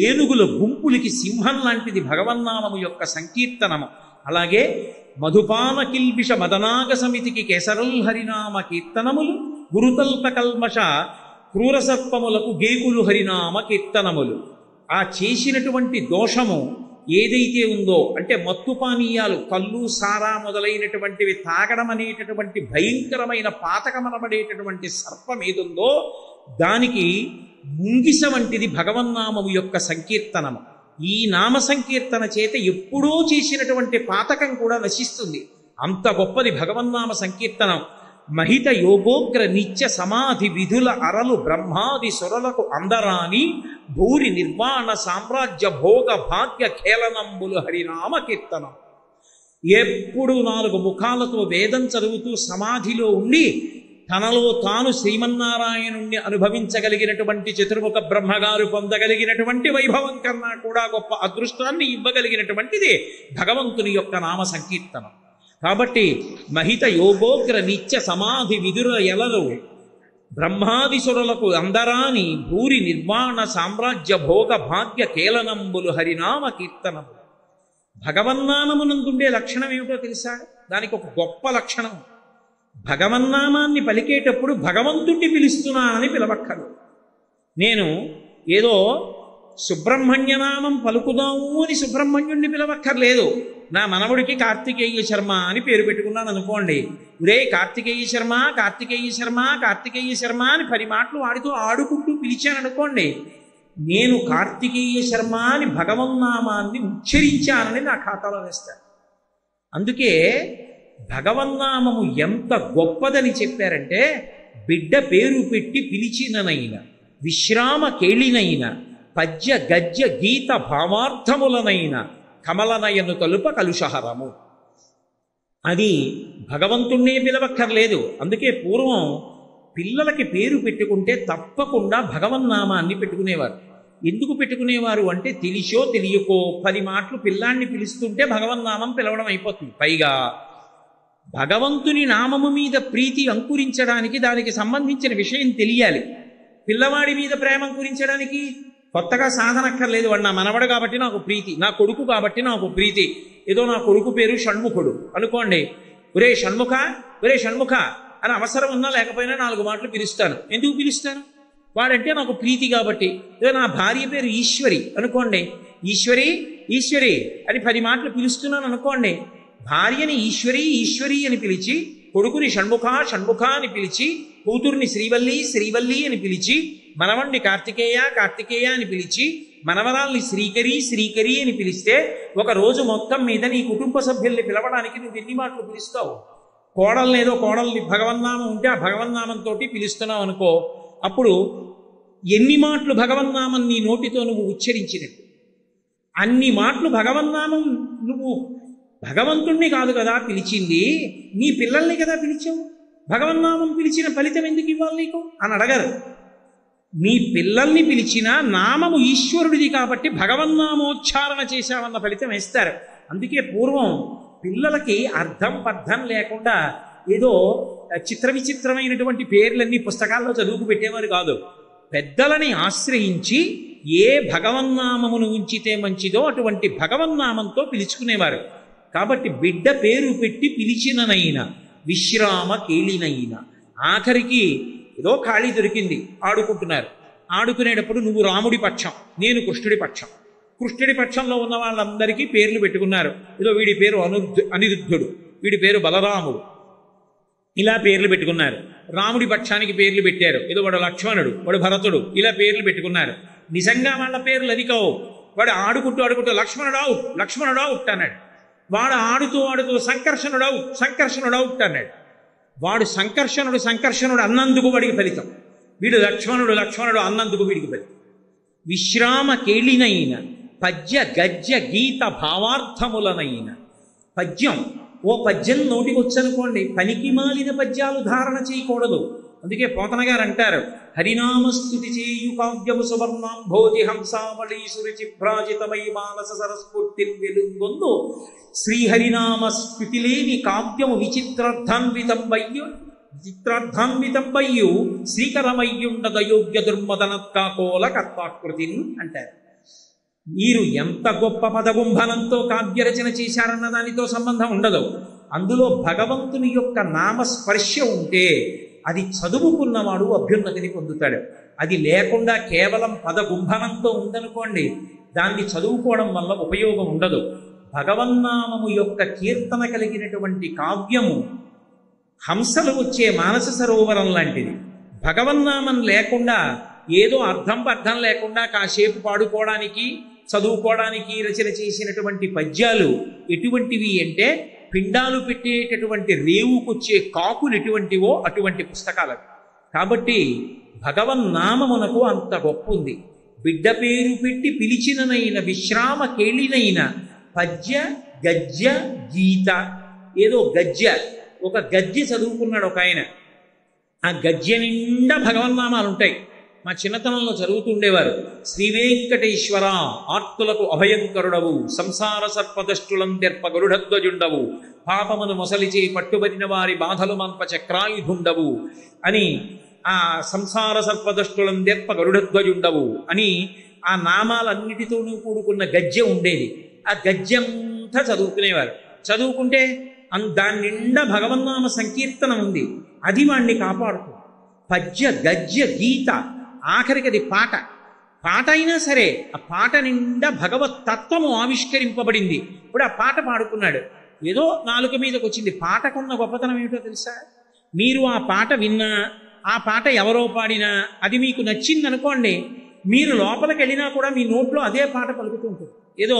ఏనుగుల గుంపులకి సింహం లాంటిది భగవన్నామము యొక్క సంకీర్తనము. అలాగే మధుపాన కిల్బిష మదనాగ సమితికి కేసరుల్ హరినామ కీర్తనములు గురుతల్ప కల్మష క్రూరసర్పములకు గేకులు హరినామ కీర్తనములు. ఆ చేసినటువంటి దోషము ఏదైతే ఉందో అంటే మత్తు పానీయాలు కళ్ళు సారా మొదలైనటువంటివి తాగడం అనేటటువంటి భయంకరమైన పాతకమనబడేటటువంటి సర్పం ఏదుందో దానికి ముంగిస వంటిది భగవన్నామము యొక్క సంకీర్తనము. ఈ నామ సంకీర్తన చేత ఎప్పుడూ చేసినటువంటి పాతకం కూడా నశిస్తుంది. అంత గొప్పది భగవన్నామ సంకీర్తనం. మహిత యోగోగ్ర నిత్య సమాధి విధుల అరలు బ్రహ్మాది సురలకు అందరాని భూరి నిర్వాణ సామ్రాజ్య భోగ భాగ్య ఖేళనంబులు హరినామ కీర్తనం. ఎప్పుడు 4 ముఖాలతో వేదం చదువుతూ సమాధిలో ఉండి తనలో తాను శ్రీమన్నారాయణుణ్ణి అనుభవించగలిగినటువంటి చతుర్ముఖ బ్రహ్మగారు పొందగలిగినటువంటి వైభవం కన్నా కూడా గొప్ప అదృష్టాన్ని ఇవ్వగలిగినటువంటిది భగవంతుని యొక్క నామ సంకీర్తనం. కాబట్టి మహిత యోగోగ్ర నిత్య సమాధి విదుర ఎలలు బ్రహ్మాదిసురులకు అందరాని భూరి నిర్వాణ సామ్రాజ్య భోగ భాగ్య కేలనంబులు హరినామ కీర్తనము. భగవన్నామమునందుండే లక్షణం ఏమిటో తెలుసా? దానికి ఒక గొప్ప లక్షణం. భగవన్నామాన్ని పలికేటప్పుడు భగవంతుణ్ణి పిలుస్తున్నానని పిలవక్కర్లేదు. నేను ఏదో సుబ్రహ్మణ్యనామం పలుకుదాము అని సుబ్రహ్మణ్యుణ్ణి పిలవక్కర్లేదు. నా మనవుడికి కార్తికేయ శర్మ అని పేరు పెట్టుకున్నాను అనుకోండి. రే కార్తికేయ శర్మ కార్తికేయ శర్మ కార్తికేయ శర్మ అని 10 మాటలు వాడితో ఆడుకుంటూ పిలిచాను అనుకోండి. నేను కార్తికేయ శర్మ అని భగవన్నామాన్ని ఉచ్చరించానని నా ఖాతాలో వేస్తాను. అందుకే భగవన్నామము ఎంత గొప్పదని చెప్పారంటే బిడ్డ పేరు పెట్టి పిలిచిననైన విశ్రామ కేళినైన పద్య గద్య గీత భావార్థములనైన కమలనయను తలుప కలుషహరము. అది భగవంతుణ్ణే పిలవక్కర్లేదు. అందుకే పూర్వం పిల్లలకి పేరు పెట్టుకుంటే తప్పకుండా భగవన్నామాన్ని పెట్టుకునేవారు. ఎందుకు పెట్టుకునేవారు అంటే తెలిసో తెలియకో 10 మాటలు పిల్లాన్ని పిలుస్తుంటే భగవన్నామం పిలవడం అయిపోతుంది. పైగా భగవంతుని నామము మీద ప్రీతి అంకురించడానికి దానికి సంబంధించిన విషయం తెలియాలి. పిల్లవాడి మీద ప్రేమ అంకురించడానికి కొత్తగా సాధనక్కర్లేదు. వాడు నా మనవడు కాబట్టి నాకు ప్రీతి, నా కొడుకు కాబట్టి నాకు ప్రీతి. ఏదో నా కొడుకు పేరు షణ్ముఖుడు అనుకోండి. ఒరే షణ్ముఖ ఒరే షణ్ముఖ అని అవసరం ఉన్నా లేకపోయినా 4 మాటలు పిలుస్తాను. ఎందుకు పిలుస్తాను? వాడంటే నాకు ప్రీతి కాబట్టి. ఏదో నా భార్య పేరు ఈశ్వరి అనుకోండి. ఈశ్వరి ఈశ్వరి అని 10 మాటలు పిలుస్తున్నాను అనుకోండి. భార్యని ఈశ్వరి ఈశ్వరి అని పిలిచి, కొడుకుని షణ్ముఖ షణ్ముఖ అని పిలిచి, కూతుర్ని శ్రీవల్లి శ్రీవల్లి అని పిలిచి, మనవణ్ణి కార్తికేయ కార్తికేయ అని పిలిచి, మనవరాల్ని శ్రీకరి శ్రీకరి అని పిలిస్తే ఒక రోజు మొత్తం మీద నీ కుటుంబ సభ్యుల్ని పిలవడానికి నువ్వు ఎన్ని మాటలు పిలుస్తావు? కోడల్ని ఏదో కోడల్ని భగవన్నామం ఉంటే ఆ భగవన్నామంతో పిలుస్తున్నావు అనుకో. అప్పుడు ఎన్ని మాటలు భగవన్నామం నీ నోటితో నువ్వు ఉచ్చరించినట్టు. అన్ని మాటలు భగవన్నామం నువ్వు భగవంతుణ్ణి కాదు కదా పిలిచింది, నీ పిల్లల్ని కదా పిలిచావు. భగవన్నామం పిలిచిన ఫలితం ఎందుకు ఇవ్వాలి నీకు అని అడగరు. నీ పిల్లల్ని పిలిచిన నామము ఈశ్వరుడిది కాబట్టి భగవన్నామోచ్చారణ చేశావన్న ఫలితం వేస్తారు. అందుకే పూర్వం పిల్లలకి అర్థం పర్థం లేకుండా ఏదో చిత్ర విచిత్రమైనటువంటి పేర్లన్నీ పుస్తకాల్లో చదువుకు పెట్టేవారు కాదు. పెద్దలని ఆశ్రయించి ఏ భగవన్నామమును ఉంచితే మంచిదో అటువంటి భగవన్నామంతో పిలుచుకునేవారు. కాబట్టి బిడ్డ పేరు పెట్టి పిలిచిననైనా విశ్రామ కేళినైనా. ఆఖరికి ఏదో ఖాళీ దొరికింది, ఆడుకుంటున్నారు. ఆడుకునేటప్పుడు నువ్వు రాముడి పక్షం, నేను కృష్ణుడి పక్షం. కృష్ణుడి పక్షంలో ఉన్న వాళ్ళందరికీ పేర్లు పెట్టుకున్నారు. ఏదో వీడి పేరు అనిరుద్ధుడు, వీడి పేరు బలరాముడు, ఇలా పేర్లు పెట్టుకున్నారు. రాముడి పక్షానికి పేర్లు పెట్టారు. ఏదో వాడు లక్ష్మణుడు, వాడు భరతుడు, ఇలా పేర్లు పెట్టుకున్నారు. నిజంగా వాళ్ళ పేర్లు అది కావు. వాడు ఆడుకుంటూ లక్ష్మణుడావు లక్ష్మణుడావు అన్నాడు. వాడు ఆడుతూ సంకర్షణుడావు అన్నాడు. వాడు సంకర్షణుడు అన్నందుకు వాడికి ఫలితం, వీడు లక్ష్మణుడు అన్నందుకు వీడికి ఫలితం. విశ్రామ కేళినైన పద్య గద్య గీత భావార్థములనైన పద్యం, ఓ పద్యం నోటికి వచ్చనుకోండి, పనికి మాలిన పద్యాలు ధారణ చేయకూడదు. అందుకే పోతన గారు అంటారు, హరినామస్తుతి చేయు కావ్యము సువర్ణాంభోజి హంసావళి సురుచిభ్రాజితమై మానస సరస్ఫూర్తి వెలుగొందు శ్రీహరినామ స్థుతి లేని కావ్యము విచిత్రార్థాన్వితంబయ్యు శ్రీకరమయ్యుండదయోగ్య దుర్మదనత్కాకోల కర్తాకృతి అంటారు. మీరు ఎంత గొప్ప పదగుంభనంతో కావ్యరచన చేశారన్న దానితో సంబంధం ఉండదు. అందులో భగవంతుని యొక్క నామస్పర్శ ఉంటే అది చదువుకున్నవాడు అభ్యున్నతిని పొందుతాడు. అది లేకుండా కేవలం పదగుంభనంతో ఉందనుకోండి, దాన్ని చదువుకోవడం వల్ల ఉపయోగం ఉండదు. భగవన్నామము యొక్క కీర్తన కలిగినటువంటి కావ్యము హంసలు వచ్చే మానస సరోవరం లాంటిది. భగవన్నామం లేకుండా ఏదో అర్థం లేకుండా కాసేపు పాడుకోవడానికి చదువుకోవడానికి రచన చేసినటువంటి పద్యాలు ఎటువంటివి అంటే, పిండాలు పెట్టేటటువంటి రేవుకొచ్చే కాకులు ఎటువంటివో అటువంటి పుస్తకాలు. కాబట్టి భగవన్నామమునకు అంత గొప్ప ఉంది. బిడ్డ పేరు పెట్టి పిలిచిననైన విశ్రామ కేళినైన పద్య గద్య గీత. ఏదో గద్య, ఒక గద్య చదువుకున్నాడు ఒక ఆయన. ఆ గద్య నిండా భగవన్నామాలు ఉంటాయి. మా చిన్నతనంలో చదువుతుండేవారు. శ్రీ వెంకటేశ్వర ఆర్తులకు అభయంకరుడవు, సంసార సర్పదష్టులందెర్ప గరుడధ్వజుండవు, పాపమును మొసలిచే పట్టుబడిన వారి బాధలు మంప చక్రాయుధుండవు అని, ఆ సంసార సర్పదష్టులందెర్ప గరుడధ్వజుండవు అని ఆ నామాలన్నిటితోనూ కూడుకున్న గద్య ఉండేది. ఆ గద్యంతా చదువుకునేవారు. చదువుకుంటే దాని నిండా భగవన్నామ సంకీర్తన ఉంది. అది వాణ్ణి కాపాడుతుంది. పద్య గద్య గీత, ఆఖరికి అది పాట అయినా సరే ఆ పాట నిండా భగవత్ తత్వము ఆవిష్కరింపబడింది. ఇప్పుడు ఆ పాట పాడుకున్నాడు, ఏదో నాలుక మీదకి వచ్చింది. పాటకున్న గొప్పతనం ఏమిటో తెలుసా? మీరు ఆ పాట విన్నా, ఆ పాట ఎవరో పాడినా అది మీకు నచ్చింది అనుకోండి, మీరు లోపలికి వెళ్ళినా కూడా మీ నోట్లో అదే పాట పలుకుతూ ఉంటుంది. ఏదో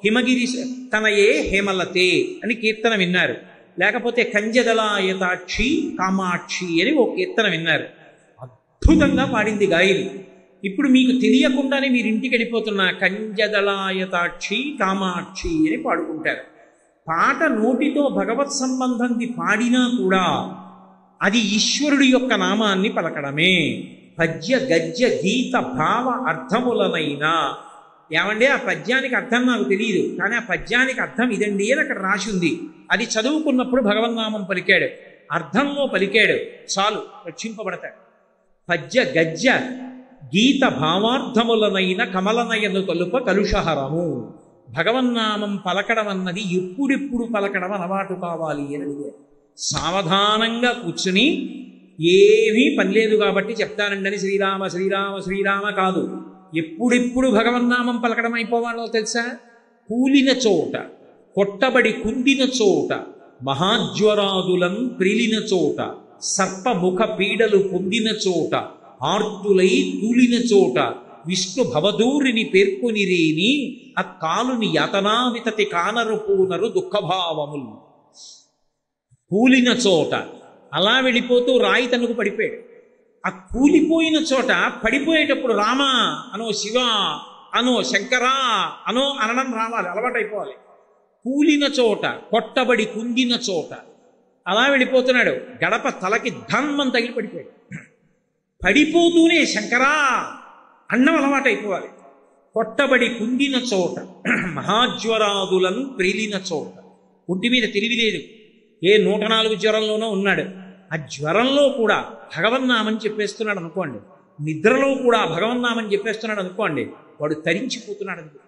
హిమగిరి తనయే హేమలతే అని కీర్తన విన్నారు, లేకపోతే కంజదలాయతాక్షి కామాక్షి అని ఓ కీర్తన విన్నారు. అద్భుతంగా పాడింది గాయని. ఇప్పుడు మీకు తెలియకుండానే మీరు ఇంటికి వెళ్ళిపోతున్న కంజదలాయతాక్షి కామాక్షి అని పాడుకుంటారు. పాట నోటితో భగవత్ సంబంధంది పాడినా కూడా అది ఈశ్వరుడి యొక్క నామాన్ని పలకడమే. పద్య గద్య గీత భావ అర్థములనైనా, ఏమంటే ఆ పద్యానికి అర్థం నాకు తెలియదు, కానీ ఆ పద్యానికి అర్థం ఇదండి అని అక్కడ రాసి ఉంది. అది చదువుకున్నప్పుడు భగవన్నామం పలికాడు, అర్థంలో పలికాడు, చాలు రక్షింపబడతాడు. పద్య గద్య గీత భావార్థములనైన కమలనయను తలుప కలుషహరము. భగవన్నామం పలకడం అన్నది ఎప్పుడెప్పుడు పలకడం అలవాటు కావాలి అని అడిగారు. సావధానంగా కూర్చుని ఏమీ పని లేదు కాబట్టి చెప్తానండి శ్రీరామ శ్రీరామ శ్రీరామ కాదు, ఎప్పుడెప్పుడు భగవన్నామం పలకడం అయిపోవాలో తెలుసా? కూలిన చోట, కొట్టబడి కుందిన చోట, మహాజ్వరాదులం ప్రిలిన చోట, సర్పముఖ పీడలు పొందిన చోట, ఆర్తులై తూలిన చోట, విష్ణు భవదూరిని పేర్కొనిరేని అక్కాలుని యతనావితతి కానరు పూనరు దుఃఖభావములు. కూలిన చోట అలా వెళ్ళిపోతూ రాయి తనుకు పడిపోయాడు. ఆ కూలిపోయిన చోట పడిపోయేటప్పుడు రామ అనో, శివ అనో, శంకరా అనో అనడం రావాలి, అలవాటైపోవాలి. కూలిన చోట, కొట్టబడి కుంగిన చోట అలా వెళ్ళిపోతున్నాడు. గడప తలకి ధన్మం తగిలి పడిపోయాడు. పడిపోతూనే శంకరా అన్నం అలవాటైపోవాలి. కొట్టబడి కుంగిన చోట, మహాజ్వరాదులను ప్రిలిన చోట, ఒంటి మీద తెలివిలేదు, ఏ 104 జ్వరంలోనో ఉన్నాడు. ఆ జ్వరంలో కూడా భగవన్నామని చెప్పేస్తున్నాడు అనుకోండి, నిద్రలో కూడా భగవన్నామని చెప్పేస్తున్నాడు అనుకోండి, వాడు తరించిపోతున్నాడు అనుకో.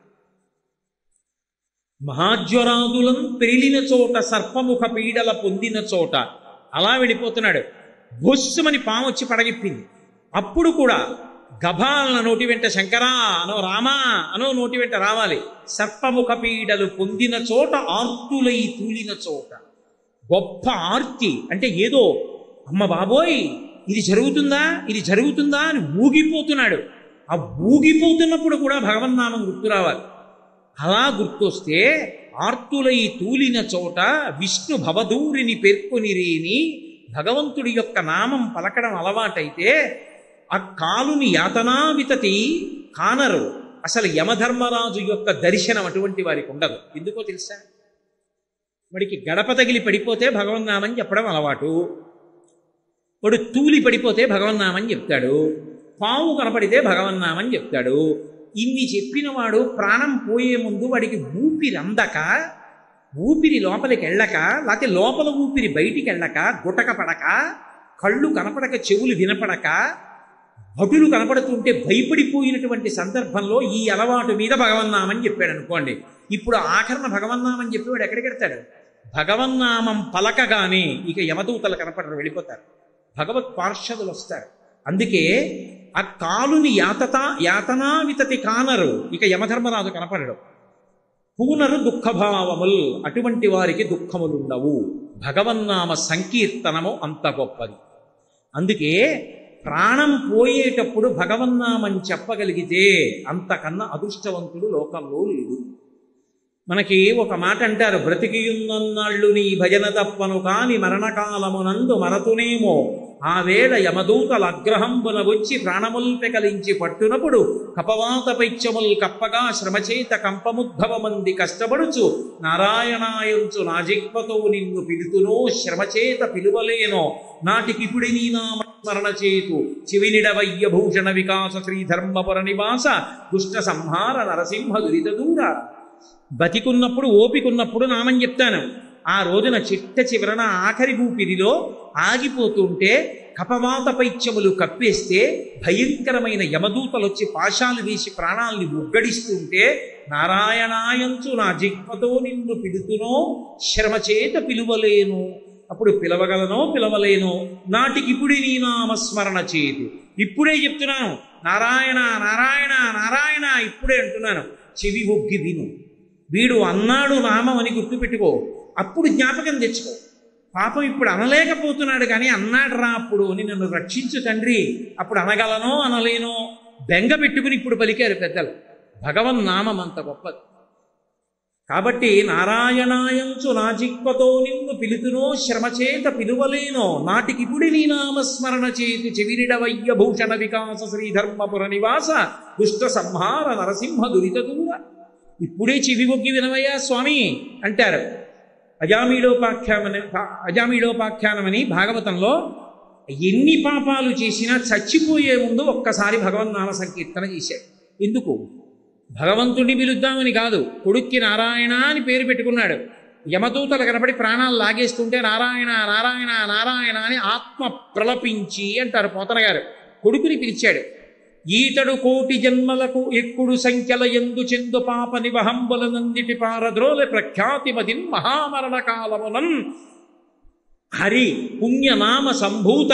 మహాజ్వరాదులం పెరిలిన చోట, సర్పముఖ పీడల పొందిన చోట అలా వెళ్ళిపోతున్నాడు. భుస్సుమని పాము వచ్చి పడగిప్పింది. అప్పుడు కూడా గభాలన నోటి వెంట శంకరా అనో, రామా అనో నోటి వెంట రావాలి. సర్పముఖ పీడలు పొందిన చోట, ఆర్తులై తూలిన చోట. గొప్ప ఆర్తి అంటే ఏదో అమ్మ బాబోయ్ ఇది జరుగుతుందా ఇది జరుగుతుందా అని ఊగిపోతున్నాడు. ఆ ఊగిపోతున్నప్పుడు కూడా భగవన్నామం గుర్తు రావాలి. అలా గుర్తొస్తే ఆర్తులై తూలిన చోట విష్ణు భవదూరిని పేర్కొనిరేని, భగవంతుడి యొక్క నామం పలకడం అలవాటైతే ఆ కాలుని యాతనావితతి కానరు. అసలు యమధర్మరాజు యొక్క దర్శనం అటువంటి వారికి ఉండదు. ఎందుకో తెలుసా? వాడికి గడప తగిలి పడిపోతే భగవన్నామని చెప్పడం అలవాటు. వాడు తూలి పడిపోతే భగవన్నామని చెప్తాడు. పాము కనపడితే భగవన్నామని చెప్తాడు. ఇన్ని చెప్పిన వాడు ప్రాణం పోయే ముందు వాడికి ఊపిరి అందక, ఊపిరి లోపలికి వెళ్ళక, లేకపోతే లోపల ఊపిరి బయటికి వెళ్ళక, గుటక పడక, కళ్ళు కనపడక, చెవులు వినపడక, భటులు కనపడుతుంటే భయపడిపోయినటువంటి సందర్భంలో ఈ అలవాటు మీద భగవన్నామని చెప్పాడు అనుకోండి. ఇప్పుడు ఆఖరణ భగవన్నామని చెప్పి వాడు ఎక్కడికి వెళ్తాడు? భగవన్నామం పలకగానే ఇక యమదూతలు కనపడరు, వెళ్ళిపోతారు. భగవత్ పార్షదులు వస్తారు. అందుకే ఆ కాలుని యాతనా వితతి కానరు, ఇక యమధర్మరాజు కనపడడు. పూనరు దుఃఖభావముల్, అటువంటి వారికి దుఃఖములుండవు. భగవన్నామ సంకీర్తనము అంత గొప్పది. అందుకే ప్రాణం పోయేటప్పుడు భగవన్నామం చెప్పగలిగితే అంతకన్నా అదృష్టవంతుడు లోకంలో లేడు. మనకి ఒక మాట అంటారు, బ్రతికియున్నన్నాళ్ళు నీ భజన తప్పను కాని మరణకాలమునందు మరతునేమో ఆ వేళ యమదూతల అగ్రహంబున వచ్చి ప్రాణముల్ పెకలించి పట్టునప్పుడు కపవాత పైత్యముల్ కప్పగా శ్రమచేత కంపముద్భవమంది కష్టపడుచు నారాయణాయంచు నాజిక్వతో నిన్ను పిలుతునో శ్రమచేత పిలువలేనో నాటికిపుడి నీ నామస్మరణ చేతు చివినిడవయ్య భూషణ వికాస శ్రీధర్మపుర నివాస దుష్ట సంహార నరసింహ దురిత దూర. బతికున్నప్పుడు ఓపికున్నప్పుడు నామని చెప్తాను. ఆ రోజున చిట్ట చివరన ఆఖరి ఊపిరిలో ఆగిపోతుంటే కపవాత పైత్యములు కప్పేస్తే భయంకరమైన యమదూతలు వచ్చి పాశాలు వేసి ప్రాణాలని ఉగ్గడిస్తుంటే నారాయణాయంచు నా జిహ్వతో నిన్ను పిలుతునో శ్రమచేత పిలువలేను. అప్పుడు పిలవగలనో పిలవలేనో నాటికిపుడి నీ నామస్మరణ చేతు. ఇప్పుడే చెప్తున్నాను, నారాయణ నారాయణ నారాయణ ఇప్పుడే అంటున్నాను. చెవి ఒగ్గి విను. వీడు అన్నాడు నామం అని గుర్తుపెట్టుకో, అప్పుడు జ్ఞాపకం తెచ్చుకో. పాపం ఇప్పుడు అనలేకపోతున్నాడు కానీ అన్నాడు రా అప్పుడు అని, నన్ను రక్షించు తండ్రి, అప్పుడు అనగలనో అనలేనో బెంగ పెట్టుకుని ఇప్పుడు పలికారు పెద్దలు. భగవన్నామం అంత గొప్పది. కాబట్టి నారాయణాయంచు నా జిహ్వతో నిన్ను పిలుతునో శ్రమచేత పిలువలేనో నాటికిపుడి నీ నామస్మరణ చేతు చెవిరిడవయ్య భూషణ వికాస శ్రీధర్మపుర నివాస దుష్ట సంహార నరసింహ దురిత దూర. ఇప్పుడే చెవి ఒగ్గి వినవయ్యా స్వామి అంటారు. అజామీడోపాఖ్యానమని భాగవతంలో ఎన్ని పాపాలు చేసినా చచ్చిపోయే ముందు ఒక్కసారి భగవన్నామ సంకీర్తన చేశాడు. ఎందుకు? భగవంతుడిని పిలుద్దామని కాదు, కొడుక్కి నారాయణ అని పేరు పెట్టుకున్నాడు. యమదూతలు కనపడి ప్రాణాలు లాగేస్తుంటే నారాయణ నారాయణ నారాయణ అని ఆత్మ ప్రలపించి అంటారు పోతన గారు. కొడుకుని పిలిచాడు. ఈతడు కోటి జన్మలకు ఎక్కుడు సంఖ్యల ఎందు చెందు పాప నివహంబులనందిటి పారద్రోల ప్రఖ్యాతి మదిన్ మహామరణ కాలమునన్ హరి పుణ్యనామ సంభూత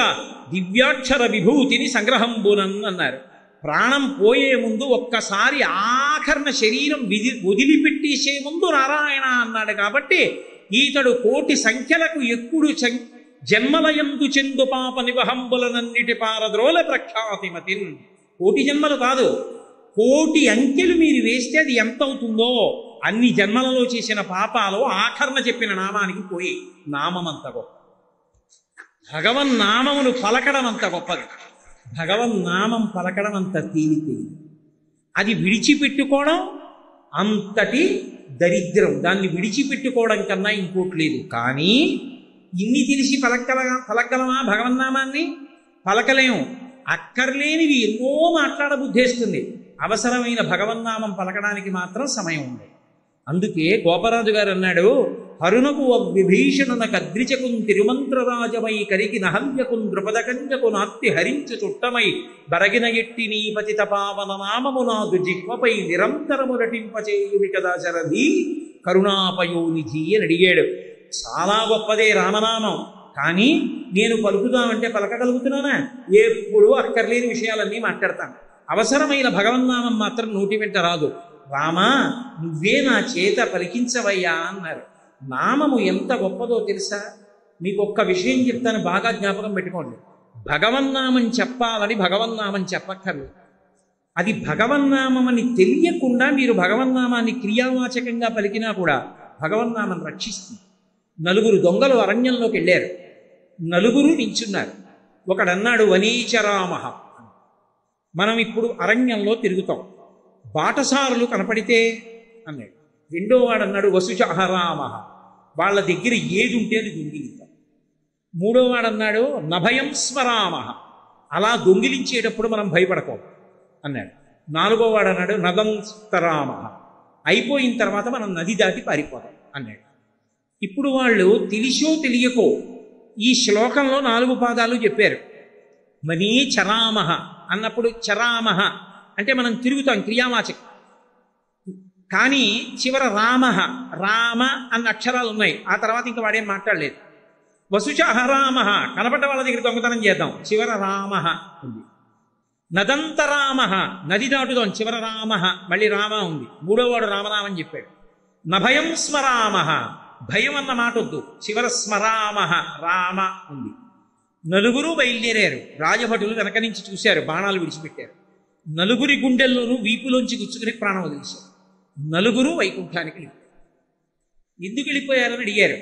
దివ్యాక్షర విభూతిని సంగ్రహంబునన్ అన్నారు. ప్రాణం పోయే ముందు ఒక్కసారి ఆఖరణ శరీరం వదిలిపెట్టేసే ముందు నారాయణ అన్నాడు. కాబట్టి ఈతడు కోటి సంఖ్యలకు ఎక్కుడు జన్మలయందు చెందు పాప నివహంబులనన్నిటి పారద్రోల ప్రఖ్యాతిమతిన్. కోటి జన్మలు కాదు, కోటి అంకెలు మీరు వేస్తే అది ఎంత అవుతుందో అన్ని జన్మలలో చేసిన పాపాలు ఆఖరణ చెప్పిన నామానికి పోయి. నామం అంత గొప్ప, భగవన్నామమును పలకడం అంత గొప్పది. భగవన్నామం పలకడం అంత తేలికైంది. అది విడిచిపెట్టుకోవడం అంతటి దరిద్రం. దాన్ని విడిచిపెట్టుకోవడం కన్నా ఇంకోటి లేదు. కానీ ఇన్ని తెలిసి పలకగలమా భగవన్నామాన్ని? పలకలేము. అక్కర్లేనివి ఎన్నో మాట్లాడబుద్ధేస్తుంది. అవసరమైన భగవన్నామం పలకడానికి మాత్రం సమయం ఉంది. అందుకే గోపరాజు గారు అన్నాడు, హరునకు విభీషణునకు అద్రిచకున్ తిరుమంత్రరాజమై కరికి నహల్యకున్ ద్రుపదకంజకు నాత్తి హరించు చుట్టమై బరగిన ఎట్టి నీ పతిత పావన నామము నాదు జిహ్వపై నిరంతరము రటింపచేయువి కదా శరధి కరుణాపయోనిధి అని అడిగాడు. చాలా గొప్పదే రామనామం. కానీ నేను పలుకుదామంటే పలకగలుగుతున్నానా? ఎప్పుడూ అక్కర్లేని విషయాలన్నీ మాట్లాడతాను. అవసరమైన భగవన్నామం మాత్రం నోటి వెంట రాదు. రామా నువ్వే నా చేత పలికించవయ్యా అన్నారు. నామము ఎంత గొప్పదో తెలుసా? మీకు ఒక్క విషయం చెప్తాను, బాగా జ్ఞాపకం పెట్టుకోండి. భగవన్నామం చెప్పాలని భగవన్నామం చెప్పక్కర్లేదు. అది భగవన్నామం అని తెలియకుండా మీరు భగవన్నామాన్ని క్రియావాచకంగా పలికినా కూడా భగవన్నామం రక్షిస్తుంది. నలుగురు దొంగలు అరణ్యంలోకి వెళ్ళారు. నలుగురు నించున్నారు. ఒకడన్నాడు వనీచరామ. మనం ఇప్పుడు అరణ్యంలో తిరుగుతాం, బాటసారులు కనపడితే అన్నాడు. రెండో వాడు అన్నాడు వసుచాహరామ. వాళ్ళ దగ్గర ఏది ఉంటే అది దొంగిలిద్దాం. మూడో వాడు అన్నాడు నభయం స్మరామ, అలా దొంగిలించేటప్పుడు మనం భయపడకూడదు అన్నాడు. నాలుగో వాడు అన్నాడు నదంస్తరామ, అయిపోయిన తర్వాత మనం నది దాటి పారిపోతాం అన్నాడు. ఇప్పుడు వాళ్ళు తెలిసో తెలియకో ఈ శ్లోకంలో 4 పాదాలు చెప్పారు. మనీ చరామహ అన్నప్పుడు చరామహ అంటే మనం తిరుగుతాం, క్రియావాచకం. కానీ చివర రామహ, రామ అన్న అక్షరాలు ఉన్నాయి, ఆ తర్వాత ఇంకా వాడేం మాట్లాడలేదు. వసుచ అహరామహ, కనపడ్డ వాళ్ళ దగ్గర దొంగతనం చేద్దాం, చివర రామహ ఉంది. నదంతరామహ, నది దాటుదాం, చివర రామహ, మళ్ళీ రామ ఉంది. మూడోవాడు రామనామని చెప్పాడు. నభయం స్మరామహ, భయం అన్న మాట వద్దు, చివర స్మరామహ, రామ ఉంది. నలుగురు బయలుదేరారు. రాజభటులు వెనక నుంచి చూశారు, బాణాలు విడిచిపెట్టారు. నలుగురి గుండెల్లోనూ వీపులోంచి గుచ్చుకుని ప్రాణం వదిలేశారు. నలుగురు వైకుంఠానికి వెళ్ళిపోయారు. ఎందుకు వెళ్ళిపోయారని అడిగారు.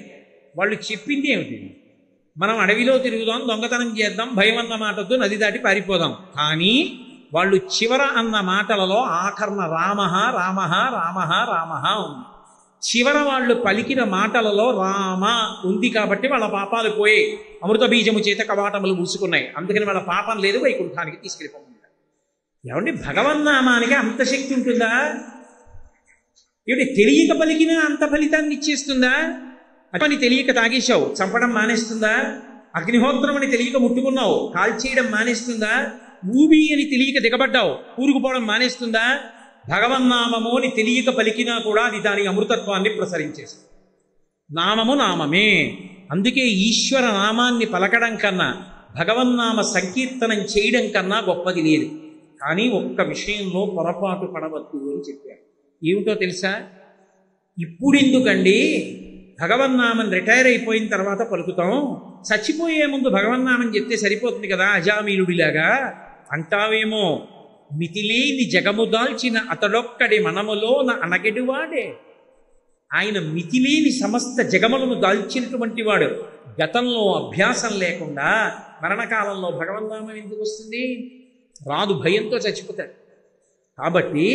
వాళ్ళు చెప్పింది ఏమిటి? మనం అడవిలో తిరుగుదాం, దొంగతనం చేద్దాం, భయం అన్న మాట వద్దు, నది దాటి పారిపోదాం. కానీ వాళ్ళు చివర అన్న మాటలలో ఆఖరణ రామహ రామహ రామహ రామహ ఉంది. చివర వాళ్ళు పలికిన మాటలలో రామ ఉంది కాబట్టి వాళ్ళ పాపాలు పోయి అమృత బీజము చేత కవాటములు మూసుకున్నాయి. అందుకని వాళ్ళ పాపం లేదు, వైకుంఠానికి తీసుకెళ్ళిపోతున్నారు. ఏమండి, భగవన్నామానికి అంత శక్తి ఉంటుందా? ఏమిటి, తెలియక పలికినా అంత ఫలితాన్ని ఇచ్చేస్తుందా? అని తెలియక తాగేశావు, చంపడం మానేస్తుందా? అగ్నిహోత్రం అని తెలియక ముట్టుకున్నావు, కాల్చేయడం మానేస్తుందా? ఊబి అని తెలియక దిగబడ్డావు, కూరుకుపోవడం మానేస్తుందా? భగవన్నామము అని తెలియక పలికినా కూడా అది దాని అమృతత్వాన్ని ప్రసరించేస్తుంది. నామము నామమే. అందుకే ఈశ్వర నామాన్ని పలకడం కన్నా భగవన్నామ సంకీర్తనం చేయడం కన్నా గొప్పది లేదు. కానీ ఒక్క విషయంలో పొరపాటు పడవద్దు అని చెప్పారు. ఏమిటో తెలుసా? ఇప్పుడెందుకండి భగవన్నామం రిటైర్ అయిపోయిన తర్వాత పలుకుతాం, చచ్చిపోయే ముందు భగవన్నామం చెప్తే సరిపోతుంది కదా అజామీనుడిలాగా అంటావేమో. మితిలేని జగము దాల్చిన అతడొక్కడి మనములోన అనగెడువాడే. ఆయన మితిలేని సమస్త జగములను దాల్చినటువంటి వాడు. గతంలో అభ్యాసం లేకుండా మరణకాలంలో భగవన్నామం ఎందుకు వస్తుంది? రాదు, భయంతో చచ్చిపోతాడు. కాబట్టి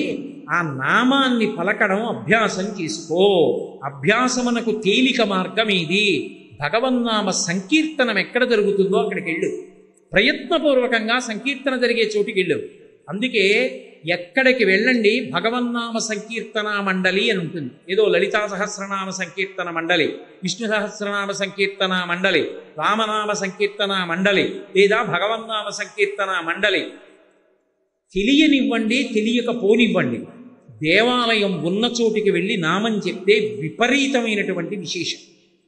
ఆ నామాన్ని పలకడం అభ్యాసం చేసుకో. అభ్యాసమునకు తేలిక మార్గం ఇది. భగవన్నామ సంకీర్తనం ఎక్కడ జరుగుతుందో అక్కడికి వెళ్ళు. ప్రయత్నపూర్వకంగా సంకీర్తన జరిగే చోటికి వెళ్ళు. అందుకే ఎక్కడికి వెళ్ళండి భగవన్నామ సంకీర్తన మండలి అని ఉంటుంది. ఏదో లలితా సహస్రనామ సంకీర్తన మండలి, విష్ణు సహస్రనామ సంకీర్తన మండలి, రామనామ సంకీర్తన మండలి, లేదా భగవన్నామ సంకీర్తన మండలి. తెలియనివ్వండి, తెలియకపోనివ్వండి, దేవాలయం ఉన్న చోటికి వెళ్ళి నామం చెప్తే విపరీతమైనటువంటి విశేషం.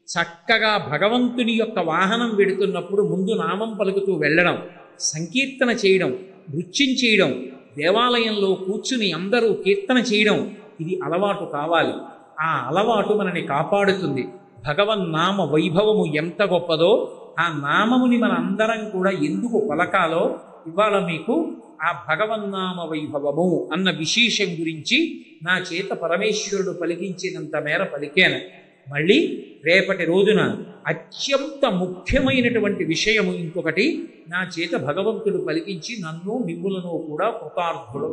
చక్కగా భగవంతుని యొక్క వాహనం వెడుతున్నప్పుడు ముందు నామం పలుకుతూ వెళ్ళడం, సంకీర్తన చేయడం, నృత్యం చేయడం, దేవాలయంలో కూర్చుని అందరూ కీర్తన చేయడం, ఇది అలవాటు కావాలి. ఆ అలవాటు మనని కాపాడుతుంది. భగవన్నామ వైభవము ఎంత గొప్పదో, ఆ నామముని మన అందరం కూడా ఎందుకు పలకాలో ఇవాళ మీకు ఆ భగవన్నామ వైభవము అన్న విశేషం గురించి నా చేత పరమేశ్వరుడు పలికించినంత మేర పలికాను. మళ్ళీ రేపటి రోజున అత్యంత ముఖ్యమైనటువంటి విషయము ఇంకొకటి నా చేత భగవంతుడు పలికించి నన్ను మిమ్ములను కూడా కృతార్థులు